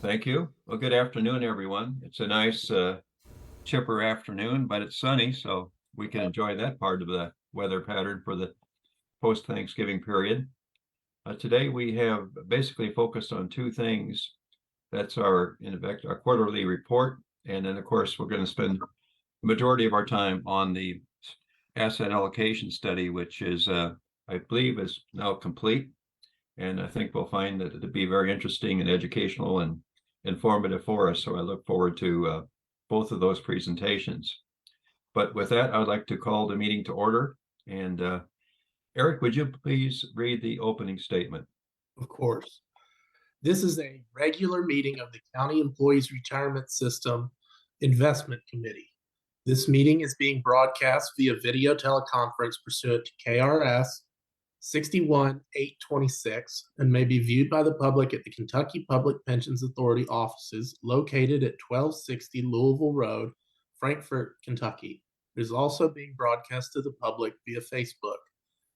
Thank you. Well, good afternoon, everyone. It's a nice, chipper afternoon, but it's sunny, so we can enjoy that part of the weather pattern for the post-Thanksgiving period. Today we have basically focused on two things. That's in effect, our quarterly report, and then of course we're going to spend the majority of our time on the asset allocation study, which is, I believe, is now complete. And I think we'll find that it'll be very interesting and educational and informative for us. So I look forward to both of those presentations. But with that, I'd like to call the meeting to order. And Eric, would you please read the opening statement? Of course. This is a regular meeting of the County Employees Retirement System Investment Committee. This meeting is being broadcast via video teleconference pursuant to KRS 61826 and may be viewed by the public at the Kentucky Public Pensions Authority offices located at 1260 Louisville Road, Frankfort, Kentucky. It is also being broadcast to the public via Facebook.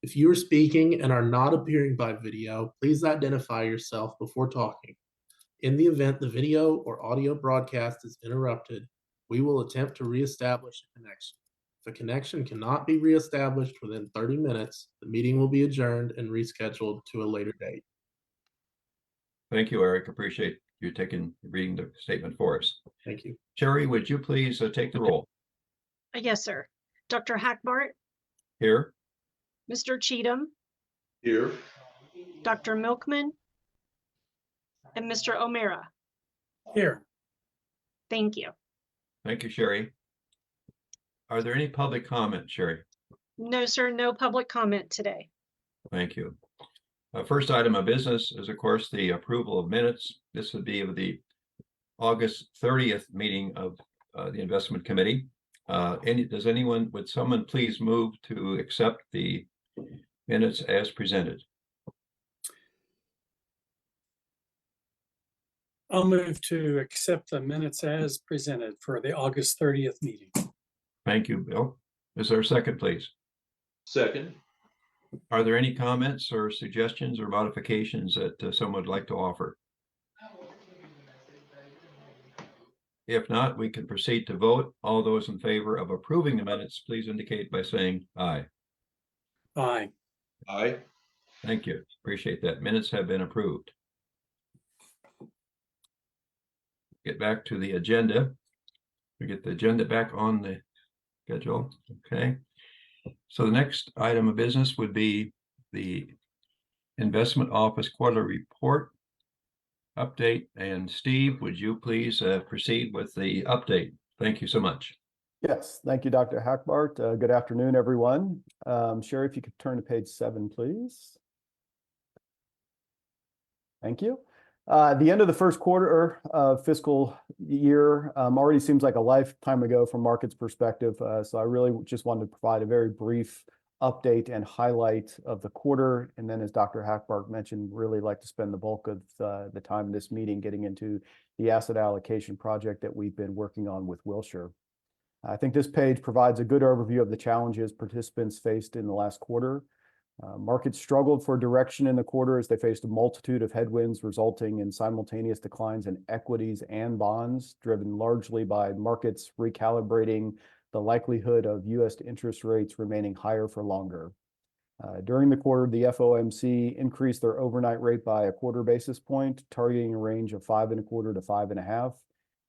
If you are speaking and are not appearing by video, please identify yourself before talking. In the event the video or audio broadcast is interrupted, we will attempt to reestablish a connection. If a connection cannot be reestablished within 30 minutes, the meeting will be adjourned and rescheduled to a later date. Thank you, Eric. Appreciate you reading the statement for us. Thank you. Cherry, would you please take the roll? Yes, sir. Dr. Hackbart, Here. Mr. Cheatham, Here. Dr. Milkman, and Mr. O'Mara. Here. Thank you. Thank you, Sherry. Are there any public comments, Sherry? No, sir, no public comment today. Thank you. First item of business is, of course, the approval of minutes. This would be of the August 30th meeting of the investment committee. Would someone please move to accept the minutes as presented? I'll move to accept the minutes as presented for the August 30th meeting. Thank you, Bill. Is there a second, please? Second. Are there any comments or suggestions or modifications that someone would like to offer? If not, we can proceed to vote. All those in favor of approving the minutes, please indicate by saying aye. Aye. Aye. Thank you. Appreciate that. Minutes have been approved. Get back to the agenda. We get the agenda back on the schedule. Okay. So the next item of business would be the investment office quarterly report update. And Steve, would you please proceed with the update? Thank you so much. Yes, thank you, Dr. Hackbart. Good afternoon, everyone. Sherry, if you could turn to page 7, please. Thank you. The end of the first quarter of fiscal year already seems like a lifetime ago from markets perspective. So I really just wanted to provide a very brief update and highlight of the quarter. And then, as Dr. Hackbart mentioned, really like to spend the bulk of the time in this meeting getting into the asset allocation project that we've been working on with Wilshire. I think this page provides a good overview of the challenges participants faced in the last quarter. Markets struggled for direction in the quarter as they faced a multitude of headwinds, resulting in simultaneous declines in equities and bonds, driven largely by markets recalibrating the likelihood of U.S. interest rates remaining higher for longer. During the quarter, the FOMC increased their overnight rate by a quarter basis point, targeting a range of 5.25 to 5.5,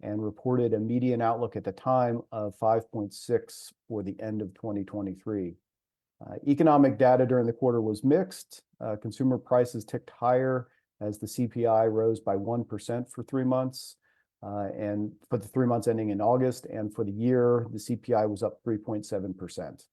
and reported a median outlook at the time of 5.6 for the end of 2023. Economic data during the quarter was mixed. Consumer prices ticked higher as the CPI rose by 1% for 3 months, and for the 3 months ending in August, and for the year, the CPI was up 3.7%.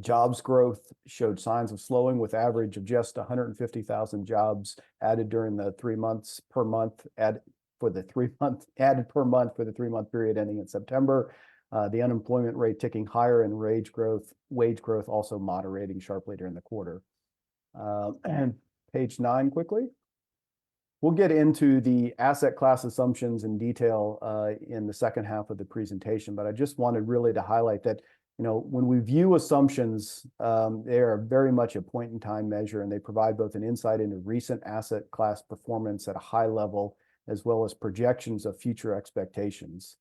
Jobs growth showed signs of slowing, with average of just 150,000 jobs added during the 3 months per month added per month for the 3-month period ending in September. The unemployment rate ticking higher, and wage growth also moderating sharply during the quarter. And page 9 quickly. We'll get into the asset class assumptions in detail in the second half of the presentation, but I just wanted really to highlight that, when we view assumptions, they are very much a point in time measure, and they provide both an insight into recent asset class performance at a high level, as well as projections of future expectations.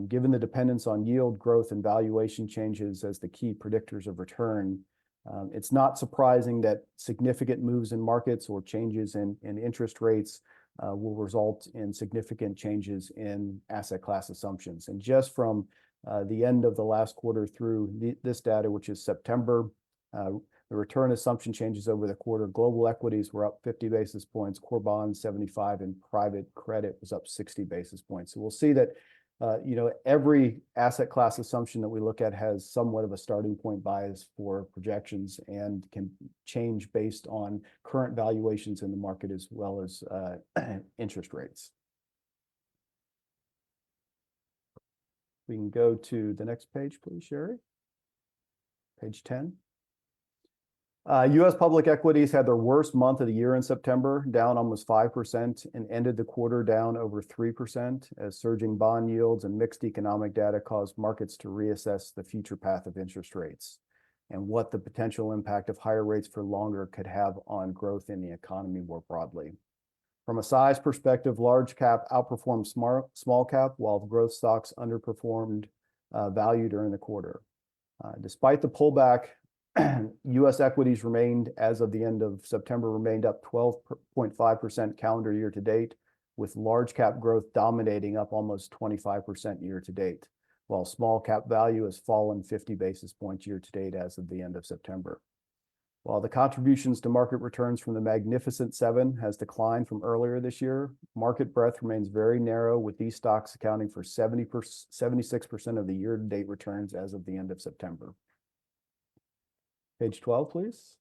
Given the dependence on yield growth and valuation changes as the key predictors of return, it's not surprising that significant moves in markets or changes in interest rates will result in significant changes in asset class assumptions. And just from the end of the last quarter through this data, which is September, the return assumption changes over the quarter. Global equities were up 50 basis points, core bonds 75, and private credit was up 60 basis points. So we'll see that every asset class assumption that we look at has somewhat of a starting point bias for projections and can change based on current valuations in the market as well as interest rates. We can go to the next page, please, Sherry. Page 10. U.S. public equities had their worst month of the year in September, down almost 5%, and ended the quarter down over 3%, as surging bond yields and mixed economic data caused markets to reassess the future path of interest rates and what the potential impact of higher rates for longer could have on growth in the economy more broadly. From a size perspective, large cap outperformed small cap, while growth stocks underperformed value during the quarter. Despite the pullback, U.S. equities remained, as of the end of September, remained up 12.5% calendar year to date, with large cap growth dominating, up almost 25% year to date, while small cap value has fallen 50 basis points year to date as of the end of September. While the contributions to market returns from the Magnificent Seven has declined from earlier this year, market breadth remains very narrow, with these stocks accounting for 76% of the year-to-date returns as of the end of September. Page 12, please.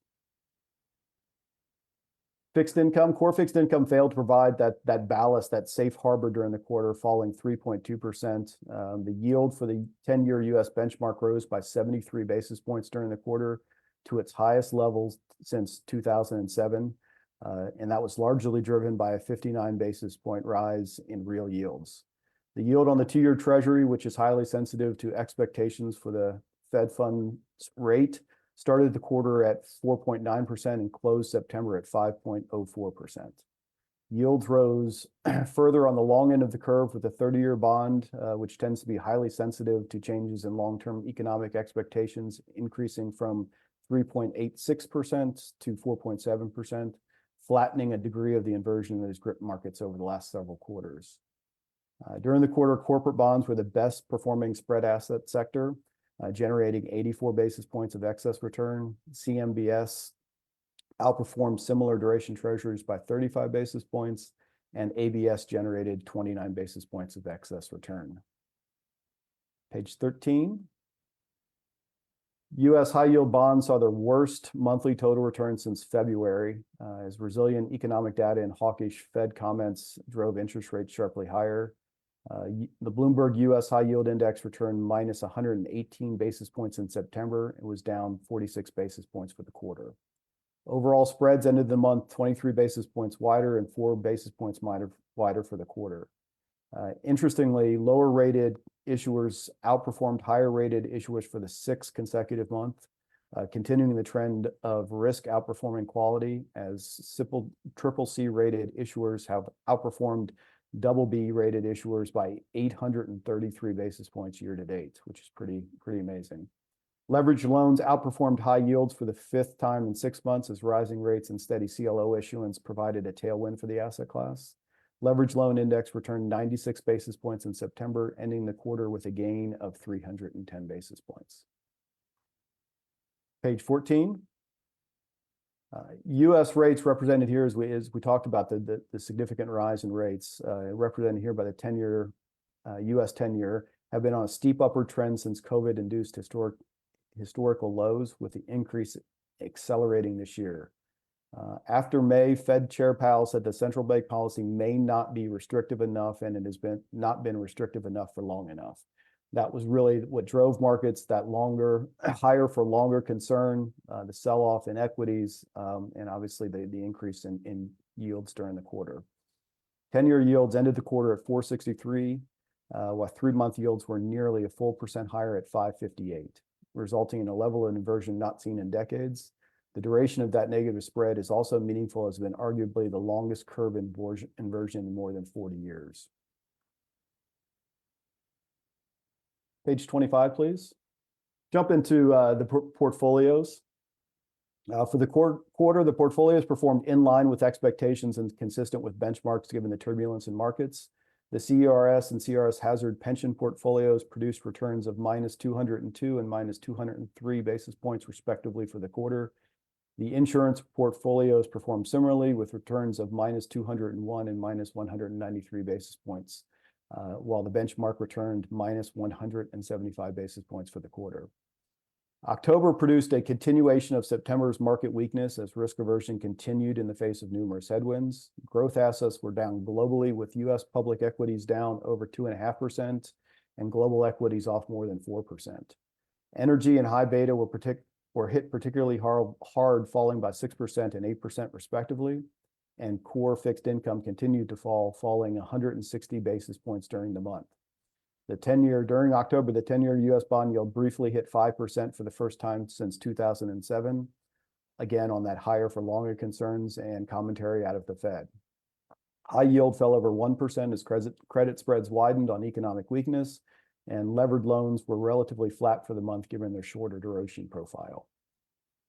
Fixed income, core fixed income failed to provide that ballast, that safe harbor during the quarter, falling 3.2%. The yield for the 10-year U.S. benchmark rose by 73 basis points during the quarter to its highest levels since 2007. And that was largely driven by a 59 basis point rise in real yields. The yield on the 2-year Treasury, which is highly sensitive to expectations for the Fed funds rate, started the quarter at 4.9% and closed September at 5.04%. Yields rose further on the long end of the curve, with the 30-year bond, which tends to be highly sensitive to changes in long-term economic expectations, increasing from 3.86% to 4.7%, flattening a degree of the inversion that has gripped markets over the last several quarters. During the quarter, corporate bonds were the best performing spread asset sector, generating 84 basis points of excess return. CMBS outperformed similar duration treasuries by 35 basis points, and ABS generated 29 basis points of excess return. Page 13. U.S. high yield bonds saw their worst monthly total return since February, as resilient economic data and hawkish Fed comments drove interest rates sharply higher. The Bloomberg U.S. high yield index returned minus 118 basis points in September. It was down 46 basis points for the quarter. Overall spreads ended the month 23 basis points wider and 4 basis points wider for the quarter. Interestingly, lower rated issuers outperformed higher rated issuers for the 6th consecutive month, continuing the trend of risk outperforming quality, as triple C rated issuers have outperformed double B rated issuers by 833 basis points year to date, which is pretty amazing. Leveraged loans outperformed high yields for the 5th time in 6 months, as rising rates and steady CLO issuance provided a tailwind for the asset class. Leveraged loan index returned 96 basis points in September, ending the quarter with a gain of 310 basis points. Page 14. U.S. rates represented here, as we talked about the significant rise in rates, represented here by the 10-year U.S. 10-year, have been on a steep upward trend since COVID-induced historical lows, with the increase accelerating this year. After May, Fed Chair Powell said the central bank policy may not be restrictive enough, and it has not been restrictive enough for long enough. That was really what drove markets, that higher for longer concern, the sell-off in equities, and obviously the increase in yields during the quarter. 10-year yields ended the quarter at 463, while 3-month yields were nearly a full % higher at 558, resulting in a level of inversion not seen in decades. The duration of that negative spread is also meaningful, has been arguably the longest curve inversion in more than 40 years. Page 25, please. Jump into the portfolios. For the quarter, the portfolios performed in line with expectations and consistent with benchmarks given the turbulence in markets. The CERS and CRS hazard pension portfolios produced returns of -202 and -203 basis points respectively for the quarter. The insurance portfolios performed similarly with returns of -201 and -193 basis points, while the benchmark returned -175 basis points for the quarter. October produced a continuation of September's market weakness as risk aversion continued in the face of numerous headwinds. Growth assets were down globally, with U.S. public equities down over 2.5% and global equities off more than 4%. Energy and high beta were hit particularly hard, falling by 6% and 8% respectively. And core fixed income continued to fall, falling 160 basis points during the month. During October, the 10-year U.S. bond yield briefly hit 5% for the first time since 2007, again on that higher for longer concerns and commentary out of the Fed. High yield fell over 1% as credit spreads widened on economic weakness, and levered loans were relatively flat for the month given their shorter duration profile.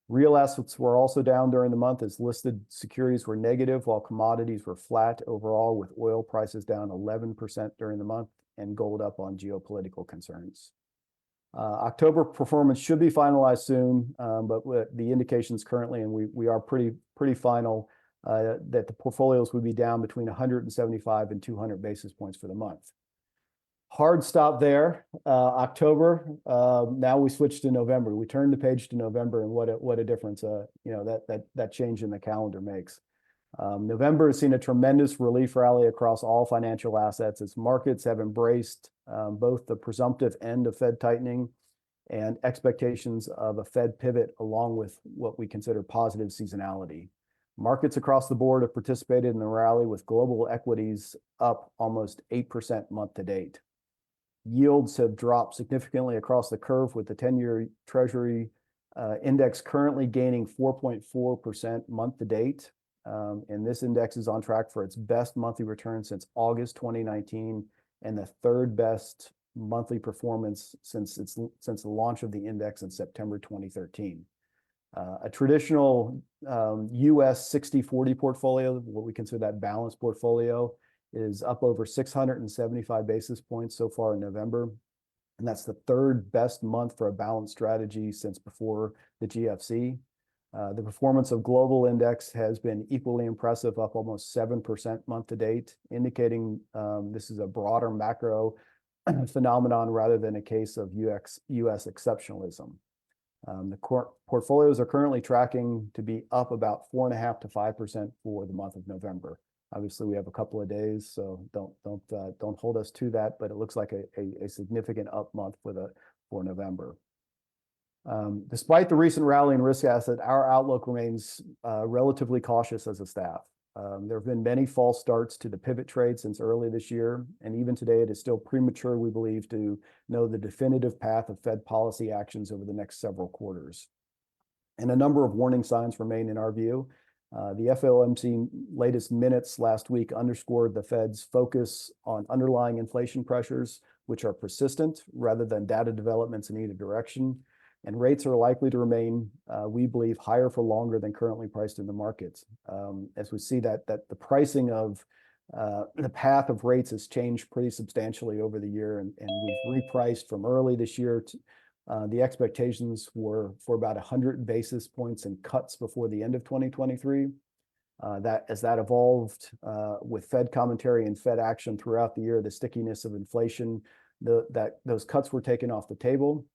Real assets were also down during the month as listed securities were negative while commodities were flat overall, with oil prices down 11% during the month and gold up on geopolitical concerns. October performance should be finalized soon, but the indications currently, and we are pretty final, that the portfolios would be down between 175 and 200 basis points for the month. Hard stop there. October. Now we switch to November. We turn the page to November, and what a difference that change in the calendar makes. November has seen a tremendous relief rally across all financial assets as markets have embraced both the presumptive end of Fed tightening and expectations of a Fed pivot, along with what we consider positive seasonality. Markets across the board have participated in the rally, with global equities up almost 8% month to date. Yields have dropped significantly across the curve, with the 10-year Treasury index currently gaining 4.4% month to date. And this index is on track for its best monthly return since August 2019 and the third best monthly performance since the launch of the index in September 2013. A traditional US 60-40 portfolio, what we consider that balanced portfolio, is up over 675 basis points so far in November. And that's the third best month for a balanced strategy since before the GFC. The performance of global index has been equally impressive, up almost 7% month to date, indicating this is a broader macro phenomenon rather than a case of US exceptionalism. The portfolios are currently tracking to be up about 4.5% to 5% for the month of November. Obviously, we have a couple of days, so don't hold us to that, but it looks like a significant up month for November. Despite the recent rally in risk asset, our outlook remains relatively cautious as a staff. There have been many false starts to the pivot trade since early this year, and even today it is still premature, we believe, to know the definitive path of Fed policy actions over the next several quarters. And a number of warning signs remain in our view. The FOMC latest minutes last week underscored the Fed's focus on underlying inflation pressures, which are persistent rather than data developments in either direction. And rates are likely to remain, we believe, higher for longer than currently priced in the markets. As we see that the pricing of the path of rates has changed pretty substantially over the year, and we've repriced from early this year to the expectations were for about 100 basis points and cuts before the end of 2023. As that evolved with Fed commentary and Fed action throughout the year, the stickiness of inflation, those cuts were taken off the table.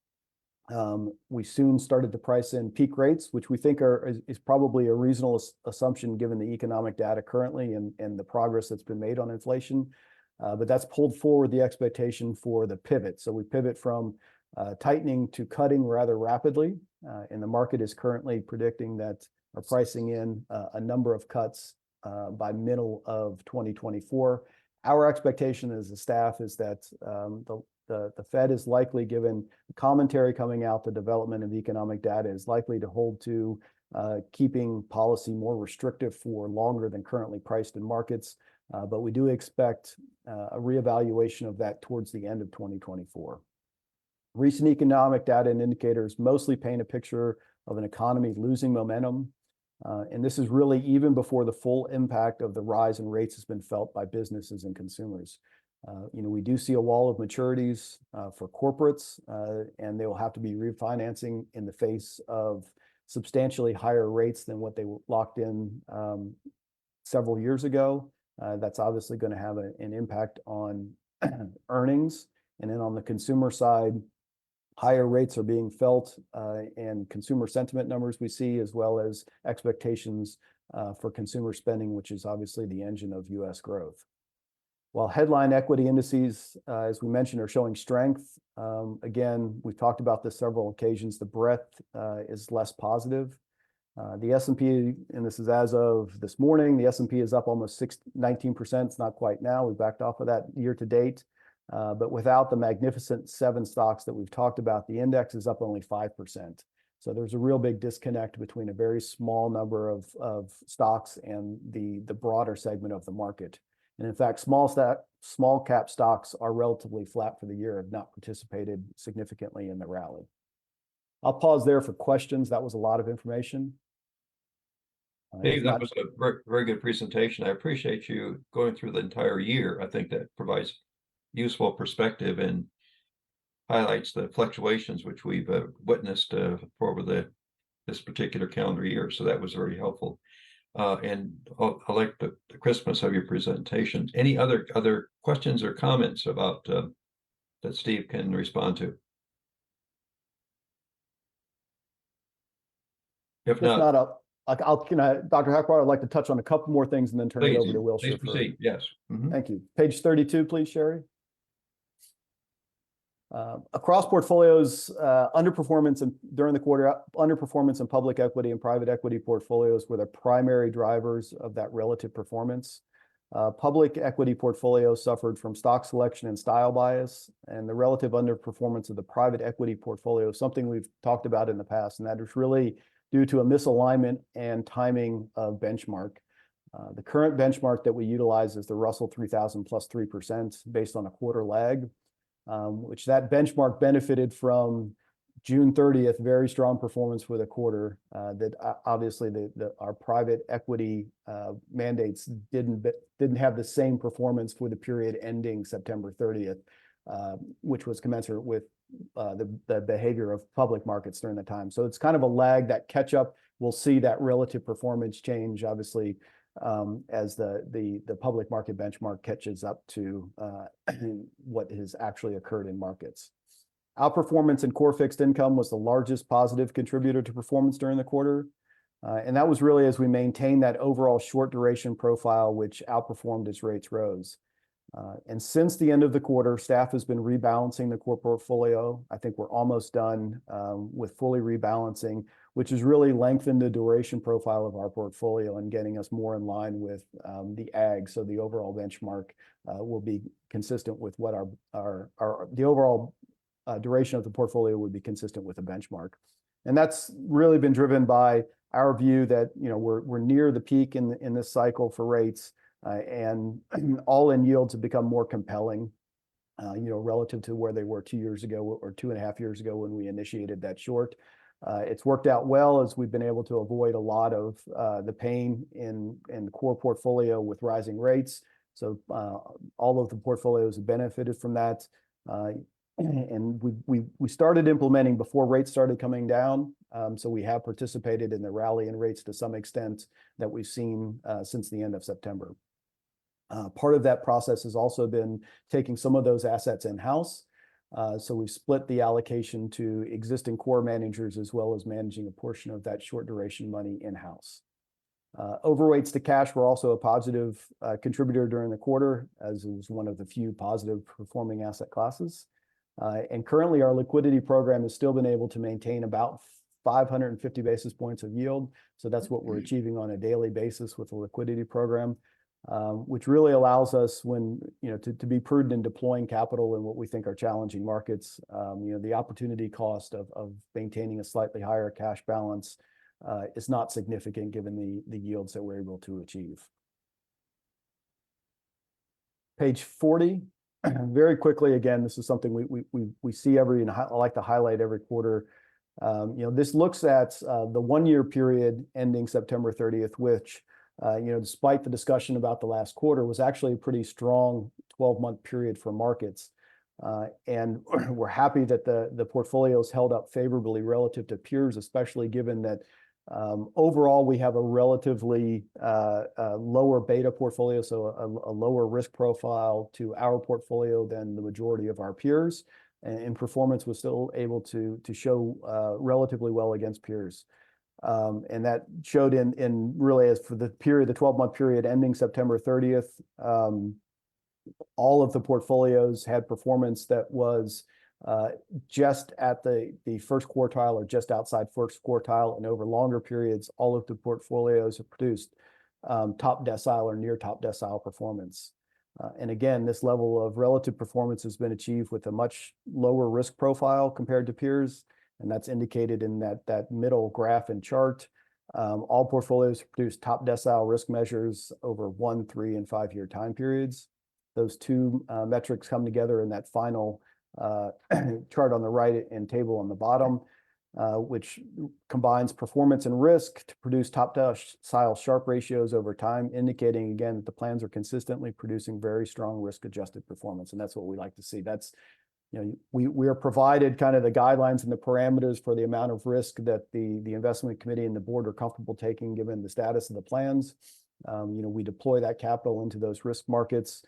We soon started to price in peak rates, which we think is probably a reasonable assumption given the economic data currently and the progress that's been made on inflation. But that's pulled forward the expectation for the pivot. So we pivot from tightening to cutting rather rapidly, and the market is currently predicting that or pricing in a number of cuts by middle of 2024. Our expectation as a staff is that the Fed is likely, given commentary coming out, the development of economic data is likely to hold to keeping policy more restrictive for longer than currently priced in markets. But we do expect a reevaluation of that towards the end of 2024. Recent economic data and indicators mostly paint a picture of an economy losing momentum. And this is really even before the full impact of the rise in rates has been felt by businesses and consumers. We do see a wall of maturities for corporates, and they will have to be refinancing in the face of substantially higher rates than what they locked in several years ago. That's obviously going to have an impact on earnings. And then on the consumer side, higher rates are being felt and consumer sentiment numbers we see, as well as expectations for consumer spending, which is obviously the engine of U.S. growth. While headline equity indices, as we mentioned, are showing strength, again, we've talked about this several occasions, the breadth is less positive. The S&P, and this is as of this morning, the S&P is up almost 19%. It's not quite now. We backed off of that year to date. But without the magnificent 7 stocks that we've talked about, the index is up only 5%. So there's a real big disconnect between a very small number of stocks and the broader segment of the market. And in fact, small cap stocks are relatively flat for the year, have not participated significantly in the rally. I'll pause there for questions. That was a lot of information. Dave, that was a very, very good presentation. I appreciate you going through the entire year. I think that provides useful perspective and highlights the fluctuations which we've witnessed over this particular calendar year. So that was very helpful. And I like the crispness of your presentation. Any other questions or comments about that Steve can respond to? If not, Dr. Hackbar, I'd like to touch on a couple more things and then turn it over to Wilshire. Please proceed. Yes. Thank you. Page 32, please, Sherry. Across portfolios, underperformance during the quarter, underperformance in public equity and private equity portfolios were the primary drivers of that relative performance. Public equity portfolios suffered from stock selection and style bias, and the relative underperformance of the private equity portfolio, something we've talked about in the past, and that is really due to a misalignment and timing of benchmark. The current benchmark that we utilize is the Russell 3000 plus 3% based on a quarter lag, which that benchmark benefited from June 30th, very strong performance for the quarter. That obviously our private equity mandates didn't have the same performance for the period ending September 30th, which was commensurate with the behavior of public markets during the time. So it's kind of a lag, that catch up. We'll see that relative performance change, obviously, as the public market benchmark catches up to what has actually occurred in markets. Outperformance in core fixed income was the largest positive contributor to performance during the quarter. And that was really as we maintained that overall short duration profile, which outperformed as rates rose. And since the end of the quarter, staff has been rebalancing the core portfolio. I think we're almost done with fully rebalancing, which has really lengthened the duration profile of our portfolio and getting us more in line with the ag. So the overall benchmark will be consistent with what the overall duration of the portfolio would be consistent with the benchmark. And that's really been driven by our view that we're near the peak in this cycle for rates, and all-in yields have become more compelling, relative to where they were 2 years ago or 2.5 years ago when we initiated that short. It's worked out well as we've been able to avoid a lot of the pain in the core portfolio with rising rates. So all of the portfolios have benefited from that. And we started implementing before rates started coming down. So we have participated in the rally in rates to some extent that we've seen since the end of September. Part of that process has also been taking some of those assets in-house. So we've split the allocation to existing core managers as well as managing a portion of that short duration money in-house. Overweights to cash were also a positive contributor during the quarter, as it was one of the few positive performing asset classes. And currently our liquidity program has still been able to maintain about 550 basis points of yield. So that's what we're achieving on a daily basis with the liquidity program, which really allows us to be prudent in deploying capital in what we think are challenging markets. The opportunity cost of maintaining a slightly higher cash balance is not significant given the yields that we're able to achieve. Page 40, very quickly, again, this is something we see and I like to highlight every quarter. This looks at the 1 year period ending September 30th, which, despite the discussion about the last quarter, was actually a pretty strong 12-month period for markets. And we're happy that the portfolios held up favorably relative to peers, especially given that overall we have a relatively lower beta portfolio, so a lower risk profile to our portfolio than the majority of our peers. And performance was still able to show relatively well against peers. And that showed in really as for the 12-month period ending September 30th, all of the portfolios had performance that was just at the first quartile or just outside first quartile, and over longer periods, all of the portfolios have produced top decile or near top decile performance. And again, this level of relative performance has been achieved with a much lower risk profile compared to peers, and that's indicated in that middle graph and chart. All portfolios produce top decile risk measures over 1, 3, and 5 year time periods. Those two metrics come together in that final chart on the right and table on the bottom, which combines performance and risk to produce top decile Sharpe ratios over time, indicating again that the plans are consistently producing very strong risk-adjusted performance, and that's what we like to see. That's, we are provided kind of the guidelines and the parameters for the amount of risk that the investment committee and the board are comfortable taking given the status of the plans. We deploy that capital into those risk markets.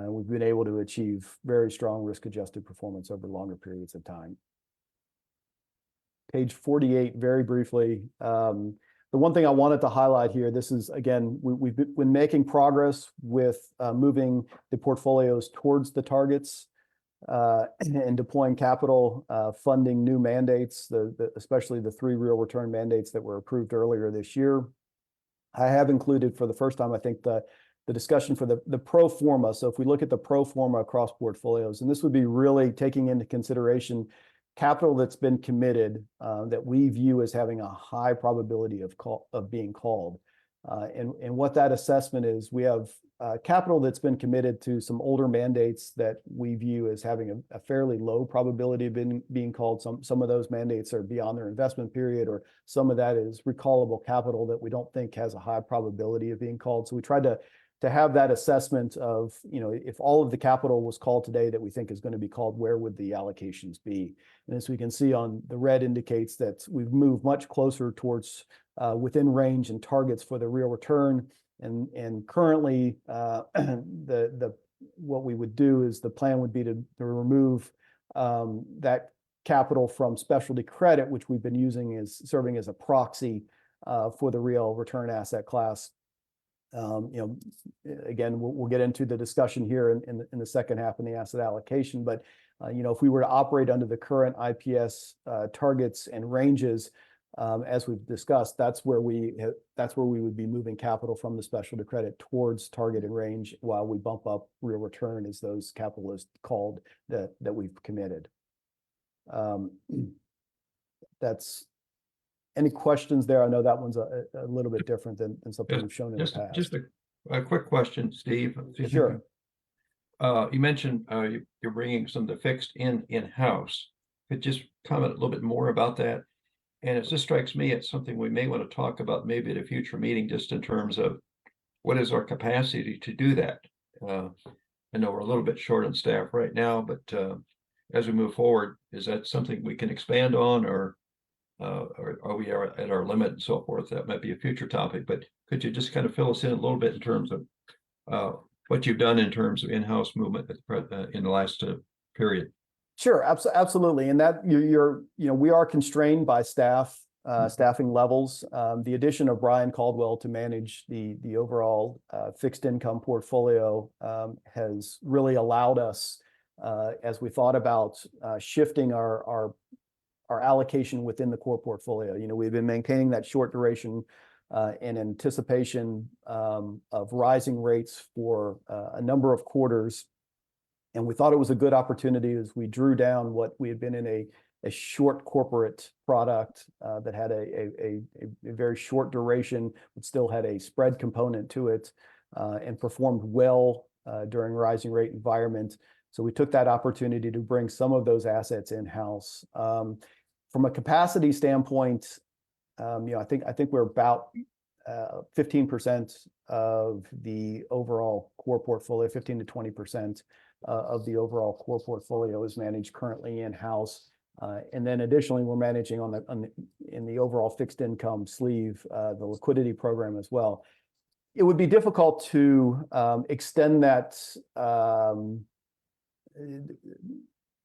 We've been able to achieve very strong risk-adjusted performance over longer periods of time. Page 48, very briefly. The one thing I wanted to highlight here, this is, again, we've been making progress with moving the portfolios towards the targets and deploying capital, funding new mandates, especially the 3 real return mandates that were approved earlier this year. I have included for the first time, I think, the discussion for the pro forma. So if we look at the pro forma across portfolios, and this would be really taking into consideration capital that's been committed that we view as having a high probability of being called. And what that assessment is, we have capital that's been committed to some older mandates that we view as having a fairly low probability of being called. Some of those mandates are beyond their investment period, or some of that is recallable capital that we don't think has a high probability of being called. So we tried to have that assessment of, if all of the capital was called today that we think is going to be called, where would the allocations be? And as we can see on the red indicates that we've moved much closer towards within range and targets for the real return. And currently, what we would do is the plan would be to remove that capital from specialty credit, which we've been using as serving as a proxy for the real return asset class. Again, we'll get into the discussion here in the second half in the asset allocation. But if we were to operate under the current IPS targets and ranges, as we've discussed, that's where we would be moving capital from the specialty credit towards target and range, while we bump up real return as those capital is called that we've committed. That's. Any questions there? I know that one's a little bit different than something we've shown in the past. Just a quick question, Steve. Sure. You mentioned you're bringing some of the fixed in-house. Could you just comment a little bit more about that? And it just strikes me it's something we may want to talk about maybe at a future meeting, just in terms of what is our capacity to do that. I know we're a little bit short on staff right now, but as we move forward, is that something we can expand on, or are we at our limit and so forth? That might be a future topic, but could you just kind of fill us in a little bit in terms of what you've done in terms of in-house movement in the last period? Sure, absolutely. And that we are constrained by staffing levels. The addition of Brian Caldwell to manage the overall fixed income portfolio has really allowed us, as we thought about shifting our allocation within the core portfolio. We've been maintaining that short duration in anticipation of rising rates for a number of quarters. And we thought it was a good opportunity as we drew down what we had been in a short corporate product that had a very short duration, but still had a spread component to it, and performed well during rising rate environment. So we took that opportunity to bring some of those assets in-house. From a capacity standpoint, I think we're about 15% of the overall core portfolio, 15 to 20% of the overall core portfolio is managed currently in-house. And then additionally, we're managing in the overall fixed income sleeve, the liquidity program as well. It would be difficult to extend that,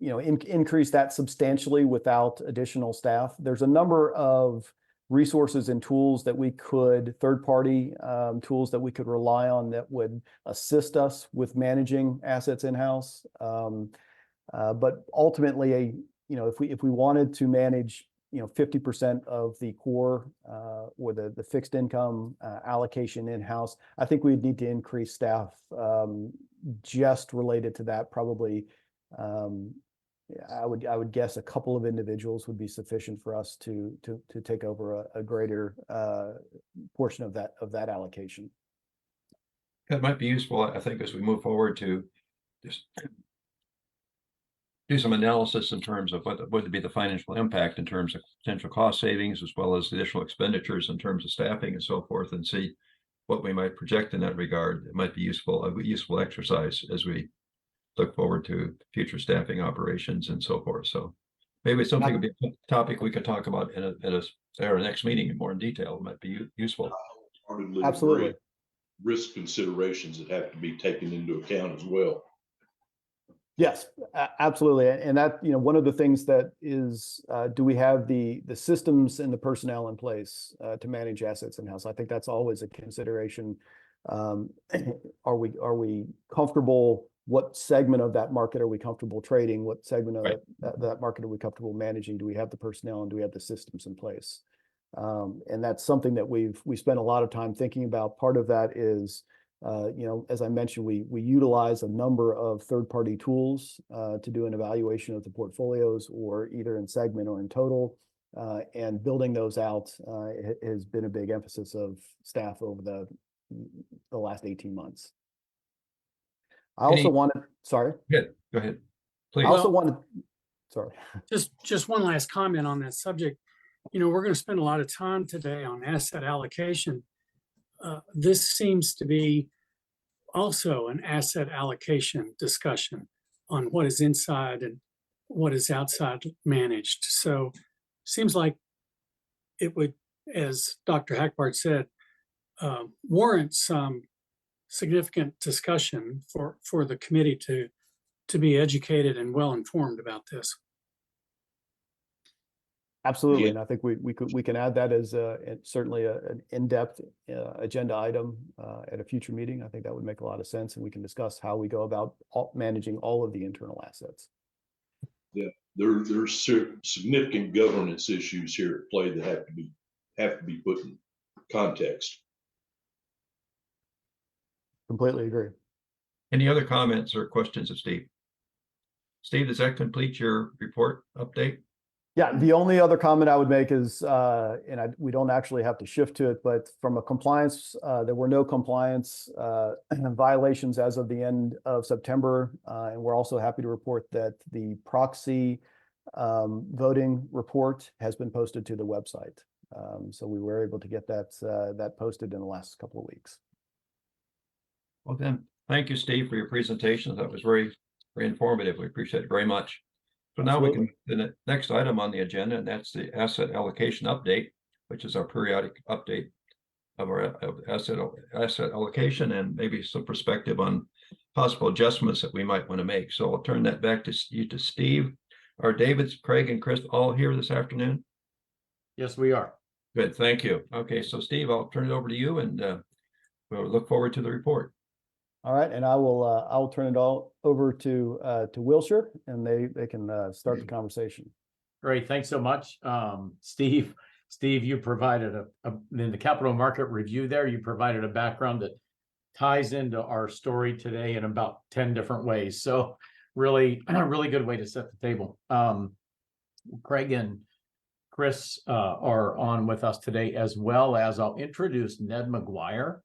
increase that substantially without additional staff. There's a number of resources and tools that we could, third-party tools that we could rely on that would assist us with managing assets in-house. But ultimately, if we wanted to manage 50% of the core or the fixed income allocation in-house, I think we'd need to increase staff just related to that. Probably, I would guess a couple of individuals would be sufficient for us to take over a greater portion of that allocation. That might be useful, I think, as we move forward to just do some analysis in terms of what would be the financial impact in terms of potential cost savings, as well as additional expenditures in terms of staffing and so forth, and see what we might project in that regard. It might be a useful exercise as we look forward to future staffing operations and so forth. So maybe something would be a topic we could talk about at our next meeting in more in detail. It might be useful. Absolutely. Risk considerations that have to be taken into account as well. Yes, absolutely. And that, one of the things that is, do we have the systems and the personnel in place to manage assets in-house? I think that's always a consideration. Are we comfortable? What segment of that market are we comfortable trading? What segment of that market are we comfortable managing? Do we have the personnel and do we have the systems in place? And that's something that we spent a lot of time thinking about. Part of that is, as I mentioned, we utilize a number of third-party tools to do an evaluation of the portfolios, or either in segment or in total. And building those out has been a big emphasis of staff over the last 18 months. I also wanted, sorry. Good. Go ahead, please. I also wanted, sorry. Just one last comment on that subject. We're going to spend a lot of time today on asset allocation. This seems to be also an asset allocation discussion on what is inside and what is outside managed. So seems like it would, as Dr. Hackbart said, warrant some significant discussion for the committee to be educated and well informed about this. Absolutely, Yeah. and I think we can add that as certainly an in-depth agenda item at a future meeting. I think that would make a lot of sense, and we can discuss how we go about managing all of the internal assets. Yeah, there's significant governance issues here at play that have to be put in context. Completely agree. Any other comments or questions of Steve? Steve, does that complete your report update? Yeah, the only other comment I would make is, we don't actually have to shift to it, but from a compliance, there were no compliance violations as of the end of September. And we're also happy to report that the proxy voting report has been posted to the website. So we were able to get that posted in the last couple of weeks. Well then, thank you, Steve, for your presentation. That was very, very informative. We appreciate it very much. So now we can, the next item on the agenda, and that's the asset allocation update, which is our periodic update of our asset allocation and maybe some perspective on possible adjustments that we might want to make. So I'll turn that back to you, to Steve. Are David, Craig, and Chris all here this afternoon? Yes, we are. Good, thank you. Okay, so Steve, I'll turn it over to you, and we'll look forward to the report. All right, and I will turn it all over to Wilshire, and they can start the conversation. Great, thanks so much. Steve, you provided in the capital market review there, you provided a background that ties into our story today in about 10 different ways. So really, a really good way to set the table. Craig and Chris are on with us today, as well as I'll introduce Ned McGuire,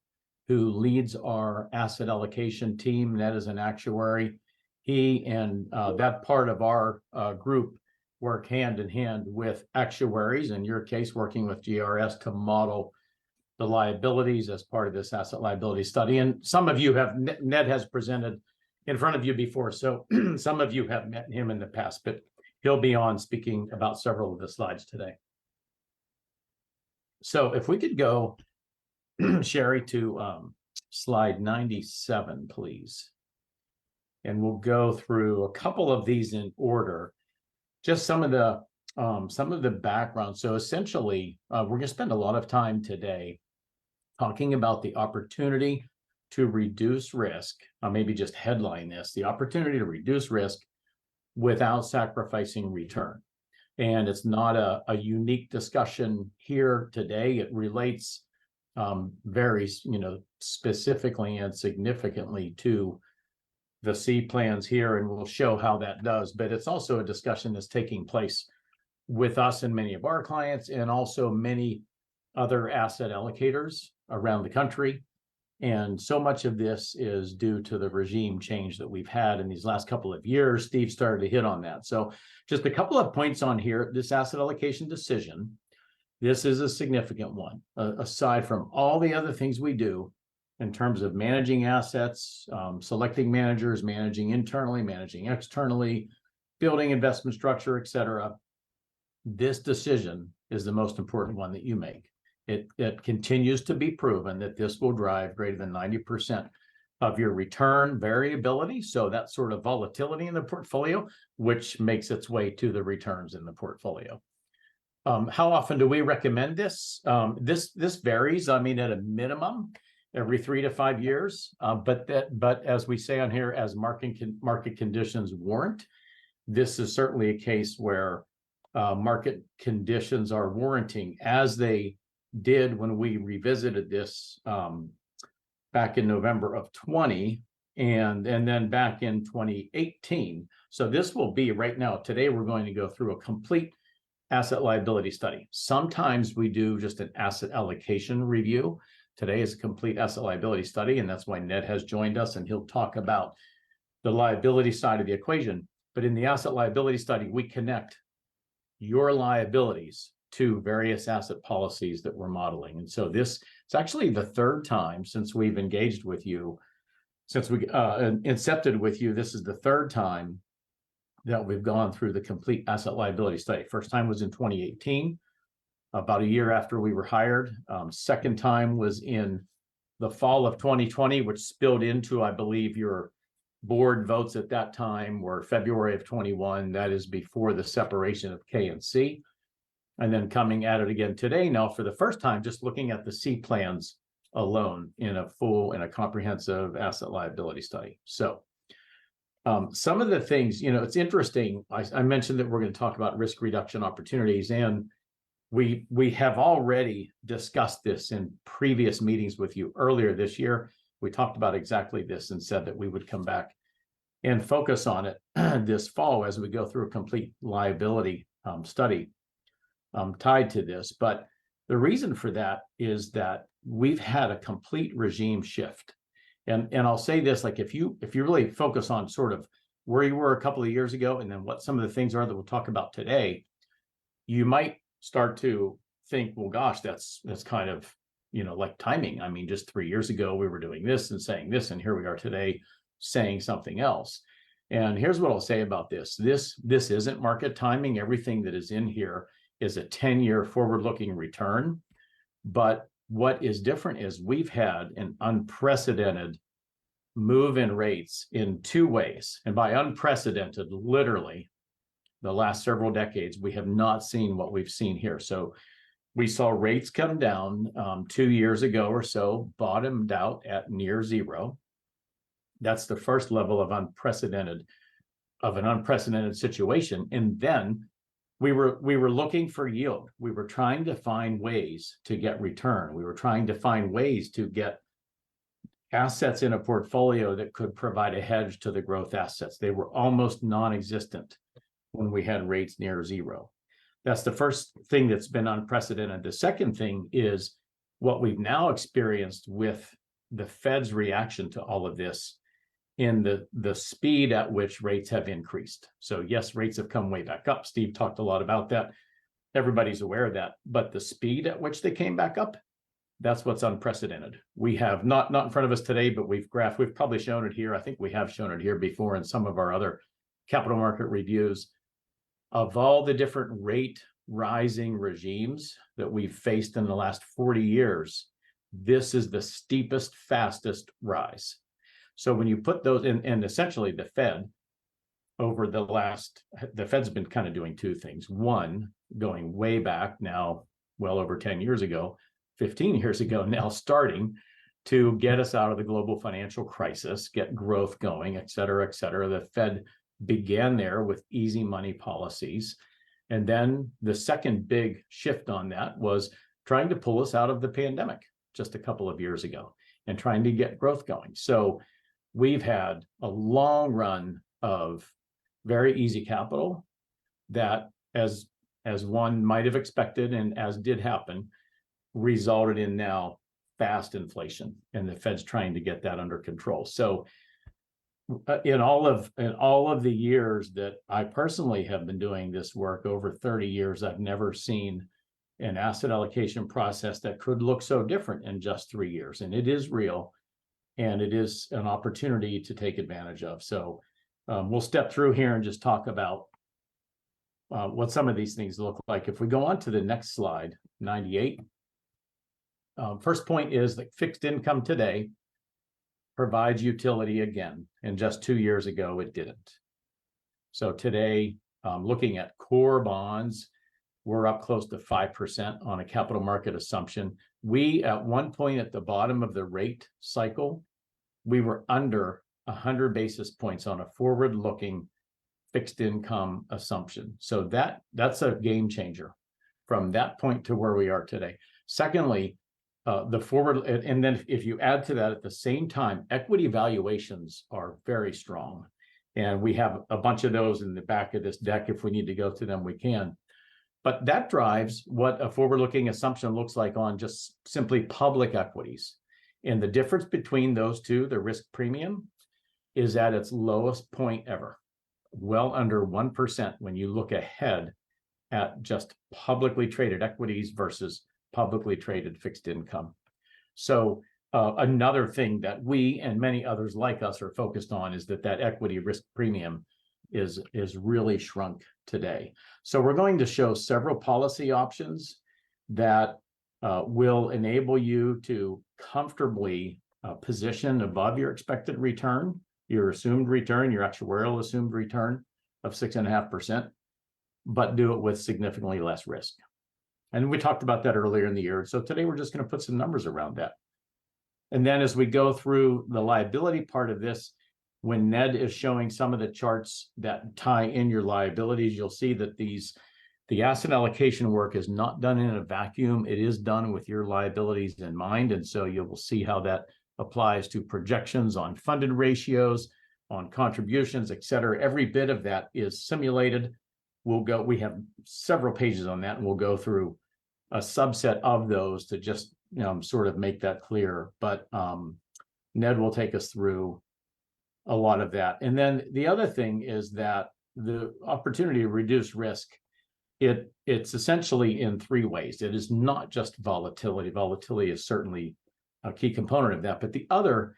who leads our asset allocation team. Ned is an actuary. He and that part of our group work hand in hand with actuaries, in your case, working with GRS to model the liabilities as part of this asset liability study. And some of you have, Ned has presented in front of you before, so some of you have met him in the past, but he'll be on speaking about several of the slides today. So if we could go, Sherry, to slide 97, please. And we'll go through a couple of these in order. Just some of the background. So essentially, we're going to spend a lot of time today talking about the opportunity to reduce risk. Maybe just headline this: the opportunity to reduce risk without sacrificing return. And it's not a unique discussion here today. It relates very, specifically and significantly to the C plans here, and we'll show how that does. But it's also a discussion that's taking place with us and many of our clients, and also many other asset allocators around the country. And so much of this is due to the regime change that we've had in these last couple of years. Steve started to hit on that. So just a couple of points on here. This asset allocation decision, this is a significant one, aside from all the other things we do in terms of managing assets, selecting managers, managing internally, managing externally, building investment structure, et cetera. This decision is the most important one that you make. It continues to be proven that this will drive greater than 90% of your return variability. So that sort of volatility in the portfolio, which makes its way to the returns in the portfolio. How often do we recommend this? This varies. I mean, at a minimum, every 3 to 5 years. But as we say on here, as market conditions warrant, this is certainly a case where market conditions are warranting, as they did when we revisited this back in November of 20 and then back in 2018. So this will be right now. Today, we're going to go through a complete asset liability study. Sometimes we do just an asset allocation review. Today is a complete asset liability study, and that's why Ned has joined us, and he'll talk about the liability side of the equation. But in the asset liability study, we connect your liabilities to various asset policies that we're modeling. And so it's actually the third time since we've engaged with you, since we incepted with you. This is the third time that we've gone through the complete asset liability study. First time was in 2018, about a year after we were hired. Second time was in the fall of 2020, which spilled into, I believe, your board votes at that time were February of 21. That is before the separation of K and C. And then coming at it again today, now for the first time, just looking at the C plans alone in a full and a comprehensive asset liability study. So some of the things, it's interesting. I mentioned that we're going to talk about risk reduction opportunities, and we have already discussed this in previous meetings with you earlier this year. We talked about exactly this and said that we would come back and focus on it this fall as we go through a complete liability study tied to this. But the reason for that is that we've had a complete regime shift. And I'll say this, like if you really focus on sort of where you were a couple of years ago and then what some of the things are that we'll talk about today, you might start to think, well, gosh, that's kind of, like timing. I mean, just 3 years ago, we were doing this and saying this, and here we are today saying something else. And here's what I'll say about this. This isn't market timing. Everything that is in here is a 10-year forward-looking return. But what is different is we've had an unprecedented move in rates in 2 ways. And by unprecedented, literally, the last several decades, we have not seen what we've seen here. So we saw rates come down 2 years ago or so, bottomed out at near zero. That's the first level of an unprecedented situation. And then we were looking for yield. We were trying to find ways to get return. We were trying to find ways to get assets in a portfolio that could provide a hedge to the growth assets. They were almost non-existent when we had rates near zero. That's the first thing that's been unprecedented. The second thing is what we've now experienced with the Fed's reaction to all of this in the speed at which rates have increased. So yes, rates have come way back up. Steve talked a lot about that. Everybody's aware of that, but the speed at which they came back up, that's what's unprecedented. We have not in front of us today, but we've probably shown it here. I think we have shown it here before in some of our other capital market reviews. Of all the different rate rising regimes that we've faced in the last 40 years, this is the steepest, fastest rise. So when you put those in, and essentially the Fed over the Fed's been kind of doing two things. One, going way back now, well over 10 years ago, 15 years ago now, starting to get us out of the global financial crisis, get growth going, et cetera, et cetera. The Fed began there with easy money policies. And then the second big shift on that was trying to pull us out of the pandemic just a couple of years ago and trying to get growth going. So we've had a long run of very easy capital that, as one might have expected and as did happen, resulted in now fast inflation, and the Fed's trying to get that under control. So in all of the years that I personally have been doing this work, over 30 years, I've never seen an asset allocation process that could look so different in just 3 years. And it is real, and it is an opportunity to take advantage of. So we'll step through here and just talk about what some of these things look like. If we go on to the next slide, 98. First point is that fixed income today provides utility again, and just 2 years ago it didn't. So today, looking at core bonds, we're up close to 5% on a capital market assumption. We, at one point at the bottom of the rate cycle, we were under 100 basis points on a forward-looking fixed income assumption. So that's a game changer from that point to where we are today. Secondly, the forward, and then if you add to that at the same time, equity valuations are very strong. And we have a bunch of those in the back of this deck. If we need to go to them, we can. But that drives what a forward-looking assumption looks like on just simply public equities. And the difference between those two, the risk premium, is at its lowest point ever, well under 1% when you look ahead at just publicly traded equities versus publicly traded fixed income. So another thing that we and many others like us are focused on is that equity risk premium is really shrunk today. So we're going to show several policy options that will enable you to comfortably position above your expected return, your assumed return, your actuarial assumed return of 6.5%, but do it with significantly less risk. And we talked about that earlier in the year. So today we're just going to put some numbers around that. And then as we go through the liability part of this, when Ned is showing some of the charts that tie in your liabilities, you'll see that the asset allocation work is not done in a vacuum. It is done with your liabilities in mind. And so you will see how that applies to projections on funded ratios, on contributions, et cetera. Every bit of that is simulated. We have several pages on that, and we'll go through a subset of those to just sort of make that clear. But Ned will take us through a lot of that. And then the other thing is that the opportunity to reduce risk, it's essentially in three ways. It is not just volatility. Volatility is certainly a key component of that, but the other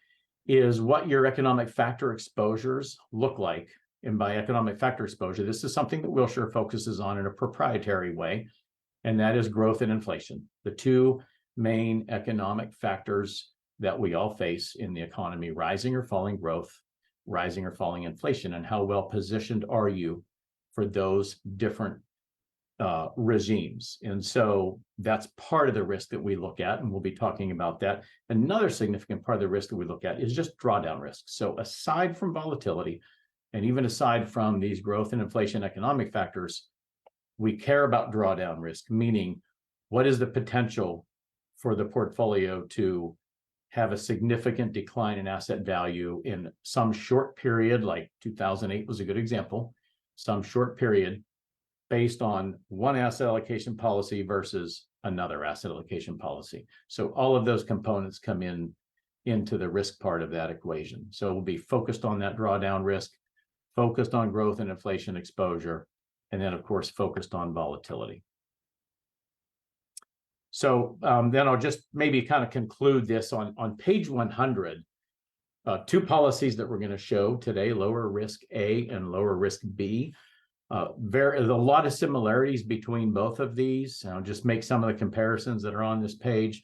is what your economic factor exposures look like. And by economic factor exposure, this is something that Wilshire focuses on in a proprietary way, and that is growth and inflation, the two main economic factors that we all face in the economy: rising or falling growth, rising or falling inflation. And how well positioned are you for those different regimes? And so that's part of the risk that we look at, and we'll be talking about that. Another significant part of the risk that we look at is just drawdown risk. So aside from volatility, and even aside from these growth and inflation economic factors, we care about drawdown risk, meaning what is the potential for the portfolio to have a significant decline in asset value in some short period, like 2008 was a good example, some short period based on one asset allocation policy versus another asset allocation policy. So all of those components come into the risk part of that equation. So we'll be focused on that drawdown risk, focused on growth and inflation exposure, and then of course focused on volatility. So then I'll just maybe kind of conclude this on page 100. Two policies that we're going to show today, lower risk A and lower risk B. There's a lot of similarities between both of these. I'll just make some of the comparisons that are on this page.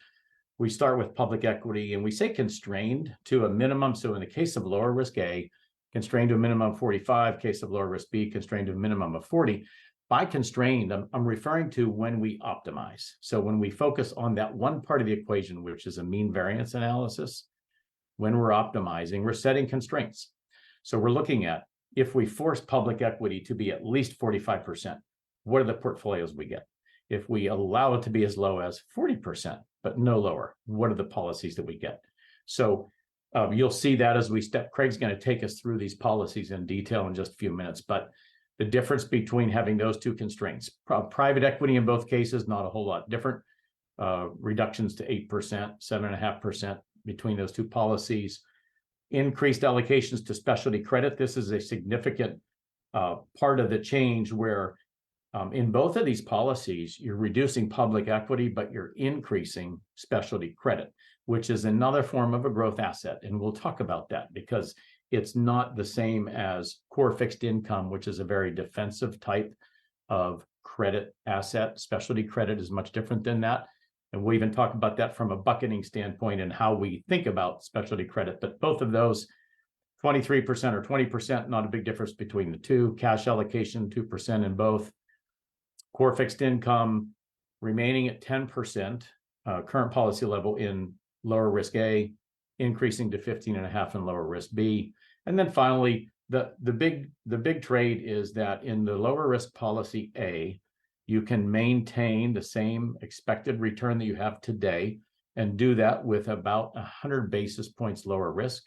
We start with public equity and we say constrained to a minimum. So in the case of lower risk A, constrained to a minimum of 45, case of lower risk B, constrained to a minimum of 40. By constrained, I'm referring to when we optimize. So when we focus on that one part of the equation, which is a mean variance analysis, when we're optimizing, we're setting constraints. So we're looking at, if we force public equity to be at least 45%, what are the portfolios we get? If we allow it to be as low as 40%, but no lower, what are the policies that we get? So you'll see that as we step. Craig's going to take us through these policies in detail in just a few minutes, but the difference between having those two constraints, private equity in both cases, not a whole lot different, reductions to 8%, 7.5% between those two policies. Increased allocations to specialty credit. This is a significant part of the change where in both of these policies, you're reducing public equity, but you're increasing specialty credit, which is another form of a growth asset. And we'll talk about that because it's not the same as core fixed income, which is a very defensive type of credit asset. Specialty credit is much different than that. And we'll even talk about that from a bucketing standpoint and how we think about specialty credit. But both of those, 23% or 20%, not a big difference between the two. Cash allocation, 2% in both. Core fixed income remaining at 10%, current policy level in lower risk A, increasing to 15.5 in lower risk B. And then finally, the big trade is that in the lower risk policy A, you can maintain the same expected return that you have today and do that with about 100 basis points lower risk.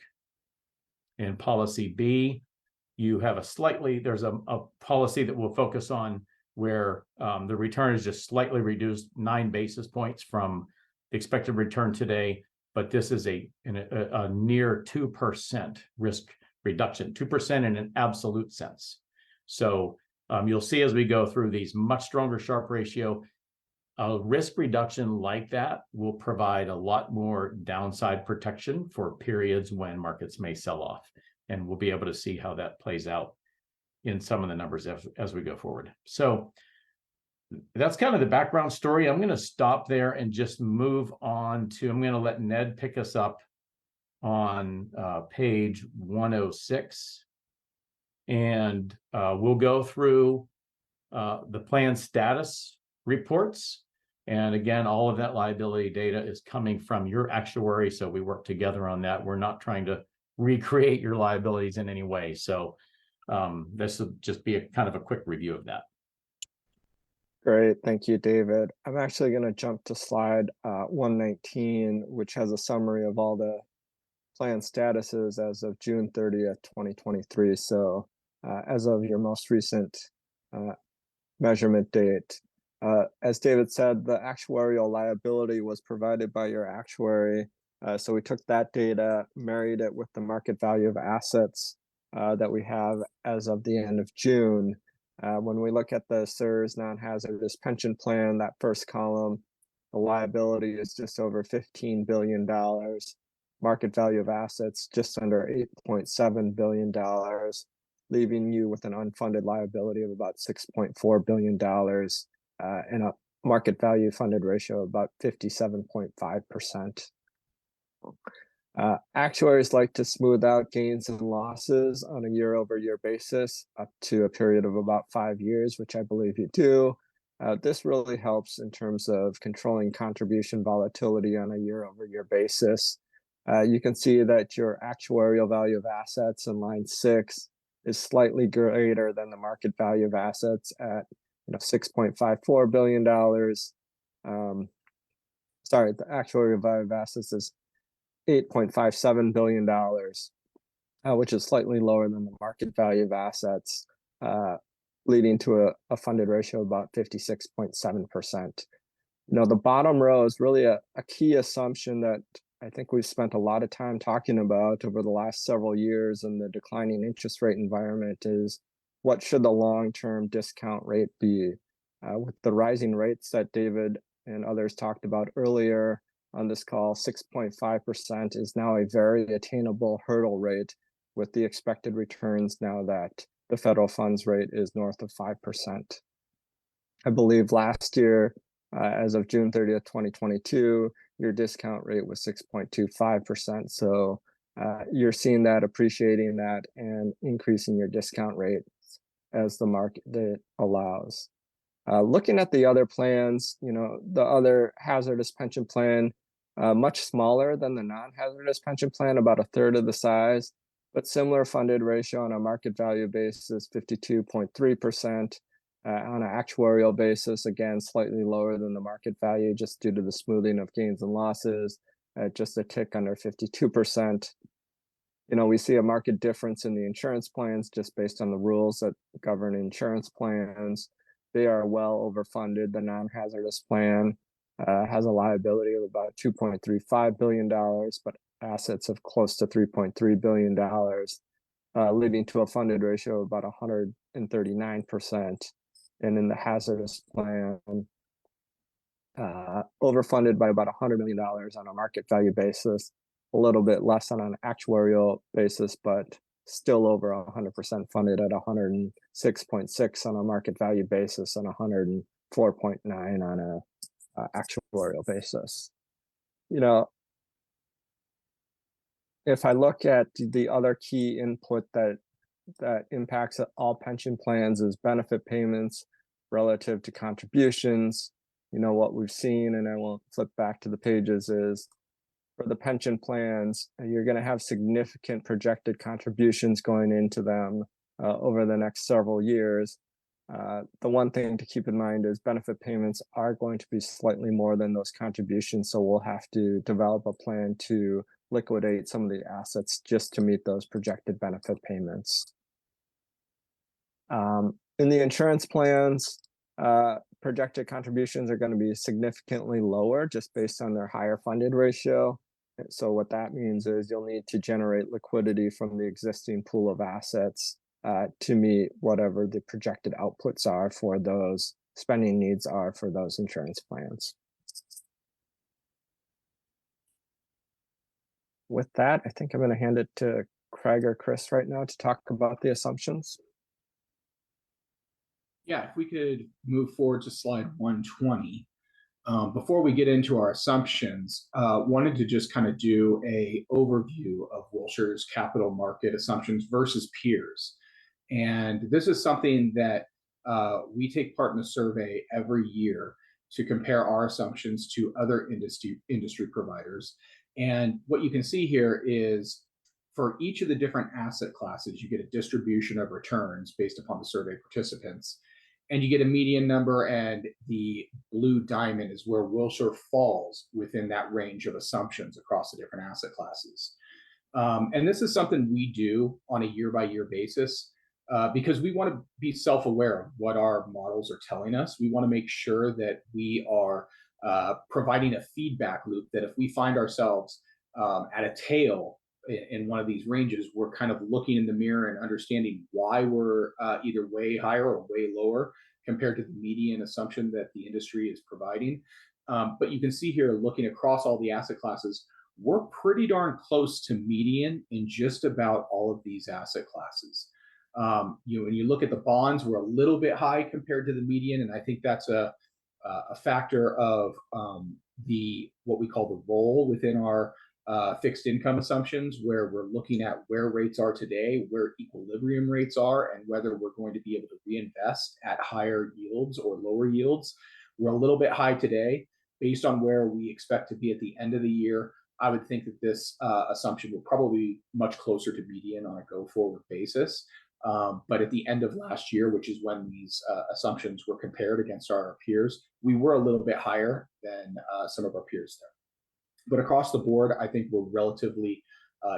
In policy B, you have there's a policy that we'll focus on where the return is just slightly reduced 9 basis points from the expected return today, but this is a near 2% risk reduction, 2% in an absolute sense. So you'll see as we go through these much stronger Sharpe ratio, a risk reduction like that will provide a lot more downside protection for periods when markets may sell off. And we'll be able to see how that plays out in some of the numbers as we go forward. So that's kind of the background story. I'm going to stop there and just move on to, I'm going to let Ned pick us up on page 106. And we'll go through the plan status reports. And again, all of that liability data is coming from your actuary. So we work together on that. We're not trying to recreate your liabilities in any way. So this will just be a kind of a quick review of that. Great, thank you, David. I'm actually going to jump to slide 119, which has a summary of all the plan statuses as of June 30th, 2023. So as of your most recent measurement date. As David said, the actuarial liability was provided by your actuary. So we took that data, married it with the market value of assets that we have as of the end of June. When we look at the CERS non-hazardous pension plan, that first column, the liability is just over $15 billion. Market value of assets just under $8.7 billion, leaving you with an unfunded liability of about $6.4 billion and a market value funded ratio of about 57.5%. Actuaries like to smooth out gains and losses on a year-over-year basis up to a period of about 5 years, which I believe you do. This really helps in terms of controlling contribution volatility on a year-over-year basis. You can see that your actuarial value of assets in line 6 is slightly greater than the market value of assets at $6.54 billion. Sorry, the actuarial value of assets is $8.57 billion, which is slightly lower than the market value of assets. leading to a funded ratio of about 56.7%. The bottom row is really a key assumption that I think we've spent a lot of time talking about over the last several years in the declining interest rate environment is what should the long-term discount rate be? With the rising rates that David and others talked about earlier on this call, 6.5% is now a very attainable hurdle rate with the expected returns now that the federal funds rate is north of 5%. I believe last year, as of June 30th, 2022, your discount rate was 6.25%. So you're seeing that, appreciating that, and increasing your discount rate as the market allows. Looking at the other plans, the other hazardous pension plan, much smaller than the non-hazardous pension plan, about a third of the size, but similar funded ratio on a market value basis, 52.3%. On an actuarial basis, again, slightly lower than the market value just due to the smoothing of gains and losses, just a tick under 52%. We see a market difference in the insurance plans just based on the rules that govern insurance plans. They are well overfunded. The non-hazardous plan has a liability of about $2.35 billion, but assets of close to $3.3 billion, leading to a funded ratio of about 139%. And in the hazardous plan, overfunded by about $100 million on a market value basis, a little bit less on an actuarial basis, but still over 100% funded at 106.6 on a market value basis and 104.9 on a actuarial basis. If I look at the other key input that impacts all pension plans is benefit payments relative to contributions. What we've seen, and I won't flip back to the pages, is for the pension plans, you're going to have significant projected contributions going into them over the next several years. The one thing to keep in mind is benefit payments are going to be slightly more than those contributions, so we'll have to develop a plan to liquidate some of the assets just to meet those projected benefit payments. In the insurance plans, projected contributions are going to be significantly lower just based on their higher funded ratio. So what that means is you'll need to generate liquidity from the existing pool of assets to meet whatever the projected outputs are for those spending needs are for those insurance plans. With that, I think I'm going to hand it to Craig or Chris right now to talk about the assumptions. Yeah, if we could move forward to slide 120. Before we get into our assumptions, wanted to just kind of do a overview of Wilshire's capital market assumptions versus peers. And this is something that we take part in a survey every year to compare our assumptions to other industry providers. And what you can see here is for each of the different asset classes, you get a distribution of returns based upon the survey participants. And you get a median number, and the blue diamond is where Wilshire falls within that range of assumptions across the different asset classes. And this is something we do on a year-by-year basis because we want to be self-aware of what our models are telling us. We want to make sure that we are providing a feedback loop that if we find ourselves at a tail in one of these ranges, we're kind of looking in the mirror and understanding why we're either way higher or way lower compared to the median assumption that the industry is providing. But you can see here, looking across all the asset classes, we're pretty darn close to median in just about all of these asset classes. When you look at the bonds, we're a little bit high compared to the median, and I think that's a factor of what we call the roll within our fixed income assumptions, where we're looking at where rates are today, where equilibrium rates are, and whether we're going to be able to reinvest at higher yields or lower yields. We're a little bit high today. Based on where we expect to be at the end of the year, I would think that this assumption will probably be much closer to median on a go-forward basis. But at the end of last year, which is when these assumptions were compared against our peers, we were a little bit higher than some of our peers there. But across the board, I think we're relatively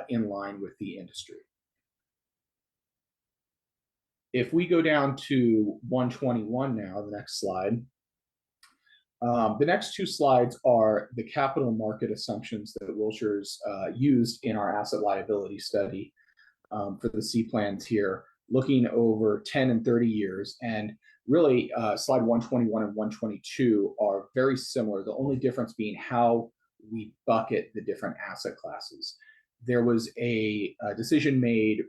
in line with the industry. If we go down to 121 now, the next slide. The next two slides are the capital market assumptions that Wilshire's used in our asset liability study for the C plans here, looking over 10 and 30 years. And really, slide 121 and 122 are very similar. The only difference being how we bucket the different asset classes. There was a decision made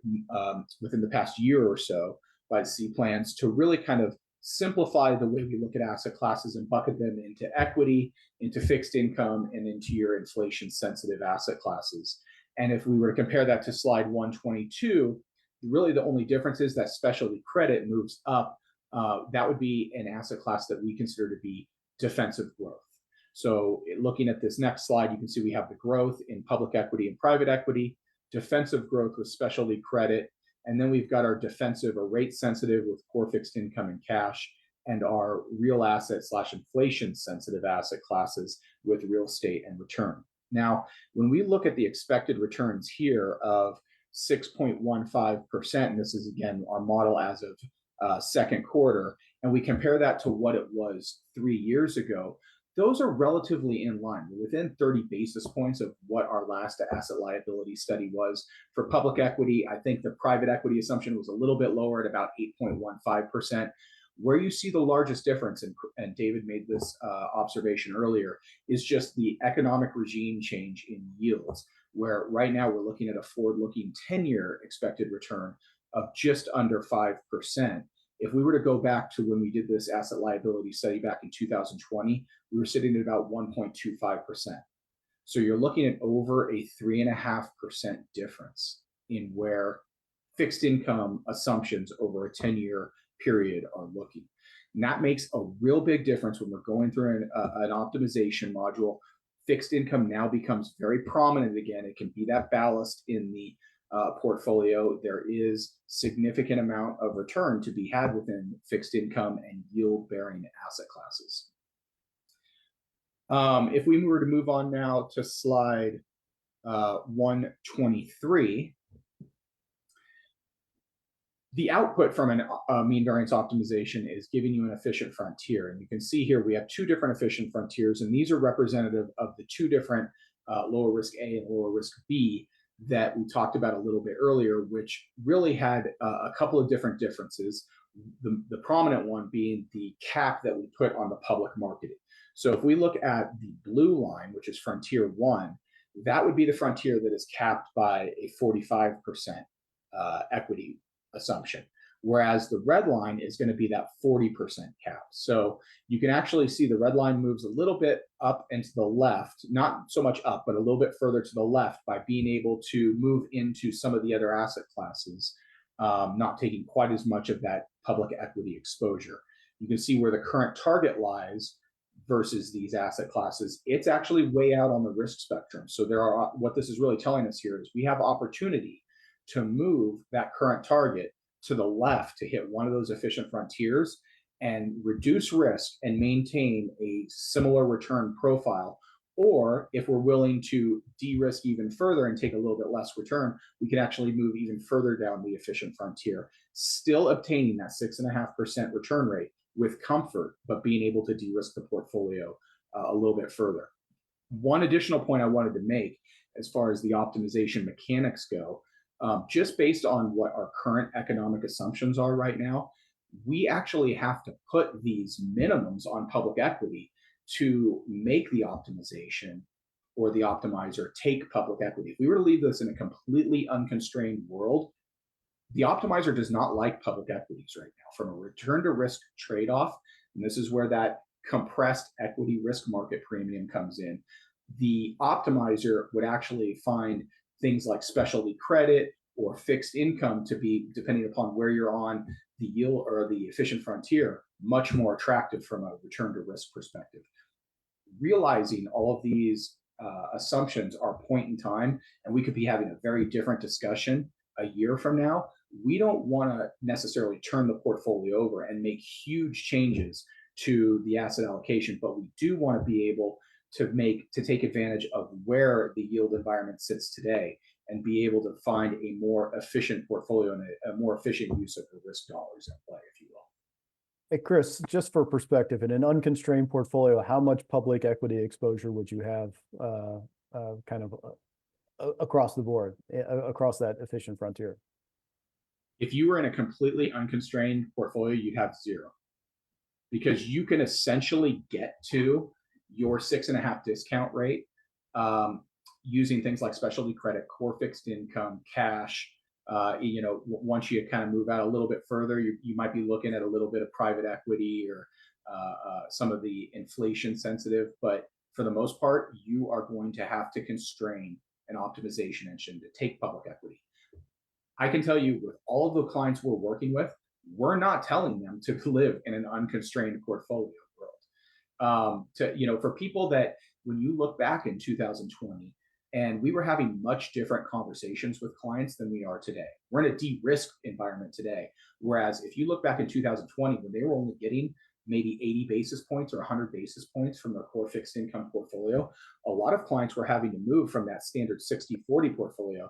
within the past year or so by the C plans to really kind of simplify the way we look at asset classes and bucket them into equity, into fixed income, and into your inflation sensitive asset classes. And if we were to compare that to slide 122, really the only difference is that specialty credit moves up. That would be an asset class that we consider to be defensive growth. So looking at this next slide, you can see we have the growth in public equity and private equity, defensive growth with specialty credit, and then we've got our defensive or rate sensitive with core fixed income and cash, and our real asset / inflation sensitive asset classes with real estate and return. Now, when we look at the expected returns here of 6.15%, and this is again our model as of second quarter, and we compare that to what it was 3 years ago, those are relatively in line. We're within 30 basis points of what our last asset liability study was. For public equity, I think the private equity assumption was a little bit lower at about 8.15%. Where you see the largest difference, and David made this observation earlier, is just the economic regime change in yields, where right now we're looking at a forward-looking 10-year expected return of just under 5%. If we were to go back to when we did this asset liability study back in 2020, we were sitting at about 1.25%. So you're looking at over a 3.5% difference in where fixed income assumptions over a 10-year period are looking. And that makes a real big difference when we're going through an optimization module. Fixed income now becomes very prominent again. It can be that ballast in the portfolio. There is significant amount of return to be had within fixed income and yield bearing asset classes. If we were to move on now to slide 123, the output from a mean variance optimization is giving you an efficient frontier. And you can see here we have two different efficient frontiers, and these are representative of the two different lower risk A and lower risk B that we talked about a little bit earlier, which really had a couple of different differences. The prominent one being the cap that we put on the public marketing. So if we look at the blue line, which is frontier 1, that would be the frontier that is capped by a 45% equity assumption, whereas the red line is going to be that 40% cap. So you can actually see the red line moves a little bit up and to the left, not so much up, but a little bit further to the left by being able to move into some of the other asset classes, not taking quite as much of that public equity exposure. You can see where the current target lies versus these asset classes. It's actually way out on the risk spectrum. So what this is really telling us here is we have opportunity to move that current target to the left to hit one of those efficient frontiers and reduce risk and maintain a similar return profile. Or if we're willing to de-risk even further and take a little bit less return, we can actually move even further down the efficient frontier, still obtaining that 6.5% return rate with comfort, but being able to de-risk the portfolio a little bit further. One additional point I wanted to make as far as the optimization mechanics go, just based on what our current economic assumptions are right now, we actually have to put these minimums on public equity to make the optimization or the optimizer take public equity. If we were to leave this in a completely unconstrained world, the optimizer does not like public equities right now from a return to risk trade-off. And this is where that compressed equity risk market premium comes in. The optimizer would actually find things like specialty credit or fixed income to be, depending upon where you're on the yield or the efficient frontier, much more attractive from a return to risk perspective. Realizing all of these assumptions are point in time, and we could be having a very different discussion a year from now. We don't want to necessarily turn the portfolio over and make huge changes to the asset allocation, but we do want to be able to take advantage of where the yield environment sits today and be able to find a more efficient portfolio and a more efficient use of the risk dollars at play, if you will. Hey, Chris, just for perspective, in an unconstrained portfolio, how much public equity exposure would you have across the board, across that efficient frontier? If you were in a completely unconstrained portfolio, you'd have zero, because you can essentially get to your 6.5 discount rate using things like specialty credit, core fixed income, cash. Once you kind of move out a little bit further, you might be looking at a little bit of private equity or some of the inflation sensitive. But for the most part, you are going to have to constrain an optimization engine to take public equity. I can tell you, with all of the clients we're working with, we're not telling them to live in an unconstrained portfolio world. For people that, when you look back in 2020, and we were having much different conversations with clients than we are today. We're in a de-risk environment today. Whereas if you look back in 2020, when they were only getting maybe 80 basis points or 100 basis points from their core fixed income portfolio, a lot of clients were having to move from that standard 60-40 portfolio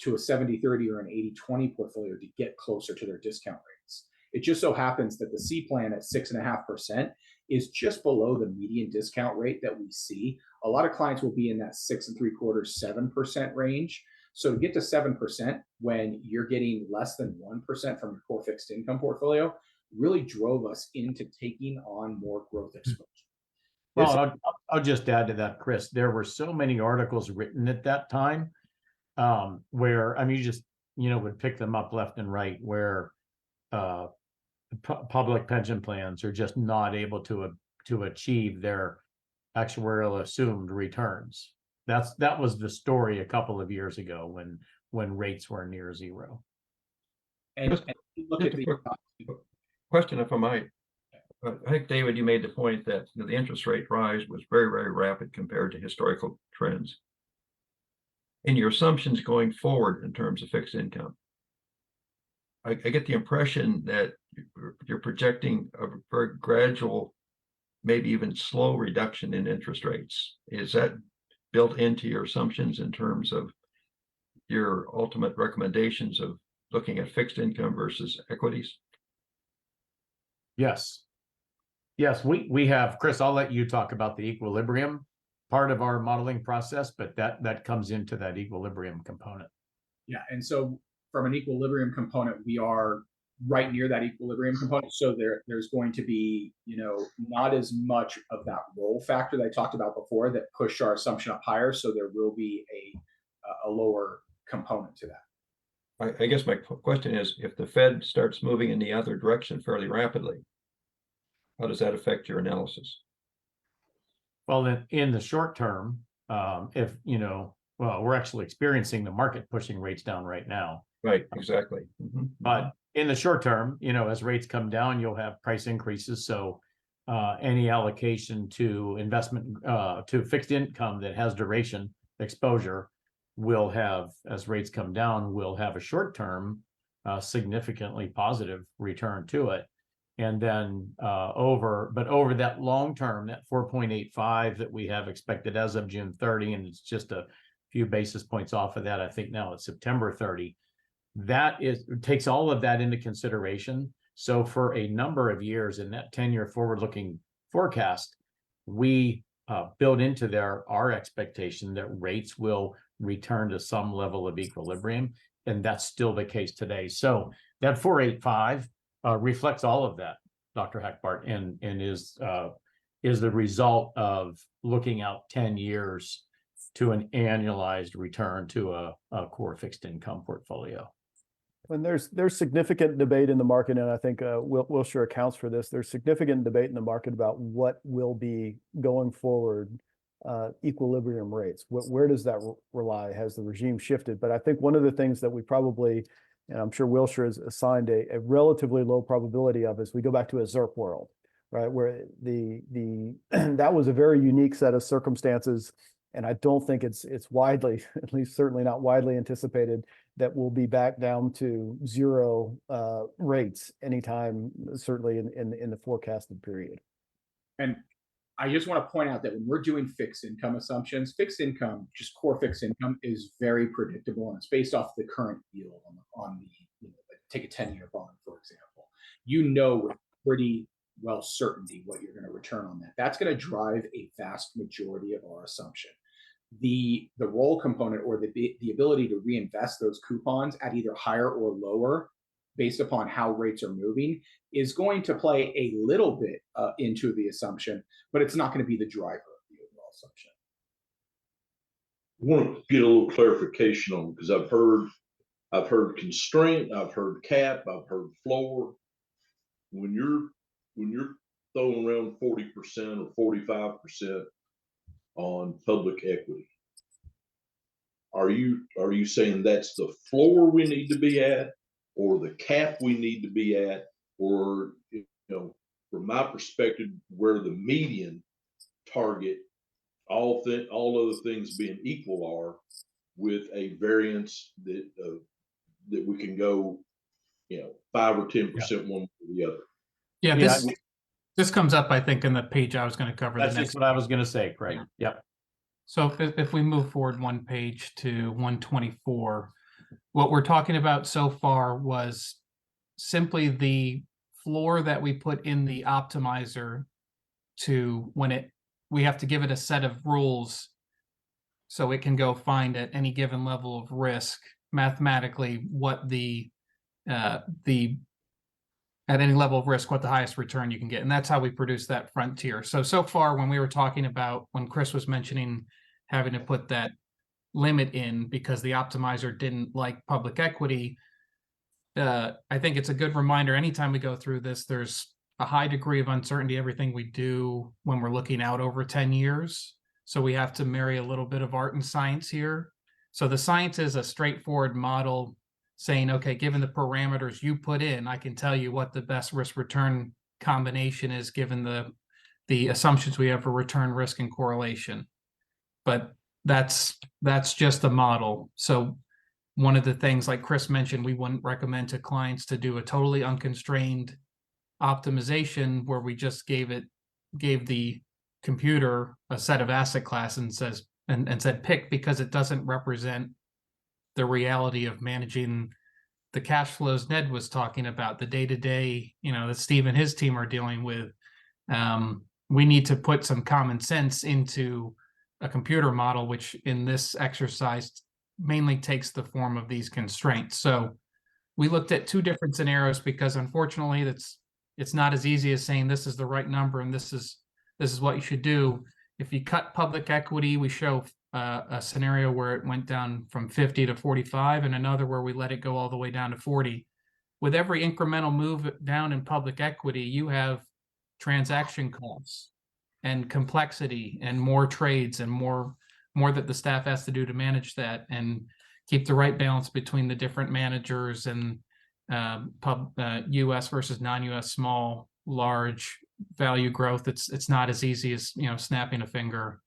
to a 70-30 or an 80-20 portfolio to get closer to their discount rates. It just so happens that the C plan at 6.5% is just below the median discount rate that we see. A lot of clients will be in that 6.75%, 7% range. So to get to 7% when you're getting less than 1% from your core fixed income portfolio really drove us into taking on more growth exposure. Well, I'll just add to that, Chris. There were so many articles written at that time where, I mean, you just, would pick them up left and right, where public pension plans are just not able to achieve their actuarial assumed returns. That was the story a couple of years ago when rates were near zero. And look at the question, if I might. I think, David, you made the point that the interest rate rise was very, very rapid compared to historical trends. In your assumptions going forward in terms of fixed income, I get the impression that you're projecting a very gradual, maybe even slow reduction in interest rates. Is that built into your assumptions in terms of your ultimate recommendations of looking at fixed income versus equities? Yes, we have, Chris, I'll let you talk about the equilibrium part of our modeling process, but that comes into that equilibrium component. Yeah, and so from an equilibrium component, we are right near that equilibrium component. So there's going to be, not as much of that roll factor that I talked about before that pushed our assumption up higher. So there will be a lower component to that. I guess my question is, if the Fed starts moving in the other direction fairly rapidly, how does that affect your analysis? Well, in the short term, we're actually experiencing the market pushing rates down right now. Right, exactly. Mm-hmm. But in the short term, as rates come down, you'll have price increases. So any allocation to investment, to fixed income that has duration exposure will have, as rates come down, will have a short term, significantly positive return to it. And then over that long term, that 4.85 that we have expected as of June 30, and it's just a few basis points off of that, I think now it's September 30. Takes all of that into consideration. So for a number of years in that 10-year forward-looking forecast, we build into our expectation that rates will return to some level of equilibrium, and that's still the case today. So that 4.85 reflects all of that, Dr. Hackbart, and is the result of looking out 10 years to an annualized return to a core fixed income portfolio. And there's significant debate in the market, and I think Wilshire accounts for this. There's significant debate in the market about what will be going forward equilibrium rates. Where does that rely? Has the regime shifted? But I think one of the things that we probably, and I'm sure Wilshire has assigned a relatively low probability of, is we go back to a ZIRP world, right? Where that was a very unique set of circumstances. And I don't think it's widely, at least certainly not widely anticipated, that we'll be back down to zero rates anytime, certainly in the forecasted period. And I just want to point out that when we're doing fixed income assumptions, fixed income, just core fixed income, is very predictable, and it's based off the current yield on the, like take a 10-year bond, for example. You know with pretty well certainty what you're going to return on that. That's going to drive a vast majority of our assumption. The roll component, or the ability to reinvest those coupons at either higher or lower based upon how rates are moving, is going to play a little bit into the assumption, but it's not going to be the driver of the overall assumption. I want to get a little clarification on, because I've heard constraint, I've heard cap, I've heard floor. When you're throwing around 40% or 45% on public equity, are you saying that's the floor we need to be at, or the cap we need to be at, or, from my perspective, where the median target, all other things being equal, are, with a variance that we can go, 5 or 10% one or the other. Yeah, Yeah, this comes up, I think, in the page I was going to cover. that's the next just what I was going to say, Craig. Yep. So if we move forward one page to 124, what we're talking about so far was simply the floor that we put in the optimizer to we have to give it a set of rules so it can go find at any given level of risk mathematically what at any level of risk, what the highest return you can get. And that's how we produce that frontier. So far, when we were talking about, when Chris was mentioning having to put that limit in because the optimizer didn't like public equity, I think it's a good reminder anytime we go through this, there's a high degree of uncertainty, everything we do when we're looking out over 10 years. So we have to marry a little bit of art and science here. So the science is a straightforward model saying, okay, given the parameters you put in, I can tell you what the best risk return combination is given the assumptions we have for return, risk, and correlation. But that's just a model. So one of the things, like Chris mentioned, we wouldn't recommend to clients to do a totally unconstrained optimization where we just gave the computer a set of asset class and said pick, because it doesn't represent the reality of managing the cash flows Ned was talking about, the day-to-day, that Steve and his team are dealing with. We need to put some common sense into a computer model, which in this exercise mainly takes the form of these constraints. So we looked at two different scenarios because unfortunately it's not as easy as saying this is the right number and this is what you should do. If you cut public equity, we show a scenario where it went down from 50 to 45 and another where we let it go all the way down to 40. With every incremental move down in public equity, you have transaction costs and complexity and more trades and more that the staff has to do to manage that and keep the right balance between the different managers and U.S. versus non-U.S. small, large value growth. It's not as easy as snapping a finger.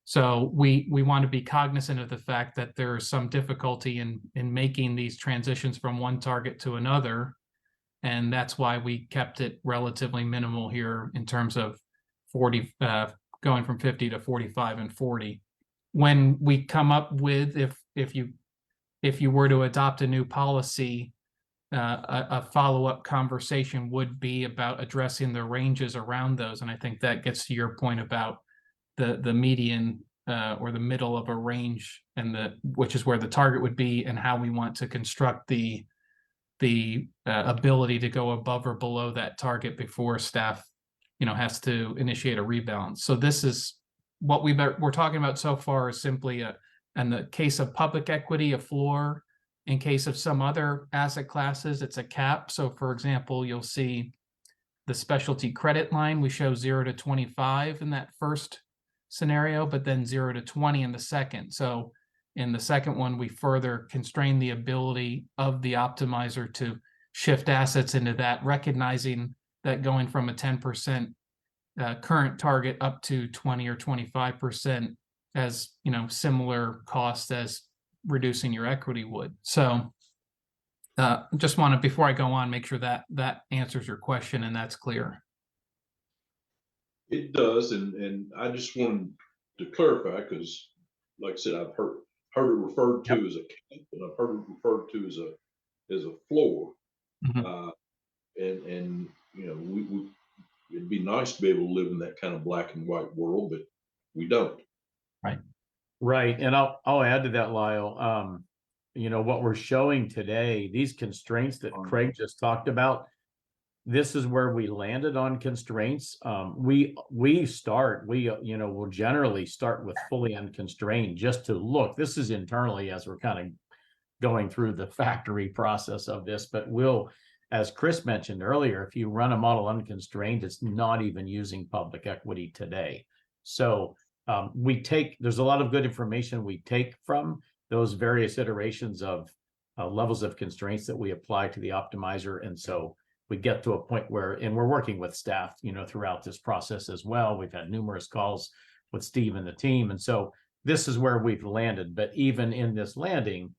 So we want to be cognizant of the fact that there is some difficulty in making these transitions from one target to another, and that's why we kept it relatively minimal here in terms of 40, going from 50 to 45 and 40. When we come up with, if you were to adopt a new policy, a follow-up conversation would be about addressing the ranges around those, and I think that gets to your point about the median or the middle of a range, and which is where the target would be, and how we want to construct the ability to go above or below that target before staff has to initiate a rebalance. So this is what we're talking about so far, is simply in the case of public equity, a floor. In case of some other asset classes, it's a cap. So for example, you'll see the specialty credit line, we show 0 to 25 in that first scenario, but then 0 to 20 in the second. So in the second one, we further constrain the ability of the optimizer to shift assets into that, recognizing that going from a 10% current target up to 20 or 25% as similar cost as reducing your equity would. So just want to, before I go on, make sure that answers your question and that's clear. It does, and I just wanted to clarify, because like I said, I've heard it referred to as a cap, and I've heard it referred to as a floor. Mhm. And you know, we it'd be nice to be able to live in that kind of black and white world, but we don't. Right, and I'll add to that, Lyle. You know, what we're showing today, these constraints that Craig just talked about, this is where we landed on constraints. We you know, we'll generally start with fully unconstrained just to look. This is internally as we're kind of going through the factory process of this, but we'll, as Chris mentioned earlier, if you run a model unconstrained, it's not even using public equity today. So there's a lot of good information we take from those various iterations of levels of constraints that we apply to the optimizer. And so we get to a point where, and we're working with staff, you know, throughout this process as well. We've had numerous calls with Steve and the team. And so this is where we've landed. But even in this landing,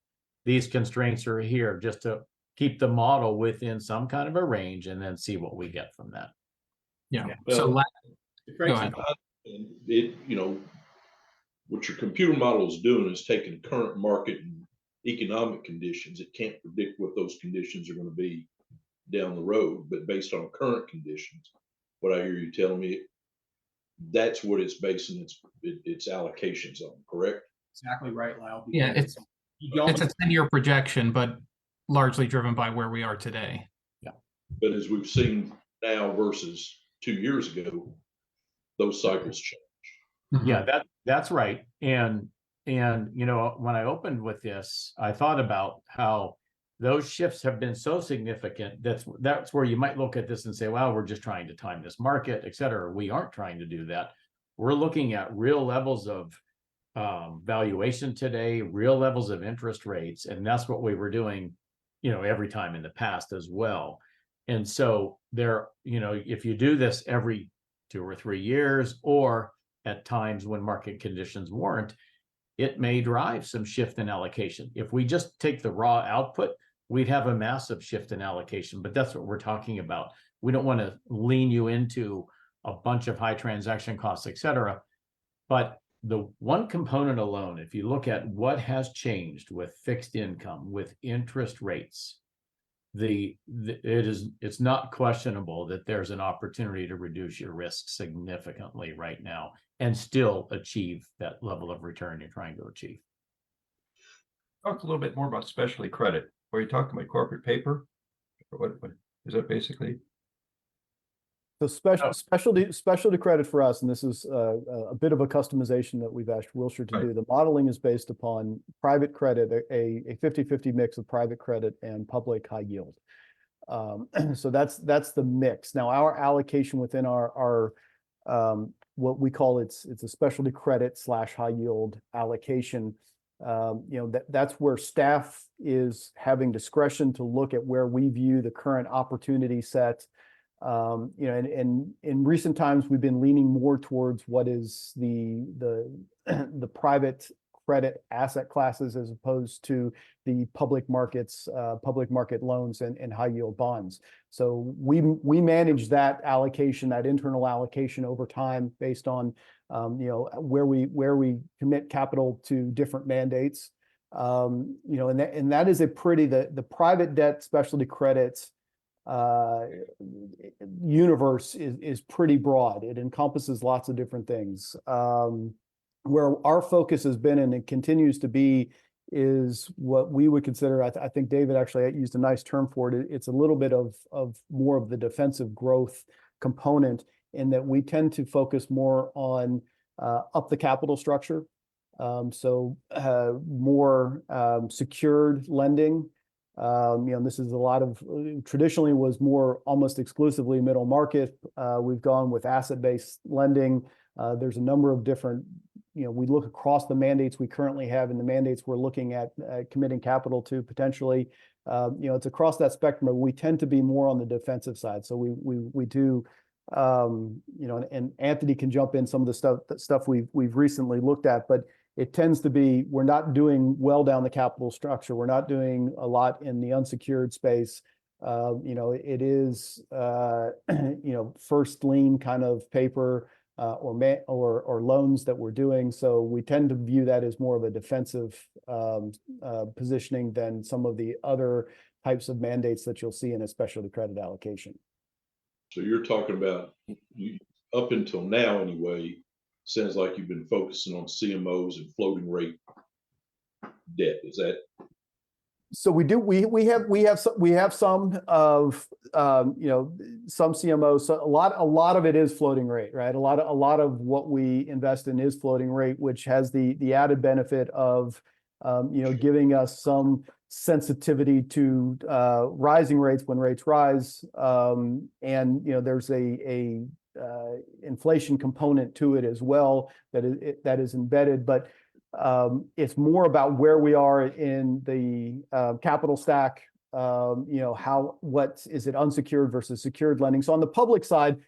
these constraints are here just to keep the model within some kind of a range and then see what we get from that. Yeah. Well, So Craig, go ahead. And it, you know, what your computer model is doing is taking current market and economic conditions. It can't predict what those conditions are going to be down the road, but based on current conditions, what I hear you telling me, that's what it's basing its allocations on, correct? exactly right, Lyle. Yeah, because you don't- it's a 10-year projection, but largely driven by where we are today. But as we've seen now versus 2 years ago, those cycles change. Yeah, that's right. And you know, when I opened with this, I thought about how those shifts have been so significant. That's where you might look at this and say, well, we're just trying to time this market, et cetera. We aren't trying to do that. We're looking at real levels of valuation today, real levels of interest rates, and that's what we were doing, you know, every time in the past as well. And so there, you know, if you do this every 2 or 3 years, or at times when market conditions warrant, it may drive some shift in allocation. If we just take the raw output, we'd have a massive shift in allocation, but that's what we're talking about. We don't want to lean you into a bunch of high transaction costs, et cetera. But the one component alone, if you look at what has changed with fixed income, with interest rates, it's not questionable that there's an opportunity to reduce your risk significantly right now and still achieve that level of return you're trying to achieve. Talk a little bit more about specialty credit. Are you talking about corporate paper? Or what is that basically? So specialty credit for us, and this is a bit of a customization that we've asked Wilshire to do. The modeling is based upon private credit, a 50-50 mix of private credit and public high yield. So that's the mix. Now our allocation within our what we call it's a specialty credit / high yield allocation. You know, that's where staff is having discretion to look at where we view the current opportunity set. You know, and in recent times, we've been leaning more towards what is the private credit asset classes as opposed to the public markets, public market loans and high yield bonds. So we manage that allocation, that internal allocation over time based on you know, where we commit capital to different mandates. You know, and that is a pretty the private debt specialty credits universe is pretty broad. It encompasses lots of different things. Where our focus has been and it continues to be is what we would consider, I think David actually used a nice term for it. It's a little bit of more of the defensive growth component in that we tend to focus more on up the capital structure. So more secured lending. You know, this is a lot of traditionally was more almost exclusively middle market. We've gone with asset-based lending. There's a number of different, you know, we look across the mandates we currently have and the mandates we're looking at committing capital to potentially. You know, it's across that spectrum, but we tend to be more on the defensive side. So we do, you know, and Anthony can jump in some of the stuff we've recently looked at, but it tends to be, we're not doing well down the capital structure. We're not doing a lot in the unsecured space. You know, it is, you know, first lien kind of paper, or loans that we're doing. So we tend to view that as more of a defensive positioning than some of the other types of mandates that you'll see in a specialty credit allocation. So you're talking about, you, up until now anyway, sounds like you've been focusing on CMOs and floating rate debt. Is that? So we have some of some CMOs. So a lot of it is floating rate, right? A lot of what we invest in is floating rate, which has the added benefit of giving us some sensitivity to rising rates when rates rise, and there's a inflation component to it as well that is embedded, but it's more about where we are in the capital stack. What is it, unsecured versus secured lending? So on the public side,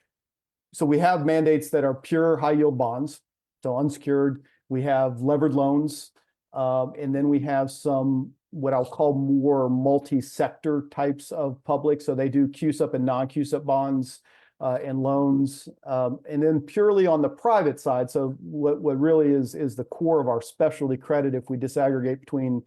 so we have mandates that are pure high yield bonds, so unsecured. We have levered loans, and then we have some what I'll call more multi-sector types of public. So they do QSUP and non-QSUP bonds and loans, and then purely on the private side. So what really is the core of our specialty credit, if we disaggregate between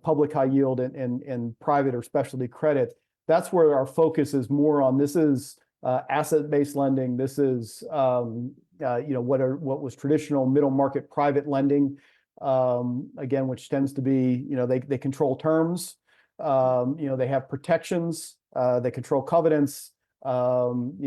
public high yield and private or specialty credit, that's where our focus is more on. This is asset-based lending. This is what was traditional middle market private lending, again, which tends to be they control terms, they have protections, they control covenants. Tends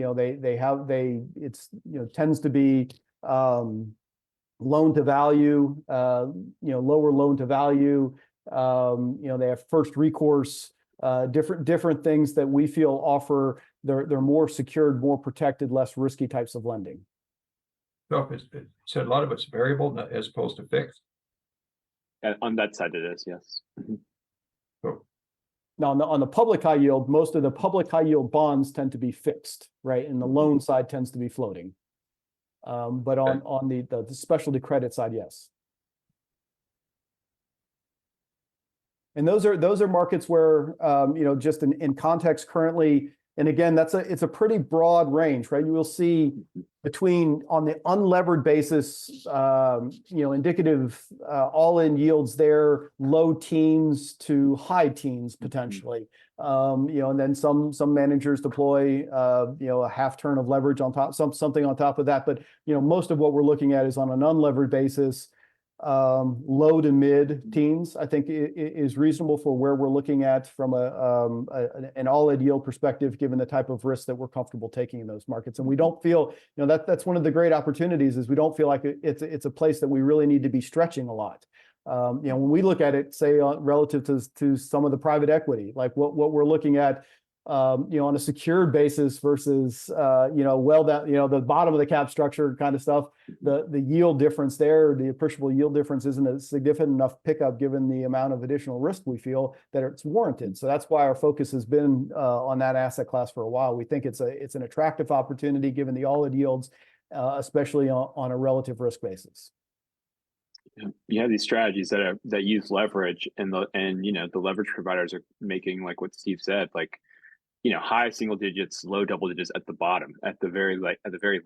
to be loan to value, lower loan to value. They have first recourse, different things that we feel offer. They're more secured, more protected, less risky types of lending. So it said a lot of it's variable as opposed to fixed. On that side, it is, yes. So Now, on the public high yield, most of the public high yield bonds tend to be fixed, right? And the loan side tends to be floating. But on the specialty credit side, yes. And those are markets where just in context currently, and again, it's a pretty broad range, right? You will see between, on the unlevered basis, indicative all-in yields there, low teens to high teens potentially. And then some managers deploy a half turn of leverage on top, something on top of that. But most of what we're looking at is on an unlevered basis. Low to mid teens, I think, is reasonable for where we're looking at from an all-in yield perspective, given the type of risk that we're comfortable taking in those markets. And we don't feel, that's one of the great opportunities, is we don't feel like it's a place that we really need to be stretching a lot. When we look at it, say relative to some of the private equity, like what we're looking at, on a secured basis versus, well, that, the bottom of the cap structure kind of stuff, the yield difference there, the appreciable yield difference isn't a significant enough pickup given the amount of additional risk we feel that it's warranted. So that's why our focus has been on that asset class for a while. We think it's an attractive opportunity given the all-in yields, especially on a relative risk basis. You have these strategies that use leverage, and the leverage providers are making, like what Steve said, like, high single digits, low double digits at the bottom, at the very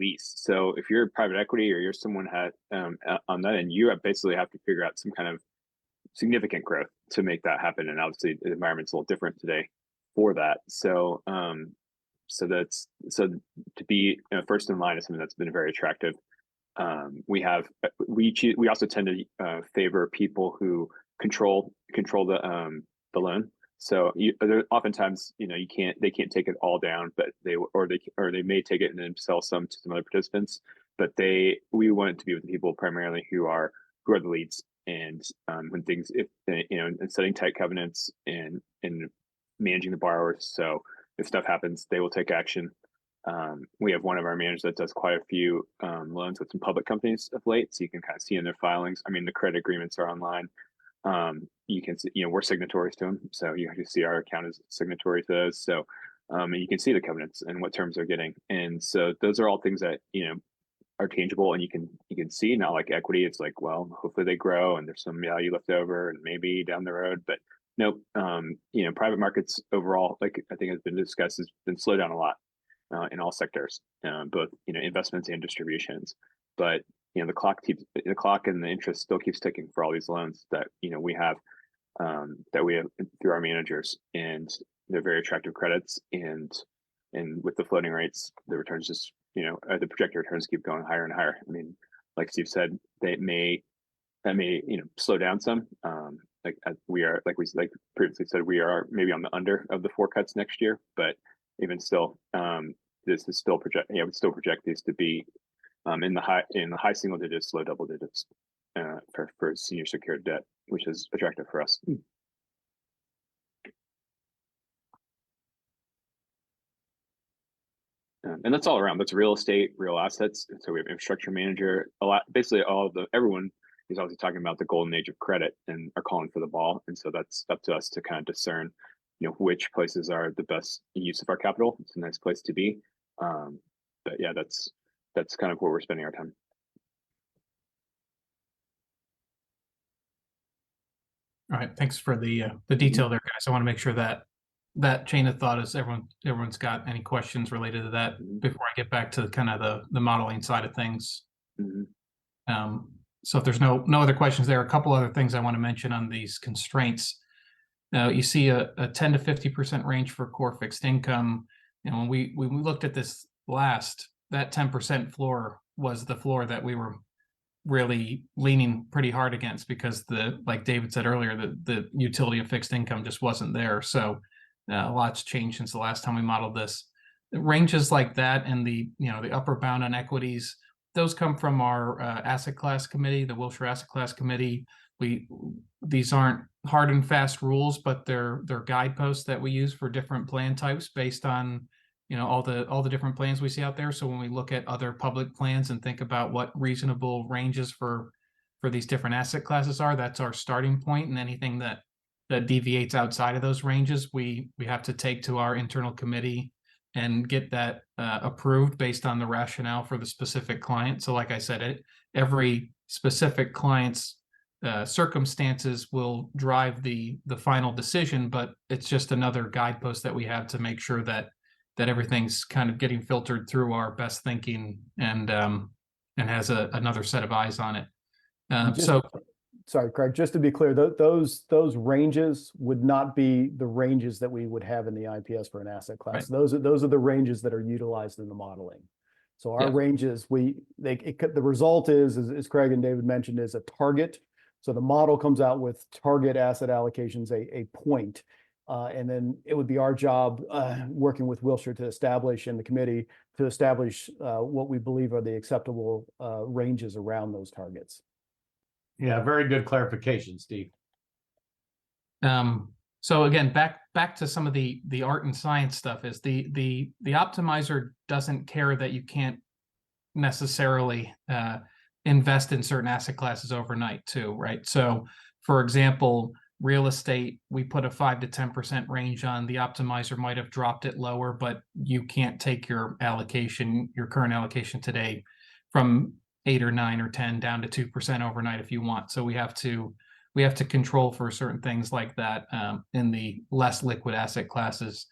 least. So if you're private equity or you're someone on that end, you basically have to figure out some kind of significant growth to make that happen. And obviously the environment's a little different today for that. So to be first in line is something that's been very attractive. We also tend to favor people who control the loan. So oftentimes, they can't take it all down, but they may take it and then sell some to some other participants. But we want it to be with the people primarily who are the leads, and and setting tight covenants and managing the borrowers. So if stuff happens, they will take action. We have one of our managers that does quite a few loans with some public companies of late, so you can kind of see in their filings. I mean, the credit agreements are online. You can see, we're signatories to them, so you can see our account is signatory to those. So, and you can see the covenants and what terms they're getting, and so those are all things that are tangible, and you can see. Not like equity; it's like, well, hopefully they grow and there's some value left over, and maybe down the road. But nope, private markets overall, like I think has been discussed, has been slowed down a lot. in all sectors, both investments and distributions. But the clock and the interest still keeps ticking for all these loans that we have through our managers, and they're very attractive credits, and with the floating rates, the returns just the projected returns keep going higher and higher. I mean, like Steve said, that may slow down some. Like previously said, we are maybe on the under of the 4 cuts next year, but even still, this is still we still project these to be in the high single digits, low double digits for senior secured debt, which is attractive for us. And that's all around. That's real estate, real assets. So we have infrastructure manager. Basically, everyone is obviously talking about the golden age of credit and are calling for the ball. And so that's up to us to kind of discern, which places are the best use of our capital. It's a nice place to be. But yeah, that's kind of where we're spending our time. All right, thanks for the detail there, guys. I want to make sure that chain of thought is everyone's got any questions related to that before I get back to kind of the modeling side of things. So if there's no other questions there, a couple other things I want to mention on these constraints. Now you see a 10 to 50% range for core fixed income. When we looked at this last, that 10% floor was the floor that we were really leaning pretty hard against, because like David said earlier, the utility of fixed income just wasn't there. So a lot's changed since the last time we modeled this. Ranges like that and the upper bound on equities, those come from our asset class committee, the Wilshire Asset Class Committee. These aren't hard and fast rules, but they're guideposts that we use for different plan types based on all the different plans we see out there. So when we look at other public plans and think about what reasonable ranges for these different asset classes are, that's our starting point. And anything that deviates outside of those ranges, we have to take to our internal committee and get that approved based on the rationale for the specific client. So like I said, every specific client's circumstances will drive the final decision, but it's just another guidepost that we have to make sure that everything's kind of getting filtered through our best thinking and has another set of eyes on it. Sorry, Craig, just to be clear, those ranges would not be the ranges that we would have in the IPS for an asset class. Right. Those are the ranges that are utilized in the modeling. So our ranges, the result is, as Craig and David mentioned, is a target. So the model comes out with target asset allocations, a point. And then it would be our job, working with Wilshire to establish, and the committee to establish what we believe are the acceptable ranges around those targets. Yeah, very good clarification, Steve. So again, back to some of the art and science stuff is the optimizer doesn't care that you can't necessarily invest in certain asset classes overnight too, right? So for example, real estate, we put a 5 to 10% range on. The optimizer might have dropped it lower, but you can't take your current allocation today from 8 or 9 or 10 down to 2% overnight if you want. So we have to control for certain things like that in the less liquid asset classes.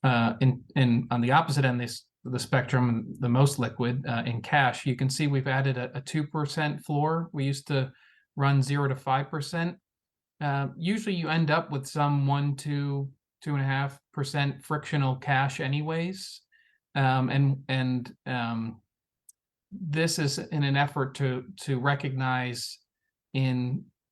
And on the opposite end, the spectrum, the most liquid in cash, you can see we've added a 2% floor. We used to run 0 to 5%. Usually you end up with some 1 to 2.5% frictional cash anyways. This is in an effort to recognize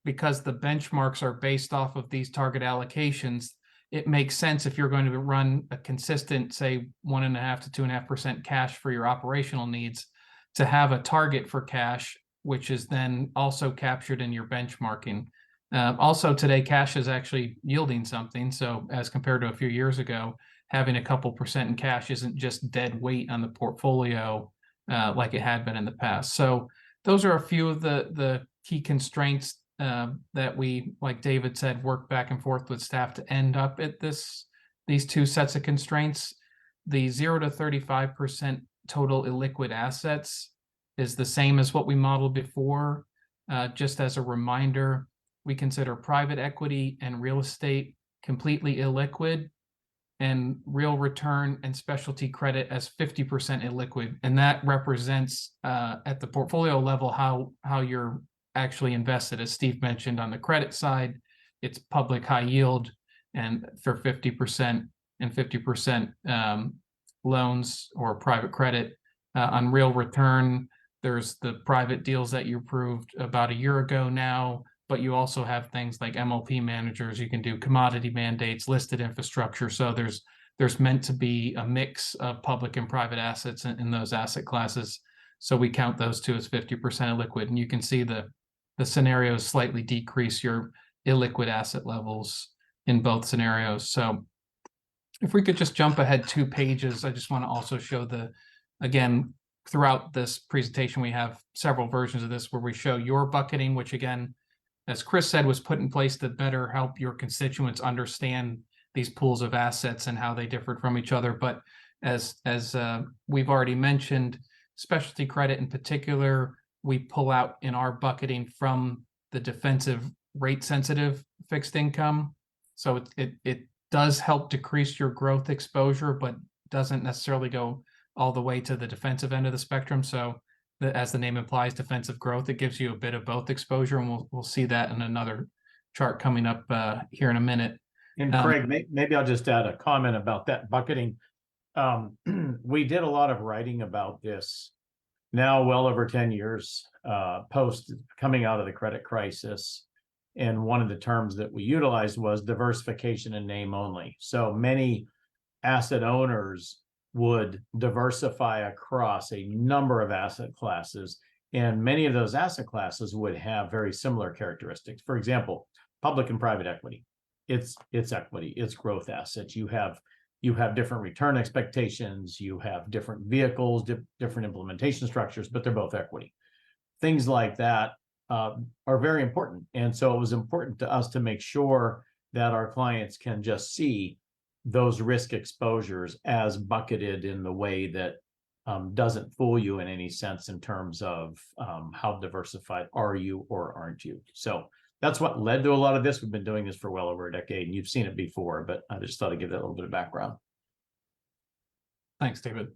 because the benchmarks are based off of these target allocations, it makes sense if you're going to run a consistent, say 1.5 to 2.5% cash for your operational needs, to have a target for cash, which is then also captured in your benchmarking. Also today, cash is actually yielding something. So as compared to a few years ago, having a couple percent in cash isn't just dead weight on the portfolio like it had been in the past. So those are a few of the key constraints that we, like David said, work back and forth with staff to end up at these two sets of constraints. The 0 to 35% total illiquid assets is the same as what we modeled before. Just as a reminder, we consider private equity and real estate completely illiquid. and real return and specialty credit as 50% illiquid. And that represents at the portfolio level how you're actually invested. As Steve mentioned, on the credit side, it's public high yield and for 50% and 50% loans or private credit. On real return, there's the private deals that you approved about a year ago now, but you also have things like MLP managers. You can do commodity mandates, listed infrastructure. So there's meant to be a mix of public and private assets in those asset classes. So we count those two as 50% illiquid. And you can see the scenarios slightly decrease your illiquid asset levels in both scenarios. So if we could just jump ahead 2 pages, I just want to also show again, throughout this presentation, we have several versions of this where we show your bucketing, which again, as Chris said, was put in place to better help your constituents understand these pools of assets and how they differed from each other. But as we've already mentioned, specialty credit in particular, we pull out in our bucketing from the defensive rate sensitive fixed income. So it does help decrease your growth exposure, but doesn't necessarily go all the way to the defensive end of the spectrum. So as the name implies, defensive growth, it gives you a bit of both exposure, and we'll see that in another chart coming up here in a minute. And Craig, maybe I'll just add a comment about that bucketing. We did a lot of writing about this now well over 10 years post coming out of the credit crisis. And one of the terms that we utilized was diversification in name only. So many asset owners would diversify across a number of asset classes, and many of those asset classes would have very similar characteristics. For example, public and private equity, it's equity, it's growth assets. You have different return expectations, you have different vehicles, different implementation structures, but they're both equity. Things like that are very important. And so it was important to us to make sure that our clients can just see those risk exposures as bucketed in the way that doesn't fool you in any sense in terms of how diversified are you or aren't you. So that's what led to a lot of this. We've been doing this for well over a decade, and you've seen it before, but I just thought I'd give that a little bit of background. Thanks, David.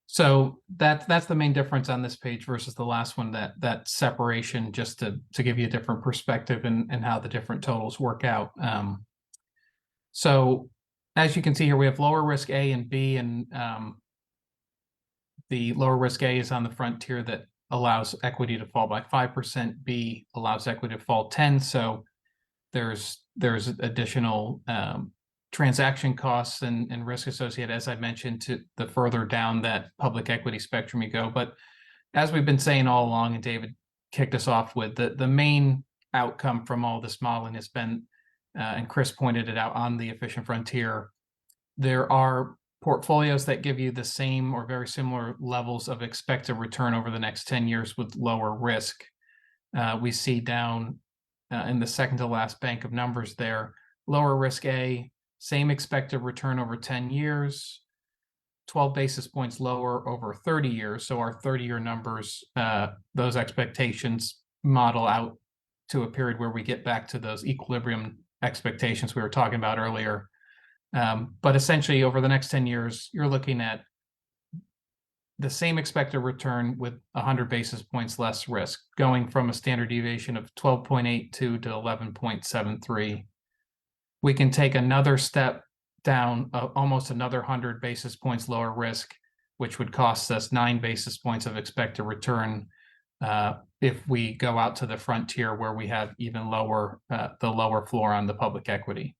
So that's the main difference on this page versus the last one, that separation, just to give you a different perspective and how the different totals work out. So as you can see here, we have lower risk A and B, and the lower risk A is on the front tier that allows equity to fall by 5%. B allows equity to fall 10%. So there's additional transaction costs and risk associated, as I mentioned, to the further down that public equity spectrum you go. But as we've been saying all along, and David kicked us off with, the main outcome from all this modeling has been, and Chris pointed it out on the efficient frontier, there are portfolios that give you the same or very similar levels of expected return over the next 10 years with lower risk. We see down in the second to last bank of numbers there, lower risk A, same expected return over 10 years, 12 basis points lower over 30 years. So our 30-year numbers, those expectations model out to a period where we get back to those equilibrium expectations we were talking about earlier. But essentially over the next 10 years, you're looking at the same expected return with 100 basis points less risk, going from a standard deviation of 12.82 to 11.73. We can take another step down, almost another 100 basis points lower risk, which would cost us 9 basis points of expected return if we go out to the frontier where we have even lower, the lower floor on the public equity.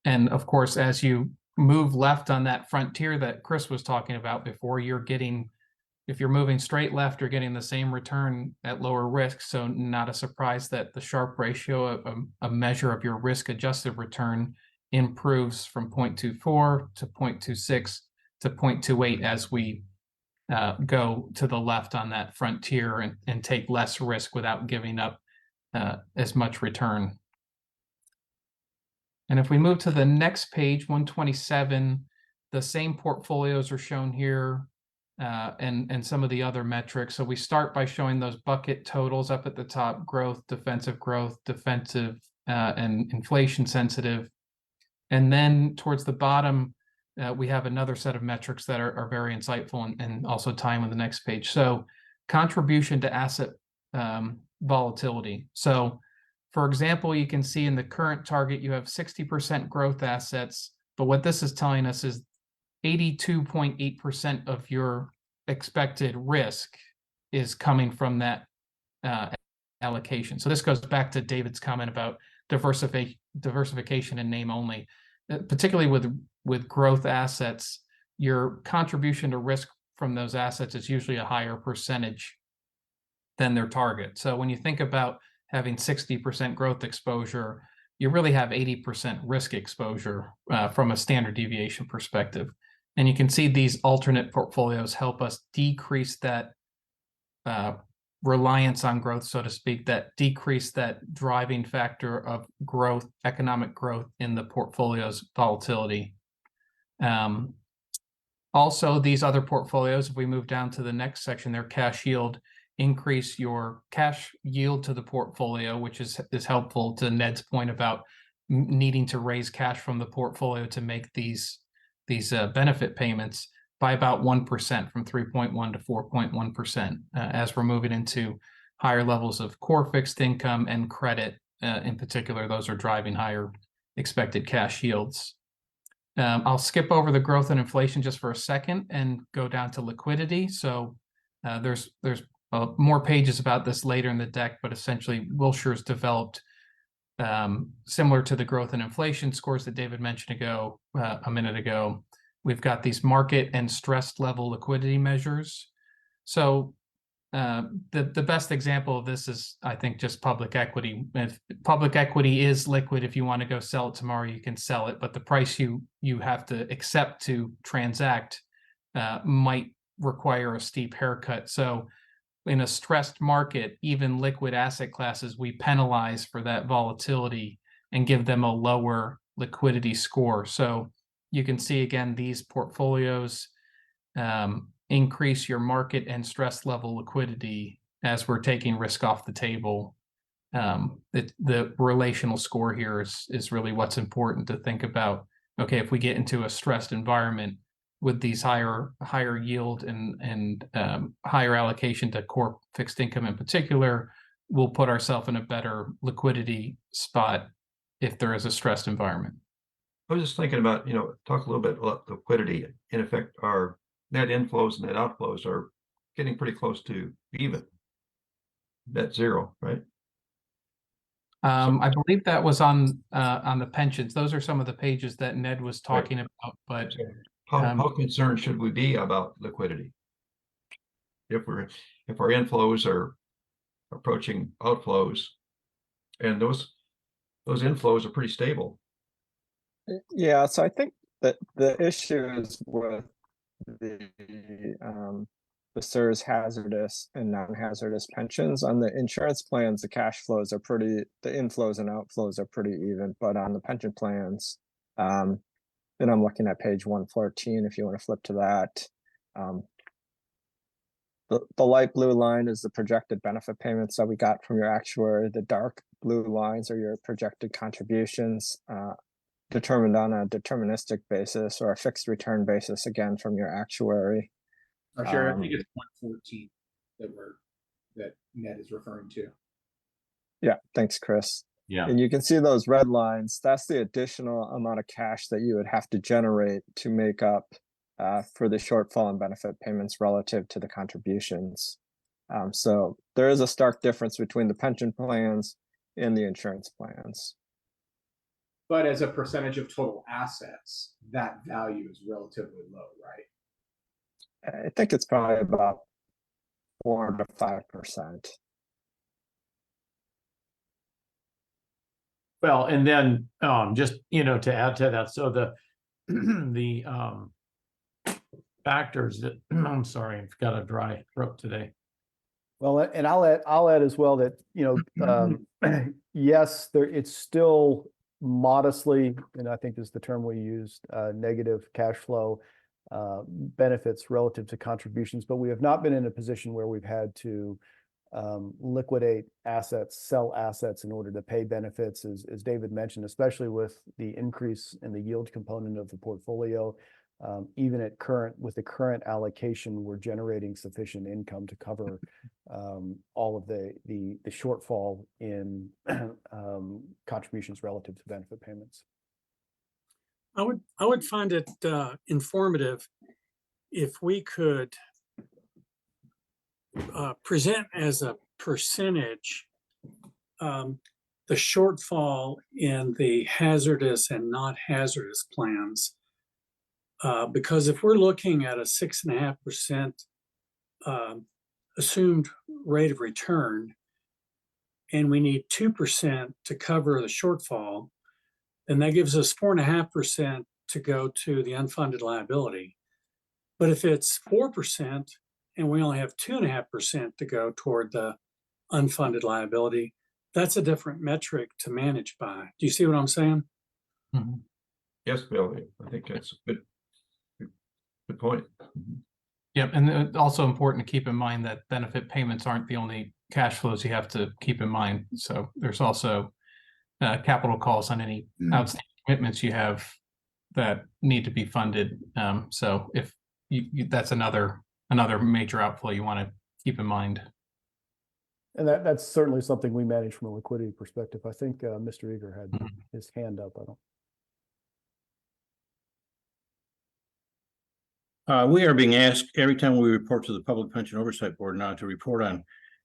And of course, as you move left on that frontier that Chris was talking about before, if you're moving straight left, you're getting the same return at lower risk. So not a surprise that the Sharpe ratio, a measure of your risk adjusted return, improves from 0.24 to 0.26 to 0.28 as we go to the left on that frontier and take less risk without giving up as much return. And if we move to the next page, 127, the same portfolios are shown here and some of the other metrics. So we start by showing those bucket totals up at the top: growth, defensive, and inflation sensitive. And then towards the bottom, we have another set of metrics that are very insightful and also time on the next page. So contribution to asset volatility. So for example, you can see in the current target, you have 60% growth assets, but what this is telling us is 82.8% of your expected risk is coming from that allocation. So this goes back to David's comment about diversification in name only, particularly with growth assets. Your contribution to risk from those assets is usually a higher percentage than their target. So when you think about having 60% growth exposure, you really have 80% risk exposure from a standard deviation perspective. And you can see these alternate portfolios help us decrease that reliance on growth, so to speak, that decrease that driving factor of growth, economic growth in the portfolio's volatility. Also, these other portfolios, if we move down to the next section, their cash yield, increase your cash yield to the portfolio, which is helpful to Ned's point about needing to raise cash from the portfolio to make these benefit payments by about 1%, from 3.1 to 4.1%, as we're moving into higher levels of core fixed income and credit. In particular, those are driving higher expected cash yields. I'll skip over the growth and inflation just for a second and go down to liquidity. So there's more pages about this later in the deck, but essentially Wilshire's developed similar to the growth and inflation scores that David mentioned a minute ago. We've got these market and stress level liquidity measures. So the best example of this is, I think, just public equity. If public equity is liquid, if you want to go sell it tomorrow, you can sell it, but the price you have to accept to transact might require a steep haircut. So in a stressed market, even liquid asset classes, we penalize for that volatility and give them a lower liquidity score. So you can see, again, these portfolios increase your market and stress level liquidity as we're taking risk off the table. The relational score here is really what's important to think about. Okay, if we get into a stressed environment with these higher yield and higher allocation to core fixed income in particular, we'll put ourselves in a better liquidity spot if there is a stressed environment. I was just thinking about, talk a little bit about liquidity. In effect, our net inflows and net outflows are getting pretty close to even. Net zero, right? I believe that was on the pensions. Those are some of the pages that Ned was talking about. But how concerned should we be about liquidity? If our inflows are approaching outflows, and those inflows are pretty stable. Yeah, so I think that the issue is with the CERS hazardous and non-hazardous pensions. On the insurance plans, the cash flows are the inflows and outflows are pretty even, but on the pension plans, and I'm looking at page 114, if you want to flip to that. The light blue line is the projected benefit payments that we got from your actuary. The dark blue lines are your projected contributions, determined on a deterministic basis or a fixed return basis, again, from your actuary. Sure, I think it's 114 that Ned is referring to. Yeah, thanks, Chris. Yeah. And you can see those red lines. That's the additional amount of cash that you would have to generate to make up for the shortfall in benefit payments relative to the contributions. So there is a stark difference between the pension plans and the insurance plans. But as a percentage of total assets, that value is relatively low, right? I think it's probably about 4 to 5%. Well, and then just to add to that, so the factors that I'm sorry, I've got a dry throat today. Well, and I'll add as well that yes, it's still modestly, and I think is the term we used, negative cash flow benefits relative to contributions, but we have not been in a position where we've had to liquidate assets, sell assets in order to pay benefits, as David mentioned, especially with the increase in the yield component of the portfolio. Even at with the current allocation, we're generating sufficient income to cover all of the shortfall in contributions relative to benefit payments. I would find it informative if we could present as a percentage the shortfall in the hazardous and not hazardous plans. Because if we're looking at a 6.5% assumed rate of return, and we need 2% to cover the shortfall, then that gives us 4.5% to go to the unfunded liability. But if it's 4% and we only have 2.5% to go toward the unfunded liability, that's a different metric to manage by. Do you see what I'm saying? Mm-hmm. Yes, Bill, I think that's a good point. Yep, and it's also important to keep in mind that benefit payments aren't the only cash flows you have to keep in mind. So there's also capital calls on any outstanding commitments you have that need to be funded. So if that's another major outflow you want to keep in mind. And that's certainly something we manage from a liquidity perspective. I think Mr. Eager had his hand up. We are being asked every time we report to the Public Pension Oversight Board now to report on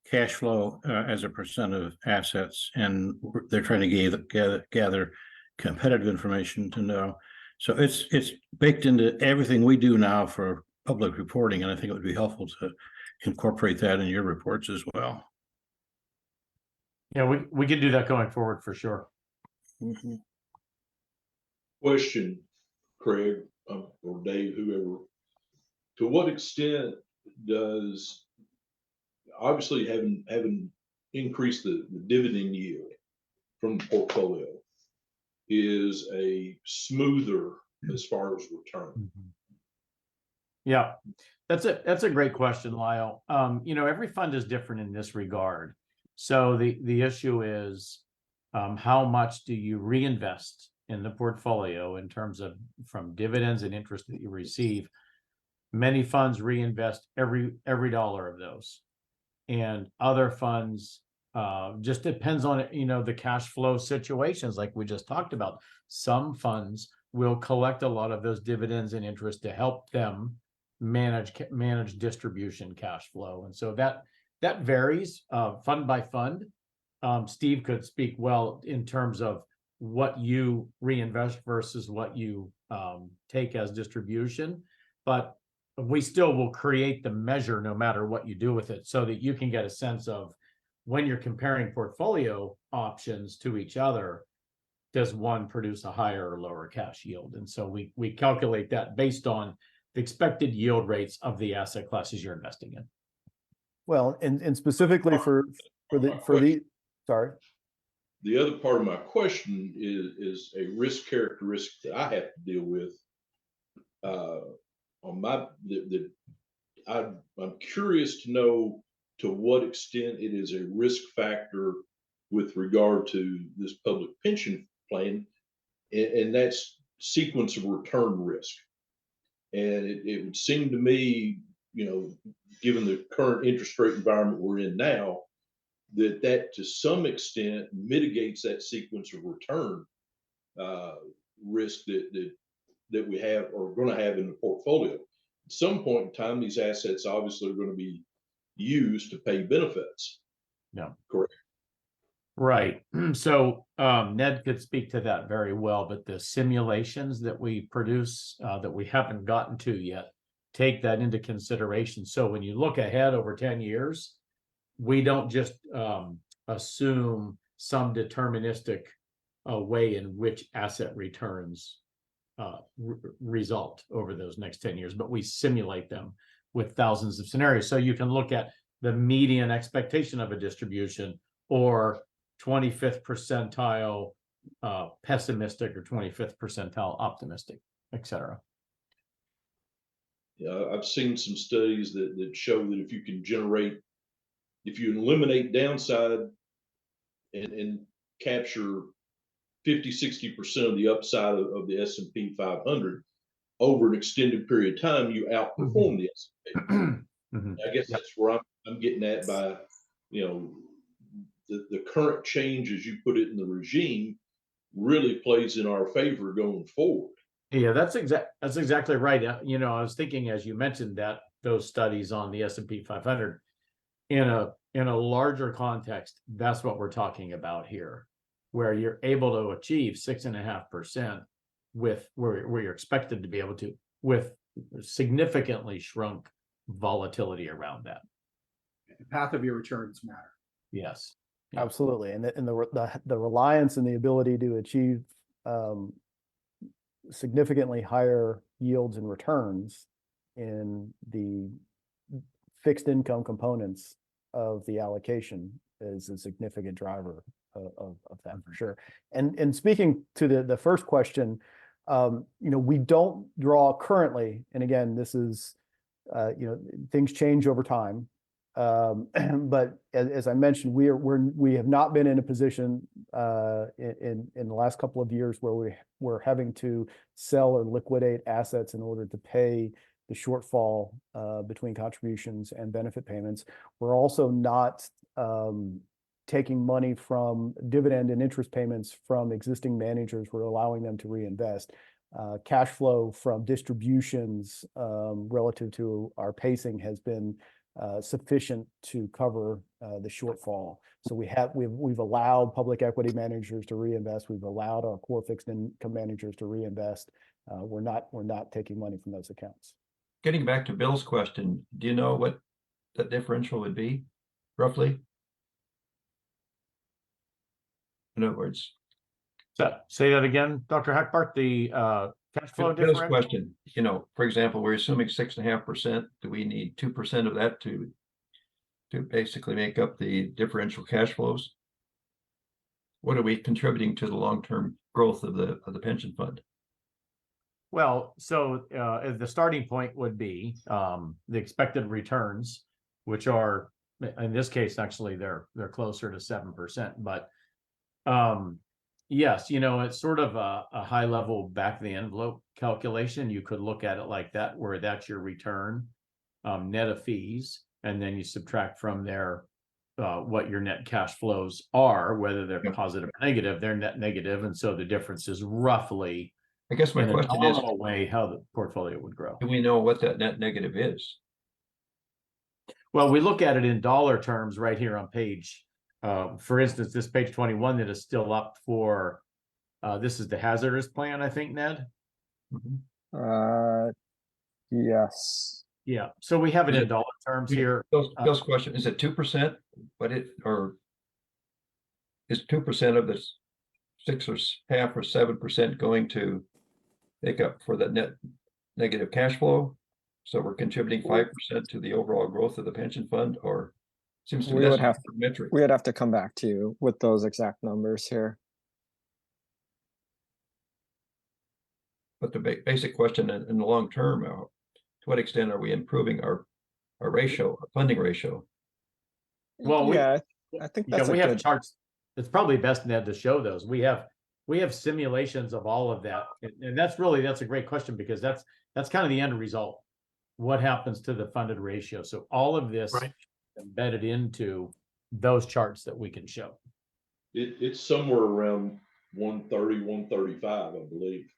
cash flow as a percent of assets, and they're trying to gather competitive information to know. So it's baked into everything we do now for public reporting, and I think it would be helpful to incorporate that in your reports as well. Yeah, we can do that going forward for sure. Mm-hmm. Question, Craig, or Dave, whoever. To what extent does, obviously having increased the dividend yield from the portfolio is a smoother as far as return? Yeah, that's a great question, Lyle. Every fund is different in this regard. So the issue is how much do you reinvest in the portfolio in terms of from dividends and interest that you receive. Many funds reinvest every dollar of those, and other funds just depends on the cash flow situations like we just talked about. Some funds will collect a lot of those dividends and interest to help them manage distribution cash flow, and so that varies fund by fund. Steve could speak well in terms of what you reinvest versus what you take as distribution, but we still will create the measure no matter what you do with it, so that you can get a sense of when you're comparing portfolio options to each other, does one produce a higher or lower cash yield? And so we calculate that based on the expected yield rates of the asset classes you're investing in. Well, and specifically for the sorry. The other part of my question is a risk characteristic that I have to deal with. I'm curious to know to what extent it is a risk factor with regard to this public pension plan, and that's sequence of return risk. And it would seem to me, given the current interest rate environment we're in now, that to some extent mitigates that sequence of return risk that we have or are going to have in the portfolio. At some point in time, these assets obviously are going to be used to pay benefits. Yeah, correct. Right. So Ned could speak to that very well, but the simulations that we produce that we haven't gotten to yet take that into consideration. So when you look ahead over 10 years, we don't just assume some deterministic way in which asset returns result over those next 10 years, but we simulate them with thousands of scenarios. So you can look at the median expectation of a distribution, or 25th percentile pessimistic, or 25th percentile optimistic, etc. Yeah, I've seen some studies that show that if you can generate if you eliminate downside and capture 50-60% of the upside of the S&P 500 over an extended period of time, you outperform the S&P. I guess that's where I'm getting at by, you know, the current change, as you put it in the regime, really plays in our favor going forward. Yeah, that's exactly right. You know, I was thinking as you mentioned that those studies on the S&P 500 in a larger context, that's what we're talking about here, where you're able to achieve 6.5% with where you're expected to be able to with significantly shrunk volatility around that. The path of your returns matter. Yes. Yeah. Absolutely. And the reliance and the ability to achieve significantly higher yields and returns in the fixed income components of the allocation is a significant driver of that for sure. And speaking to the first question, you know, we don't draw currently, and again, this is, you know, things change over time. But as I mentioned, we have not been in a position in the last couple of years where we're having to sell or liquidate assets in order to pay the shortfall between contributions and benefit payments. We're also not taking money from dividend and interest payments from existing managers. We're allowing them to reinvest. Cash flow from distributions relative to our pacing has been sufficient to cover the shortfall. So we've allowed public equity managers to reinvest. We've allowed our core fixed income managers to reinvest. We're not taking money from those accounts. Getting back to Bill's question, do you know what the differential would be, roughly? In other words, So say that again, Dr. Hackbart, the cash flow Bill's differential. question, you know, for example, we're assuming 6.5%. Do we need 2% of that to basically make up the differential cash flows? What are we contributing to the long-term growth of the pension fund? Well, so the starting point would be the expected returns, which are in this case actually they're closer to 7%. But yes, you know, it's sort of a high level back of the envelope calculation. You could look at it like that, where that's your return net of fees, and then you subtract from there what your net cash flows are, whether they're positive or negative. They're net negative, and so the difference is roughly, I guess my in a question is, nominal way, how the portfolio would grow. do we know what that net negative is? Well, we look at it in dollar terms right here on page, for instance, this page 21 that is still up for, this is the hazardous plan, I think, Ned? Yes. Yeah, so we have it Is in it- dollar terms here. Bill's question, is it 2%? Or is 2% of this 6.5 or 7% going to make up for the net negative cash flow? So we're contributing 5% to the overall growth of the pension fund, or seems to me We that's would have- a metric. We would have to come back to you with those exact numbers here. But the basic question in the long term, to what extent are we improving our ratio, our funding ratio? Well, yeah, I think that's we a have good. charts. It's probably best, Ned, to show those. We have simulations of all of that, and that's a great question, because that's kind of the end result. What happens to the funded ratio? So all of this embedded into those charts that we can show. It's somewhere around 130, 135, I believe.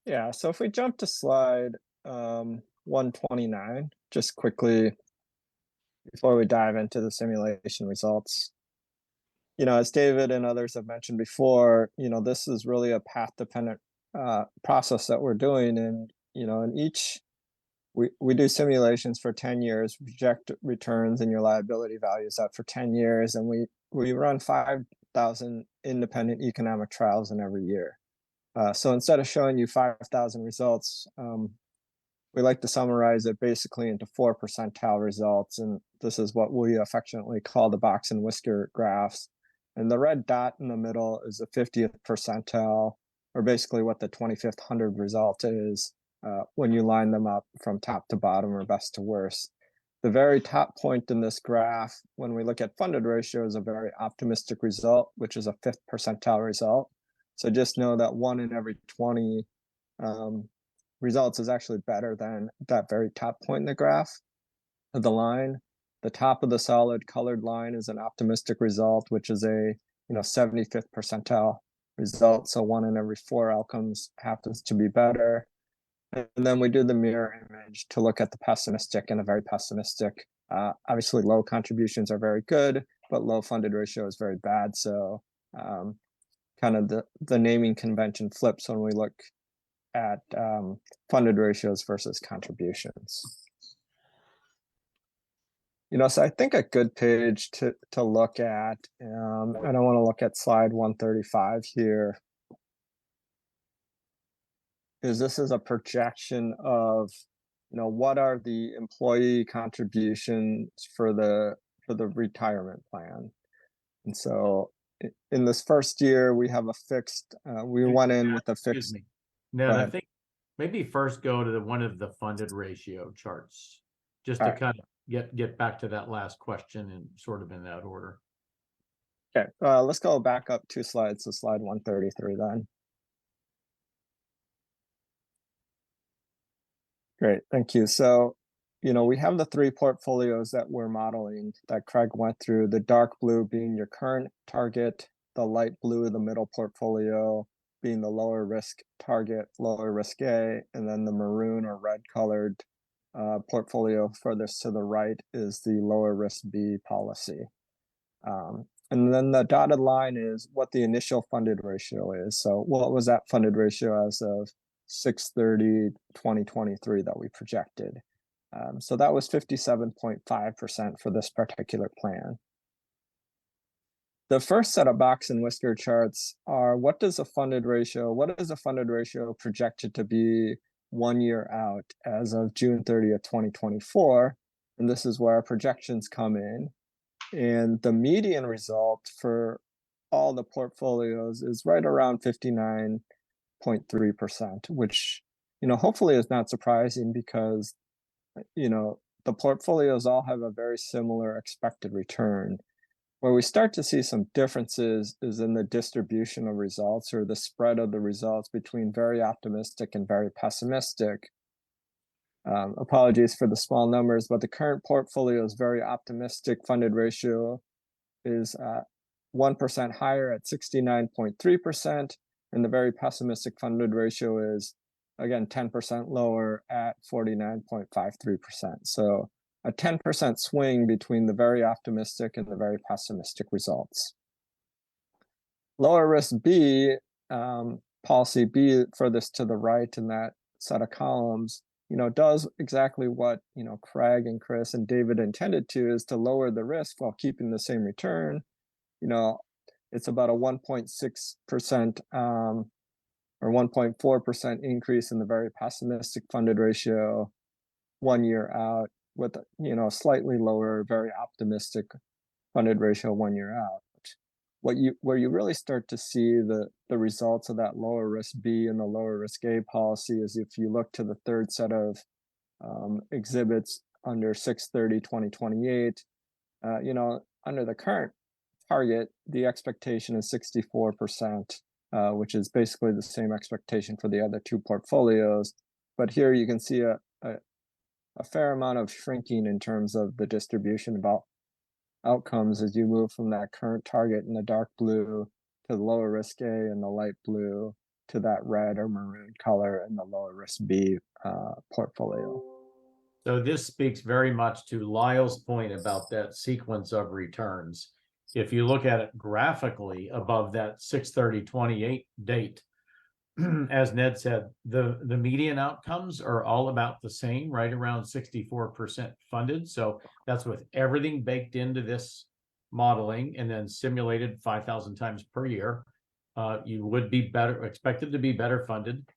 Yeah, so if we jump to slide 129, just quickly before we dive into the simulation results. You know, as David and others have mentioned before, you know, this is really a path dependent process that we're doing. And, you know, in each, we do simulations for 10 years, project returns and your liability values out for 10 years. And we run 5,000 independent economic trials in every year. So instead of showing you 5,000 results, we like to summarize it basically into 4 percentile results. And this is what we affectionately call the box and whisker graphs. And the red dot in the middle is the 50th percentile, or basically what the 25th hundred result is when you line them up from top to bottom or best to worst. The very top point in this graph, when we look at funded ratio, is a very optimistic result, which is a 5th percentile result. So just know that 1 in every 20 results is actually better than that very top point in the graph of the line. The top of the solid colored line is an optimistic result, which is a 75th percentile result. So 1 in every 4 outcomes happens to be better. And then we do the mirror image to look at the pessimistic and the very pessimistic. Obviously, low contributions are very good, but low funded ratio is very bad. So kind of the naming convention flips when we look at funded ratios versus contributions. So I think a good page to look at, and I want to look at slide 135 here, is this is a projection of, what are the employee contributions for the retirement plan. And so in this first year, we have a fixed, we went in with a fixed. Ned, I think maybe first go to one of the funded ratio charts, just to kind of get back to that last question and sort of in that order. Okay, let's go back up 2 slides to slide 133 then. Great, thank you. So, we have the 3 portfolios that we're modeling that Craig went through, the dark blue being your current target, the light blue, the middle portfolio being the lower risk target, lower risk A, and then the maroon or red colored portfolio furthest to the right is the lower risk B policy. And then the dotted line is what the initial funded ratio is. So what was that funded ratio as of 6/30/2023 that we projected? So that was 57.5% for this particular plan. The first set of box and whisker charts are what is a funded ratio projected to be 1 year out as of June 30th, 2024. And this is where our projections come in. And the median result for all the portfolios is right around 59.3%, which, hopefully is not surprising because, the portfolios all have a very similar expected return. Where we start to see some differences is in the distribution of results or the spread of the results between very optimistic and very pessimistic. Apologies for the small numbers, but the current portfolio's very optimistic funded ratio is 1% higher at 69.3%, and the very pessimistic funded ratio is, again, 10% lower at 49.53%. So a 10% swing between the very optimistic and the very pessimistic results. Lower risk B, policy B furthest to the right in that set of columns, does exactly what, Craig and Chris and David intended to, is to lower the risk while keeping the same return. It's about a 1.6% or 1.4% increase in the very pessimistic funded ratio 1 year out, with slightly lower, very optimistic funded ratio 1 year out. Where you really start to see the results of that lower risk B and the lower risk A policy is if you look to the third set of exhibits under 6/30/2028. Under the current target, the expectation is 64%, which is basically the same expectation for the other 2 portfolios. But here you can see a fair amount of shrinking in terms of the distribution about outcomes as you move from that current target in the dark blue to the lower risk A and the light blue to that red or maroon color in the lower risk B portfolio. So this speaks very much to Lyle's point about that sequence of returns. If you look at it graphically above that 6/30/28 date, as Ned said, the median outcomes are all about the same, right around 64% funded. So that's with everything baked into this modeling and then simulated 5,000 times per year. You would be expected to be better funded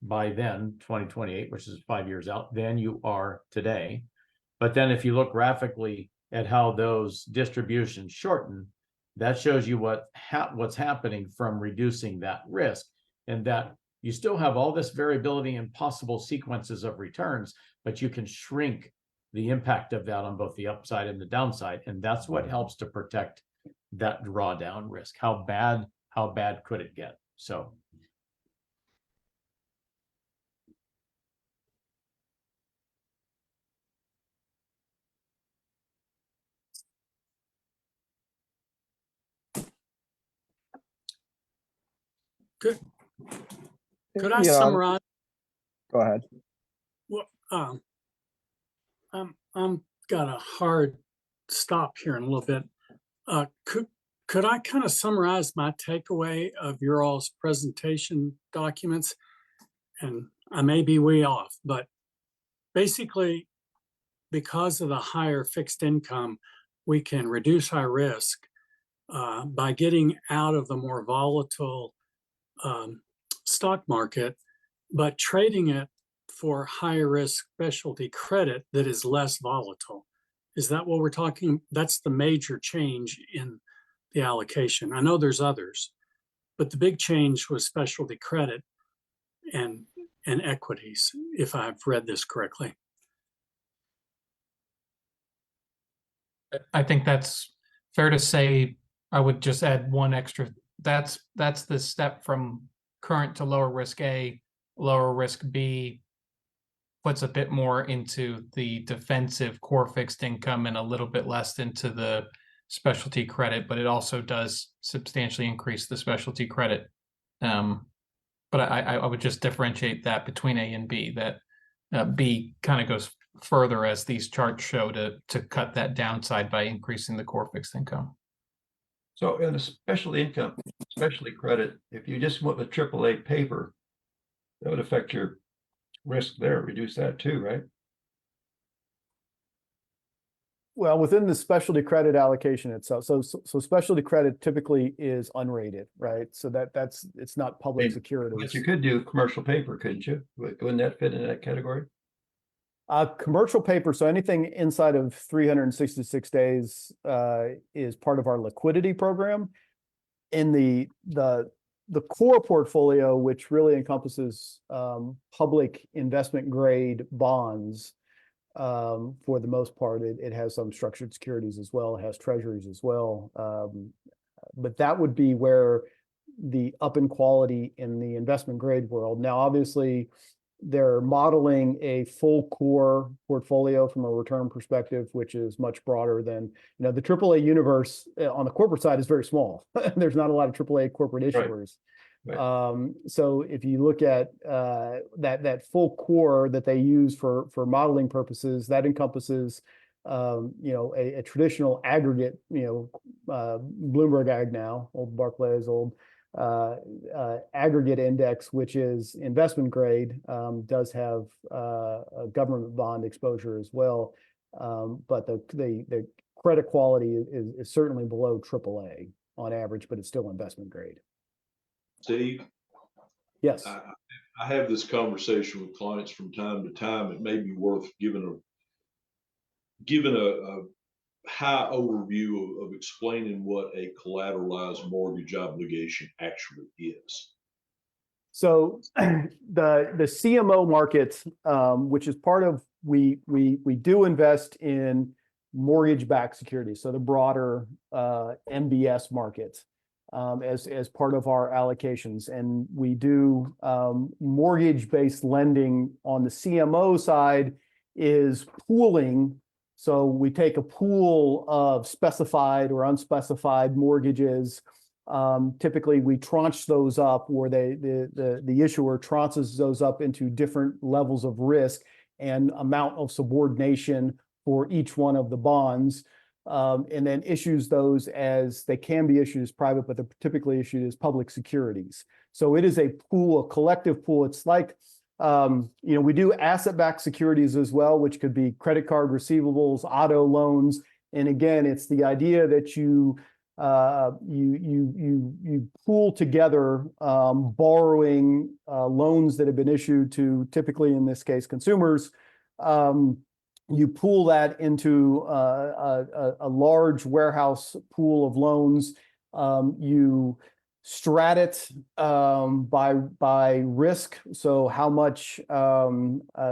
by then, 2028, which is 5 years out, than you are today. But then if you look graphically at how those distributions shorten, that shows you what's happening from reducing that risk. And that you still have all this variability in possible sequences of returns, but you can shrink the impact of that on both the upside and the downside. And that's what helps to protect that drawdown risk. How bad could it get? So. Could I You know, I'm- summarize? Go ahead. Well, I'm got a hard stop here in a little bit. Could I kind of summarize my takeaway of your all's presentation documents? And I may be way off, but basically, because of the higher fixed income, we can reduce our risk by getting out of the more volatile stock market, but trading it for higher risk specialty credit that is less volatile. Is that what we're talking? That's the major change in the allocation. I know there's others, but the big change was specialty credit and equities, if I've read this correctly. I think that's fair to say. I would just add one extra. That's the step from current to lower risk A, lower risk B, puts a bit more into the defensive core fixed income and a little bit less into the specialty credit, but it also does substantially increase the specialty credit. But I would just differentiate that between A and B, that B kind of goes further, as these charts show, to cut that downside by increasing the core fixed income. So in the specialty credit, if you just went with AAA paper, that would affect your risk there, reduce that too, right? Well, within the specialty credit allocation itself, so specialty credit typically is unrated, right? So it's not public securities. But you could do commercial paper, couldn't you? Wouldn't that fit in that category? Commercial paper, so anything inside of 366 days is part of our liquidity program. In the core portfolio, which really encompasses public investment grade bonds, for the most part, it has some structured securities as well. It has treasuries as well. But that would be where the up in quality in the investment grade world. Now, obviously, they're modeling a full core portfolio from a return perspective, which is much broader than, the AAA universe on the corporate side is very small. There's not a lot of AAA corporate issuers. Right. So if you look at that full core that they use for modeling purposes, that encompasses a traditional aggregate, Bloomberg Ag now, old Barclays, old aggregate index, which is investment grade, does have a government bond exposure as well, but the credit quality is certainly below AAA on average, but it's still investment grade. Steve? Yes. I have this conversation with clients from time to time. It may be worth giving a high overview of explaining what a collateralized mortgage obligation actually is. So the CMO market, which is part of, we do invest in mortgage-backed securities, so the broader MBS market, as part of our allocations, and we do mortgage-based lending on the CMO side is pooling. So we take a pool of specified or unspecified mortgages. Typically, we tranche those up, where the issuer tranches those up into different levels of risk and amount of subordination for each one of the bonds, and then issues those as they can be issued as private, but they're typically issued as public securities. So it is a pool, a collective pool. It's like, we do asset-backed securities as well, which could be credit card receivables, auto loans. And again, it's the idea that you pool together borrowing loans that have been issued to, typically in this case, consumers. You pool that into a large warehouse pool of loans. You strat it by risk, so how much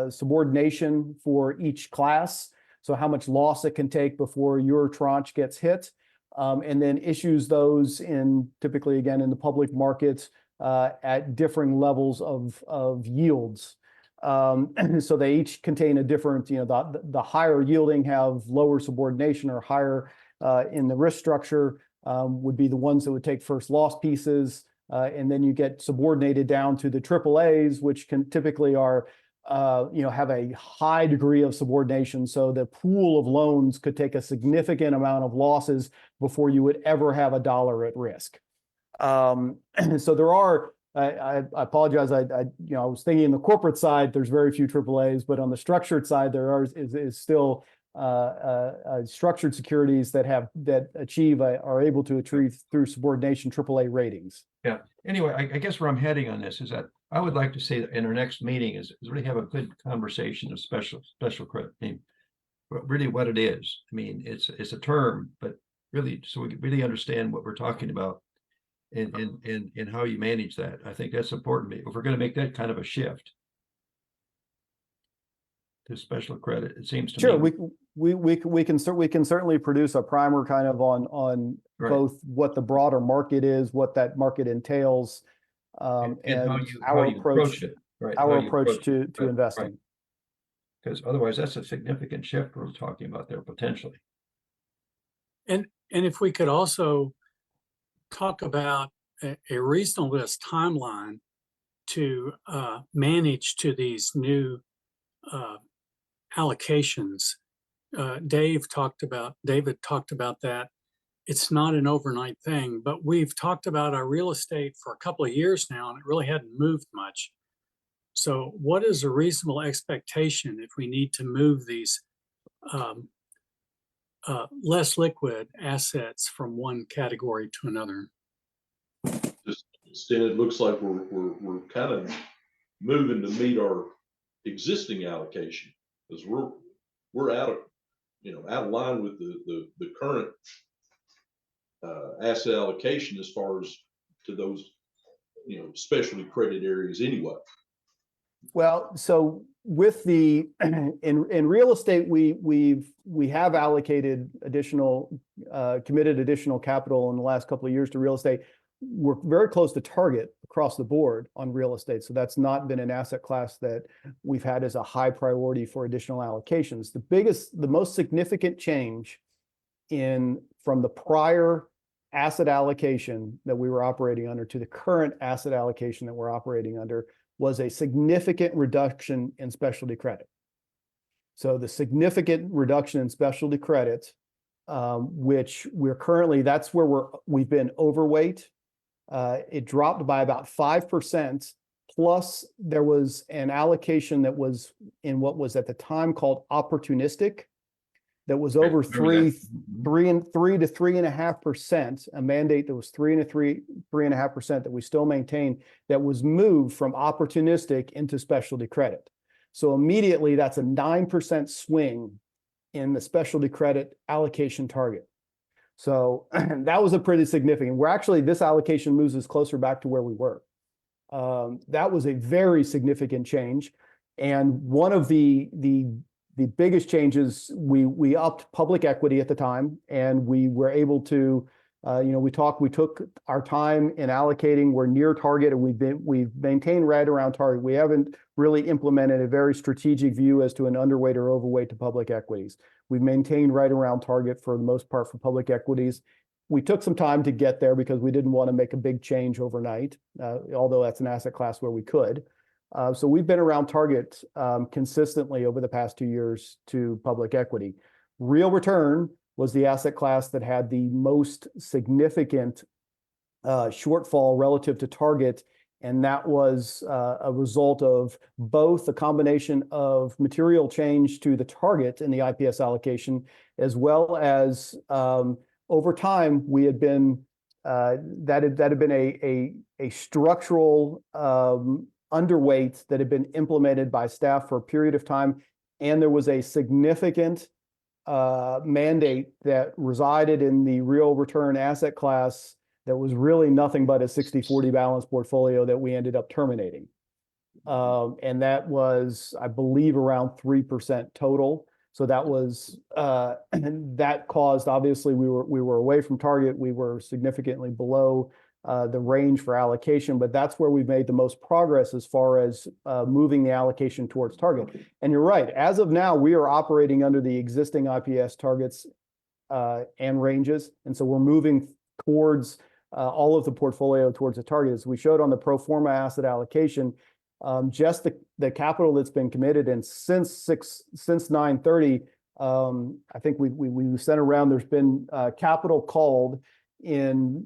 subordination for each class. so how much loss it can take before your tranche gets hit, and then issues those in typically, again, in the public markets at differing levels of yields. So they each contain a different, the higher yielding have lower subordination or higher in the risk structure would be the ones that would take first loss pieces. And then you get subordinated down to the AAAs, which can typically are, have a high degree of subordination. So the pool of loans could take a significant amount of losses before you would ever have a dollar at risk. So there are, I apologize. I was thinking in the corporate side, there's very few AAAs, but on the structured side, there is still structured securities that are able to achieve through subordination AAA ratings. Yeah. Anyway, I guess where I'm heading on this is that I would like to see that in our next meeting is really have a good conversation of special credit. I mean, really what it is. I mean, it's a term, but really, so we can really understand what we're talking about and how you manage that. I think that's important. If we're going to make that kind of a shift to special credit, it seems to Sure, me. we can certainly produce a primer kind of on Right. both what the broader market is, what that market entails, and how you approach it. Right. our how you approach to it. Right, investing. Because otherwise, that's a significant shift we're talking about there potentially. And if we could also talk about a reasonableness timeline to manage to these new allocations. David talked about that. It's not an overnight thing, but we've talked about our real estate for a couple of years now, and it really hadn't moved much. So what is a reasonable expectation if we need to move these less liquid assets from one category to another? Stan, it looks like we're kind of moving to meet our existing allocation, because we're out of line with the current asset allocation as far as to those specialty credit areas anyway. Well, so with the in real estate, we have allocated committed additional capital in the last couple of years to real estate. We're very close to target across the board on real estate. So that's not been an asset class that we've had as a high priority for additional allocations. The most significant change from the prior asset allocation that we were operating under to the current asset allocation that we're operating under was a significant reduction in specialty credit. So the significant reduction in specialty credit, which that's where we've been overweight. It dropped by about 5%. Plus, there was an allocation that was in what was at the time called opportunistic, that was over 3 to 3.5%. A mandate that was 3.5% that we still maintain, that was moved from opportunistic into specialty credit. So immediately, that's a 9% swing in the specialty credit allocation target. So that was a pretty significant. This allocation moves us closer back to where we were. That was a very significant change, and one of the biggest changes, we upped public equity at the time, and we were able to, we took our time in allocating. We're near target, and we've maintained right around target. We haven't really implemented a very strategic view as to an underweight or overweight to public equities. We've maintained right around target for the most part for public equities. We took some time to get there because we didn't want to make a big change overnight, although that's an asset class where we could. So we've been around target consistently over the past 2 years to public equity. Real return was the asset class that had the most significant shortfall relative to target, and that was a result of both a combination of material change to the target in the IPS allocation, as well as over time we had been that had been a structural underweight that had been implemented by staff for a period of time, and there was a significant mandate that resided in the real return asset class that was really nothing but a 60-40 balance portfolio that we ended up terminating. And that was, I believe, around 3% total. So that was and that caused, obviously we were away from target. We were significantly below the range for allocation, but that's where we've made the most progress as far as moving the allocation towards target. And you're right, as of now, we are operating under the existing IPS targets and ranges. And so we're moving towards all of the portfolio towards the target. As we showed on the pro forma asset allocation, just the capital that's been committed and since 9/30, I think we sent around, there's been capital called in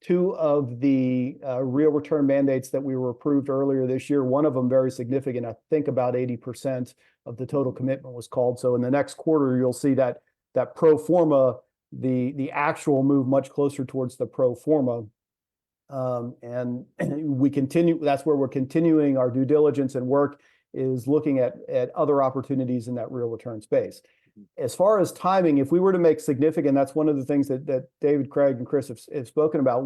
2 of the real return mandates that we were approved earlier this year. One of them very significant, I think about 80% of the total commitment was called. So in the next quarter, you'll see that pro forma, the actual move much closer towards the pro forma. And we continue, that's where we're continuing our due diligence and work, is looking at other opportunities in that real return space. As far as timing, if we were to make significant, that's one of the things that David, Craig, and Chris have spoken about.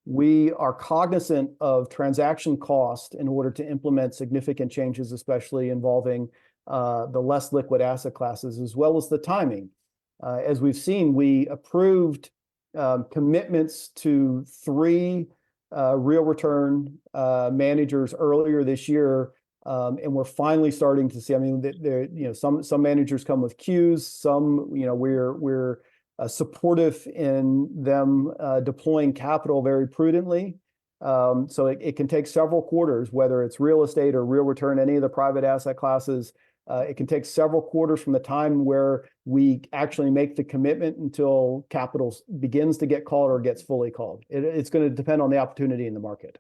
We are cognizant of transaction cost in order to implement significant changes, especially involving the less liquid asset classes, as well as the timing. As we've seen, we approved commitments to 3 real return managers earlier this year, and we're finally starting to see. I mean, there, some managers come with queues. Some, we're supportive in them deploying capital very prudently. So it can take several quarters, whether it's real estate or real return, any of the private asset classes. It can take several quarters from the time where we actually make the commitment until capital begins to get called or gets fully called. It's going to depend on the opportunity in the market.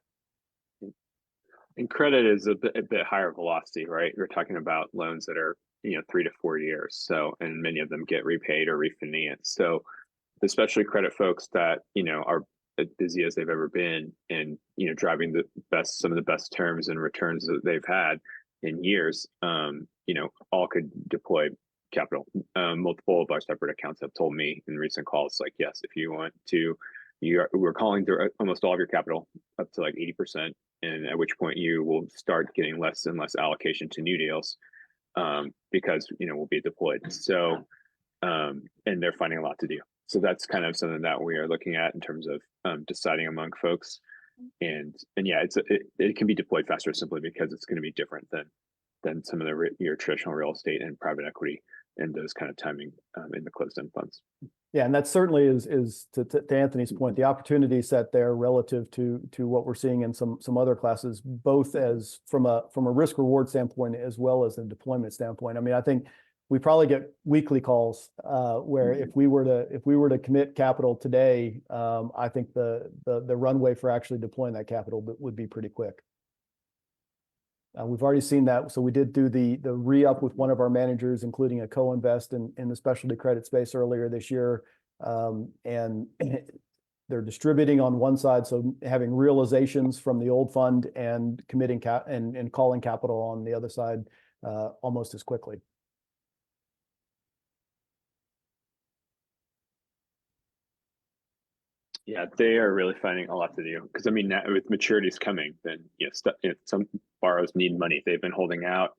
And credit is a bit higher velocity, right? We're talking about loans that are 3 to 4 years. So, and many of them get repaid or refinanced. So, especially credit folks that are as busy as they've ever been, and driving some of the best terms and returns that they've had in years, all could deploy capital. Multiple of our separate accounts have told me in recent calls, like, yes, if you want to, we're calling through almost all of your capital up to like 80%, and at which point you will start getting less and less allocation to new deals, because we'll be deployed. So, and they're finding a lot to do. So that's kind of something that we are looking at in terms of deciding among folks. And yeah, it can be deployed faster simply because it's going to be different than some of your traditional real estate and private equity and those kind of timing in the closed-end funds. Yeah, and that certainly is to Anthony's point, the opportunity set there relative to what we're seeing in some other classes, both as from a risk reward standpoint as well as a deployment standpoint. I mean, I think we probably get weekly calls where if we were to commit capital today, I think the runway for actually deploying that capital would be pretty quick. We've already seen that. So we did do the re-up with one of our managers, including a co-invest in the specialty credit space earlier this year. And they're distributing on one side, so having realizations from the old fund and committing and calling capital on the other side almost as quickly. Yeah, they are really finding a lot to do, because I mean, now, with maturities coming, then some borrowers need money. They've been holding out.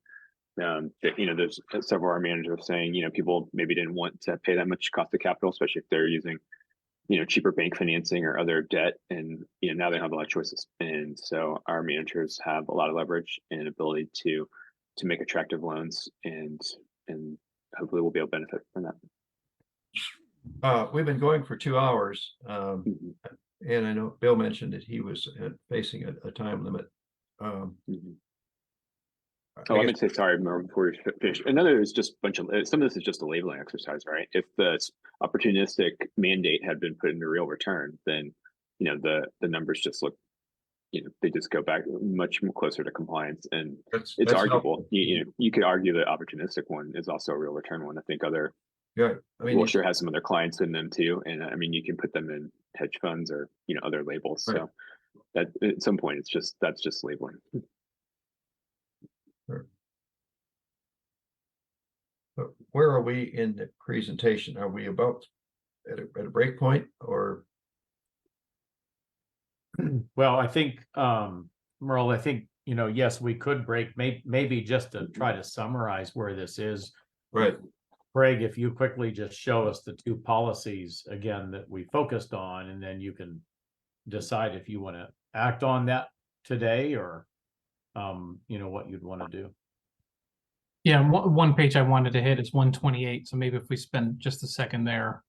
There's several of our managers saying, people maybe didn't want to pay that much cost of capital, especially if they're using, cheaper bank financing or other debt, and now they have a lot of choices. And so our managers have a lot of leverage and ability to make attractive loans, and hopefully we'll be able to benefit from that. We've been going for 2 hours, and I know Bill mentioned that he was facing a time limit. Oh, I meant to say sorry before we finish. Another is just some of this is just a labeling exercise, right? If the opportunistic mandate had been put into real return, then the numbers just look, they just go back much more closer to compliance, and it's arguable. You could argue the opportunistic one is also a real return one. I think Yeah, I mean, Wilshire has some other clients in them too, and I mean, you can put them in hedge funds or other labels. Right. So that at some point, that's just labeling. Sure. But where are we in the presentation? Are we about at a break point, or? Well, I think, Merle, I think, yes, we could break, maybe just to try to summarize where this is. Right. Craig, if you quickly just show us the two policies again that we focused on, and then you can decide if you want to act on that today or, what you'd want to do. Yeah, one page I wanted to hit is 128. So maybe if we spend just a second there,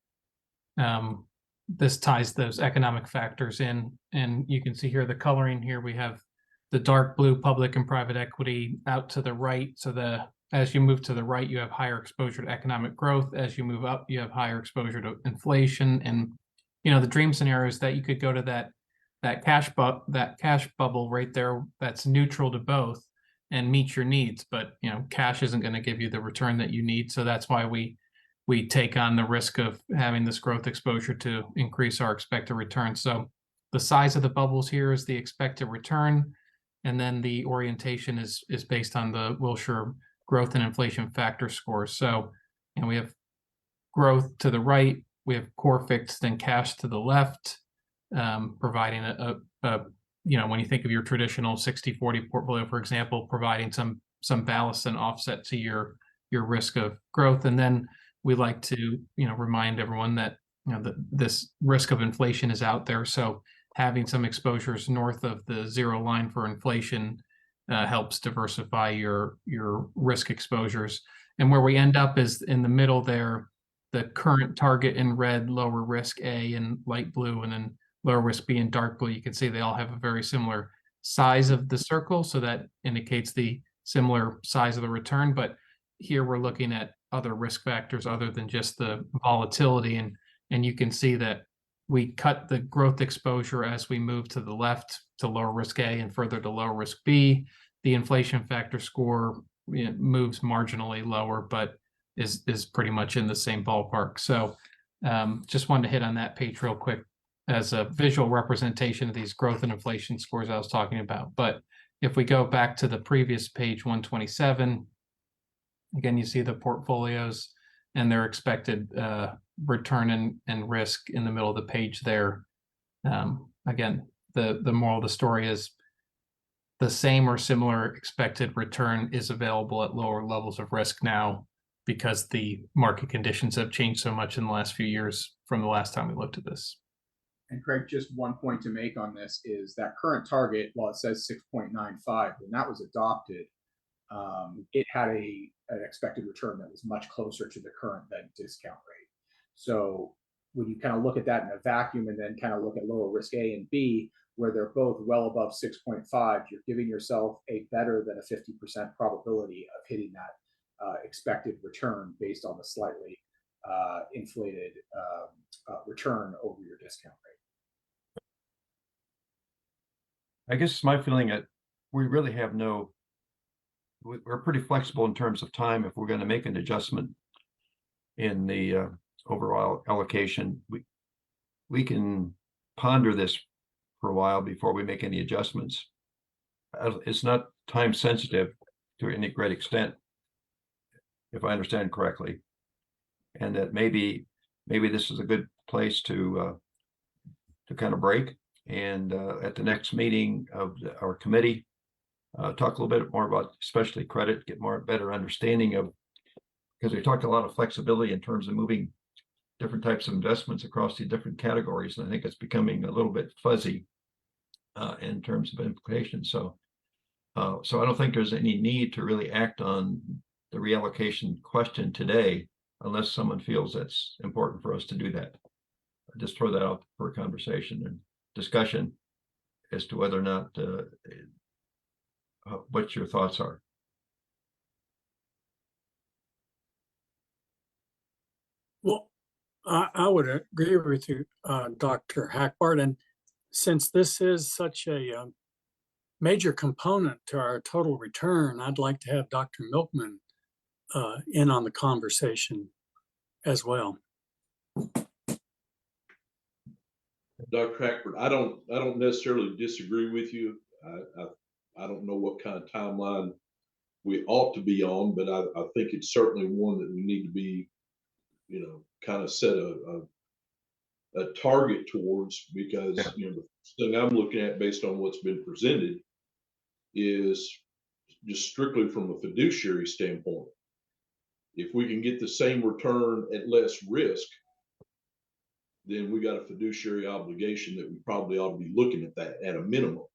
this ties those economic factors in, and you can see here the coloring here. We have the dark blue public and private equity out to the right. So as you move to the right, you have higher exposure to economic growth. As you move up, you have higher exposure to inflation. And the dream scenario is that you could go to that cash bubble right there that's neutral to both and meet your needs. But cash isn't going to give you the return that you need. So that's why we take on the risk of having this growth exposure to increase our expected return. So the size of the bubbles here is the expected return, and then the orientation is based on the Wilshire growth and inflation factor score. So, we have growth to the right, we have core fixed and cash to the left, providing when you think of your traditional 60-40 portfolio, for example, providing some ballast and offset to your risk of growth. And then we like to, remind everyone that, this risk of inflation is out there. So having some exposures north of the zero line for inflation helps diversify your risk exposures. And where we end up is in the middle there, the current target in red, lower risk A in light blue, and then lower risk B in dark blue. You can see they all have a very similar size of the circle. So that indicates the similar size of the return. But here we're looking at other risk factors other than just the volatility. And you can see that we cut the growth exposure as we move to the left to lower risk A and further to lower risk B. The inflation factor score moves marginally lower, but is pretty much in the same ballpark. So just wanted to hit on that page real quick as a visual representation of these growth and inflation scores I was talking about. But if we go back to the previous page, 127, again, you see the portfolios and their expected return and risk in the middle of the page there. Again, the moral of the story is the same or similar expected return is available at lower levels of risk now because the market conditions have changed so much in the last few years from the last time we looked at this. And Craig, just one point to make on this is that current target, while it says 6.95, when that was adopted, it had an expected return that was much closer to the current then discount rate. So when you kind of look at that in a vacuum and then kind of look at lower risk A and B, where they're both well above 6.5, you're giving yourself a better than a 50% probability of hitting that expected return based on the slightly inflated return over your discount rate. I guess it's my feeling that we really have we're pretty flexible in terms of time. If we're going to make an adjustment in the overall allocation, we can ponder this for a while before we make any adjustments. It's not time sensitive to any great extent, if I understand correctly, and that maybe this is a good place to kind of break, and at the next meeting of our committee, talk a little bit more about especially credit, get better understanding of, because we talked a lot of flexibility in terms of moving different types of investments across the different categories, and I think it's becoming a little bit fuzzy in terms of implications. So I don't think there's any need to really act on the reallocation question today unless someone feels that's important for us to do that. I just throw that out for a conversation and discussion as to whether or not what your thoughts are. Well, I would agree with you, Dr. Hackbart. And since this is such a major component to our total return, I'd like to have Dr. Milkman in on the conversation as well. Dr. Hackford, I don't necessarily disagree with you. I don't know what kind of timeline we ought to be on, but I think it's certainly one that we need to be, kind of set a target towards, because the first thing I'm looking at based on what's been presented is just strictly from a fiduciary standpoint. if we can get the same return at less risk, then we got a fiduciary obligation that we probably ought to be looking at that at a minimum.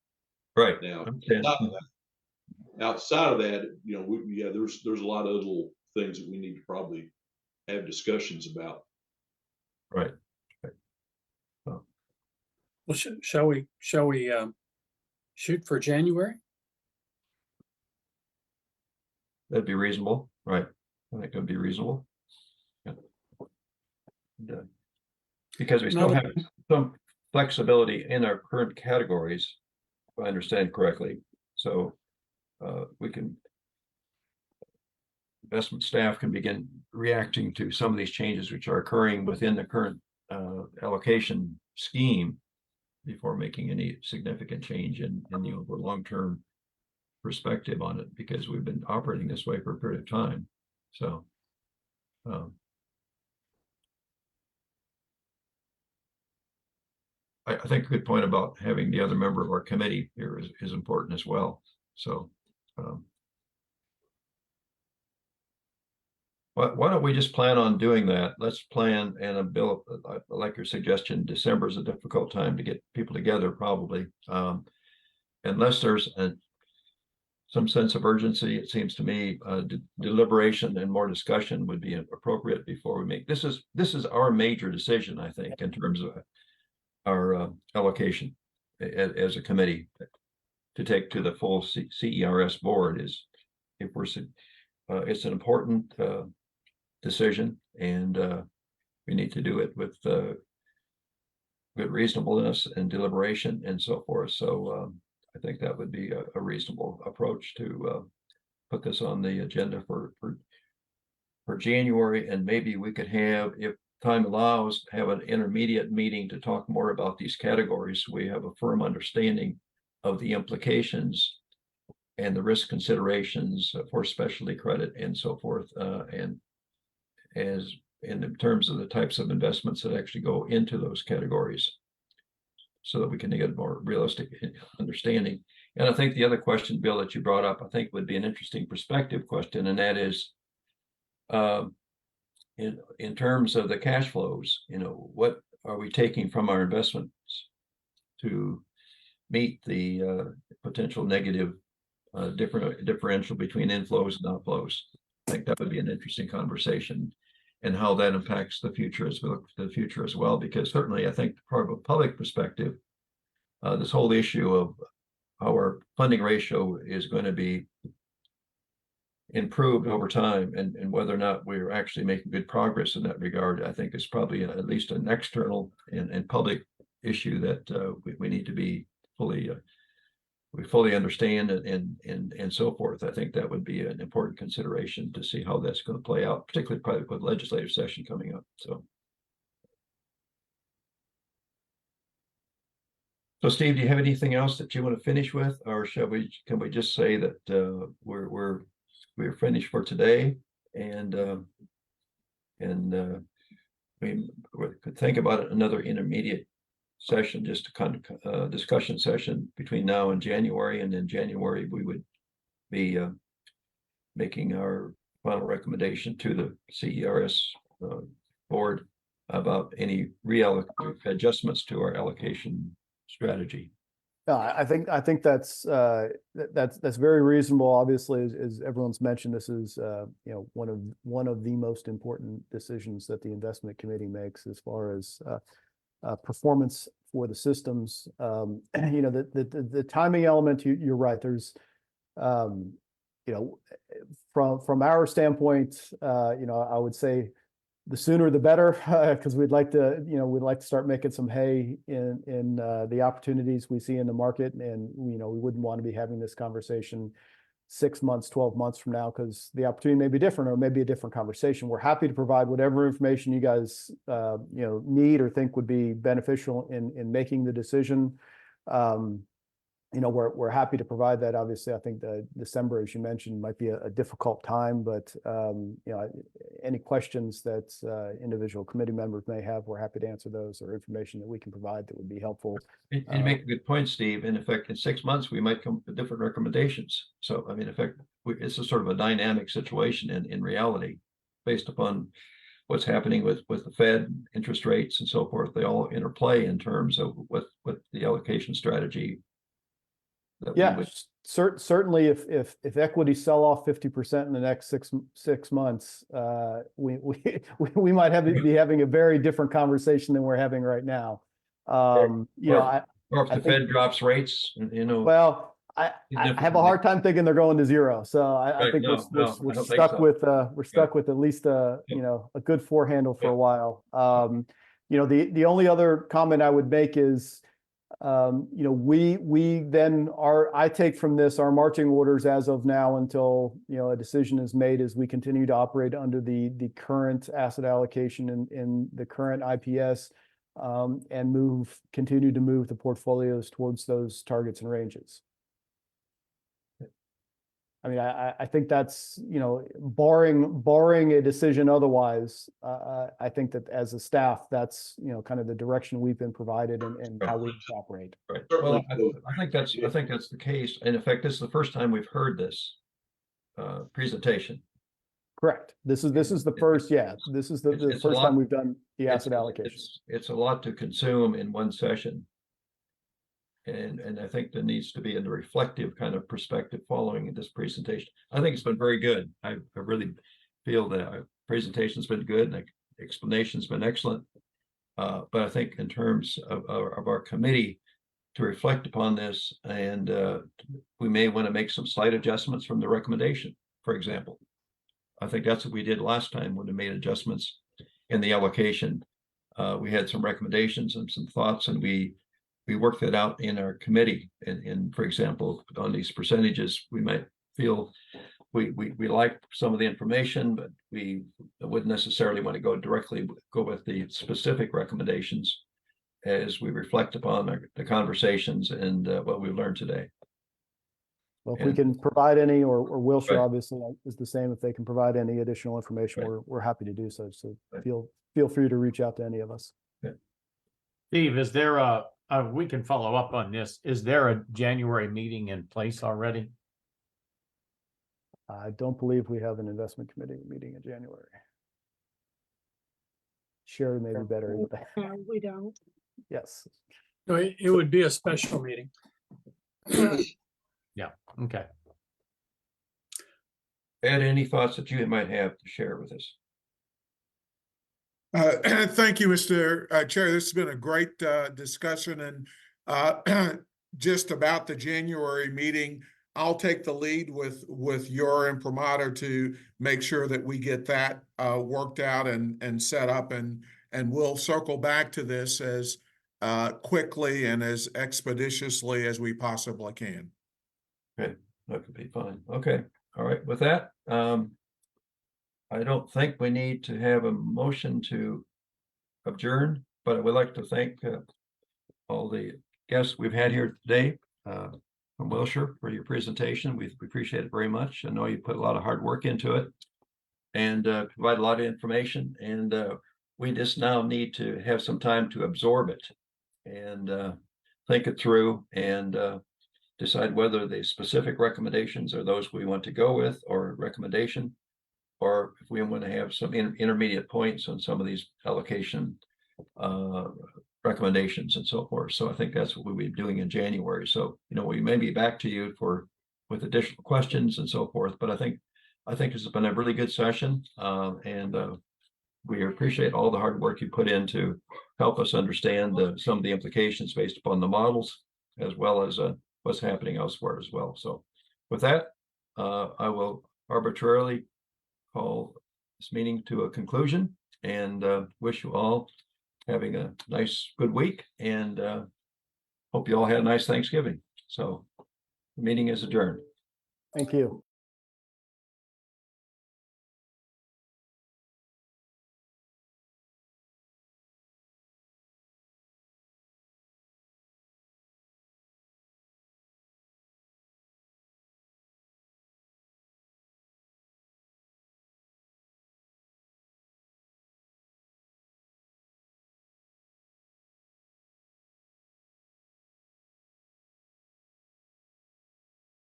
Right. Now, Okay. outside of that, you know, there's a lot of little things that we need to probably have discussions about. Right. Well, shall we shoot for January? That'd be reasonable, right? I think that'd be reasonable. Yeah. Because we still Not have some flexibility in our current categories, if I understand correctly. So we can, investment staff can begin reacting to some of these changes which are occurring within the current allocation scheme before making any significant change in the over long-term perspective on it, because we've been operating this way for a period of time. So I think a good point about having the other member of our committee here is important as well. So why don't we just plan on doing that? Let's plan, and Bill, I like your suggestion. December is a difficult time to get people together, probably. Unless there's some sense of urgency, it seems to me deliberation and more discussion would be appropriate before we make this is our major decision, I think, in terms of our allocation as a committee to take to the full CERS board. Is if we're it's an important decision, and we need to do it with good reasonableness and deliberation and so forth. So I think that would be a reasonable approach to put this on the agenda for January, and maybe we could have, if time allows, have an intermediate meeting to talk more about these categories. So we have a firm understanding of the implications and the risk considerations for specialty credit and so forth, and as in terms of the types of investments that actually go into those categories, so that we can get a more realistic understanding. And I think the other question, Bill, that you brought up, I think would be an interesting perspective question, and that is, in terms of the cash flows, you know, what are we taking from our investments to meet the potential negative differential between inflows and outflows? I think that would be an interesting conversation, and how that impacts the future as we look to the future as well. Because certainly, I think from a public perspective, this whole issue of how our funding ratio is going to be improved over time, and whether or not we're actually making good progress in that regard, I think is probably at least an external and public issue that we need to be we fully understand and so forth. I think that would be an important consideration to see how that's going to play out, particularly probably with legislative session coming up. So Steve, do you have anything else that you want to finish with, or can we just say that we're finished for today, and we could think about another intermediate session, just a kind of discussion session between now and January, and in January we would be making our final recommendation to the CERS board about any adjustments to our allocation strategy. I think that's very reasonable. Obviously, as everyone's mentioned, this is you know, one of the most important decisions that the investment committee makes as far as performance for the systems. You know, the timing element, you're right. There's you know, from our standpoint, you know, I would say the sooner the better, because we'd like to start making some hay in the opportunities we see in the market. And you know, we wouldn't want to be having this conversation 6 months, 12 months from now, because the opportunity may be different, or maybe a different conversation. We're happy to provide whatever information you guys you know, need or think would be beneficial in making the decision. You know, we're happy to provide that. Obviously, I think December, as you mentioned, might be a difficult time, but you know, any questions that individual committee members may have, we're happy to answer those, or information that we can provide that would be helpful. And you make a good point, Steve. In effect, in 6 months, we might come with different recommendations. So, I mean, in effect, it's a sort of a dynamic situation in reality. based upon what's happening with the Fed, interest rates and so forth. They all interplay in terms of what the allocation strategy that we Yeah, would. certainly if equities sell off 50% in the next six months, we might be having a very different conversation than we're having right now. You know, Or if I the think- Fed drops rates, you know. Well, I have a hard time thinking they're going to zero. So I Right, think no, we're I don't think stuck so. with we're stuck with at least Yeah. you know, a good four handle for Yeah. a while. You know, the only other comment I would make is, you know, we then I take from this our marching orders as of now until, you know, a decision is made, as we continue to operate under the current asset allocation in the current IPS, and continue to move the portfolios towards those targets and ranges. I mean, I think that's, you know, barring a decision otherwise, I think that as a staff, that's, you know, kind of the direction we've been provided and how we operate. Right. Well, I think that's the case. And in fact, this is the first time we've heard this presentation. Correct. This is the first, yeah, this is the It's a first lot- time we've done the asset allocation. It's a lot to consume in one session. And I think there needs to be a reflective kind of perspective following this presentation. I think it's been very good. I really feel that our presentation's been good and the explanation's been excellent. But I think in terms of our committee to reflect upon this, and we may want to make some slight adjustments from the recommendation, for example. I think that's what we did last time when we made adjustments in the allocation. We had some recommendations and some thoughts, and we worked that out in our committee. And for example, on these percentages, we might feel we like some of the information, but we wouldn't necessarily want to go with the specific recommendations as we reflect upon the conversations and what we learned today. Well, if we can provide any, or Wilshire Right. obviously is the same, if they can provide any additional information, Right. we're happy to do so. So Right. feel free to reach out to any of us. Steve, is there we can follow up on this. Is there a January meeting in place already? I don't believe we have an investment committee meeting in January. Sherry may be better with that. No, we don't. Yes. No, it would be a special meeting. Yeah, okay. Ed, any thoughts that you might have to share with us? Thank you, Mr. Chair. This has been a great discussion, and just about the January meeting, I'll take the lead with your imprimatur to make sure that we get that worked out and set up, and we'll circle back to this as quickly and as expeditiously as we possibly can. Okay, that could be fine. Okay, all right. With that, I don't think we need to have a motion to adjourn, but I would like to thank all the guests we've had here today from Wilshire for your presentation. We appreciate it very much. I know you put a lot of hard work into it and provide a lot of information, and we just now need to have some time to absorb it and think it through and decide whether the specific recommendations are those we want to go with, or recommendation, or if we want to have some intermediate points on some of these allocation recommendations and so forth. So I think that's what we'll be doing in January. So, you know, we may be back to you with additional questions and so forth, but I think this has been a really good session. And we appreciate all the hard work you put in to help us understand some of the implications based upon the models, as well as what's happening elsewhere as well. So with that, I will arbitrarily call this meeting to a conclusion, and wish you all having a nice, good week, and hope you all had a nice Thanksgiving. So the meeting is adjourned. Thank you.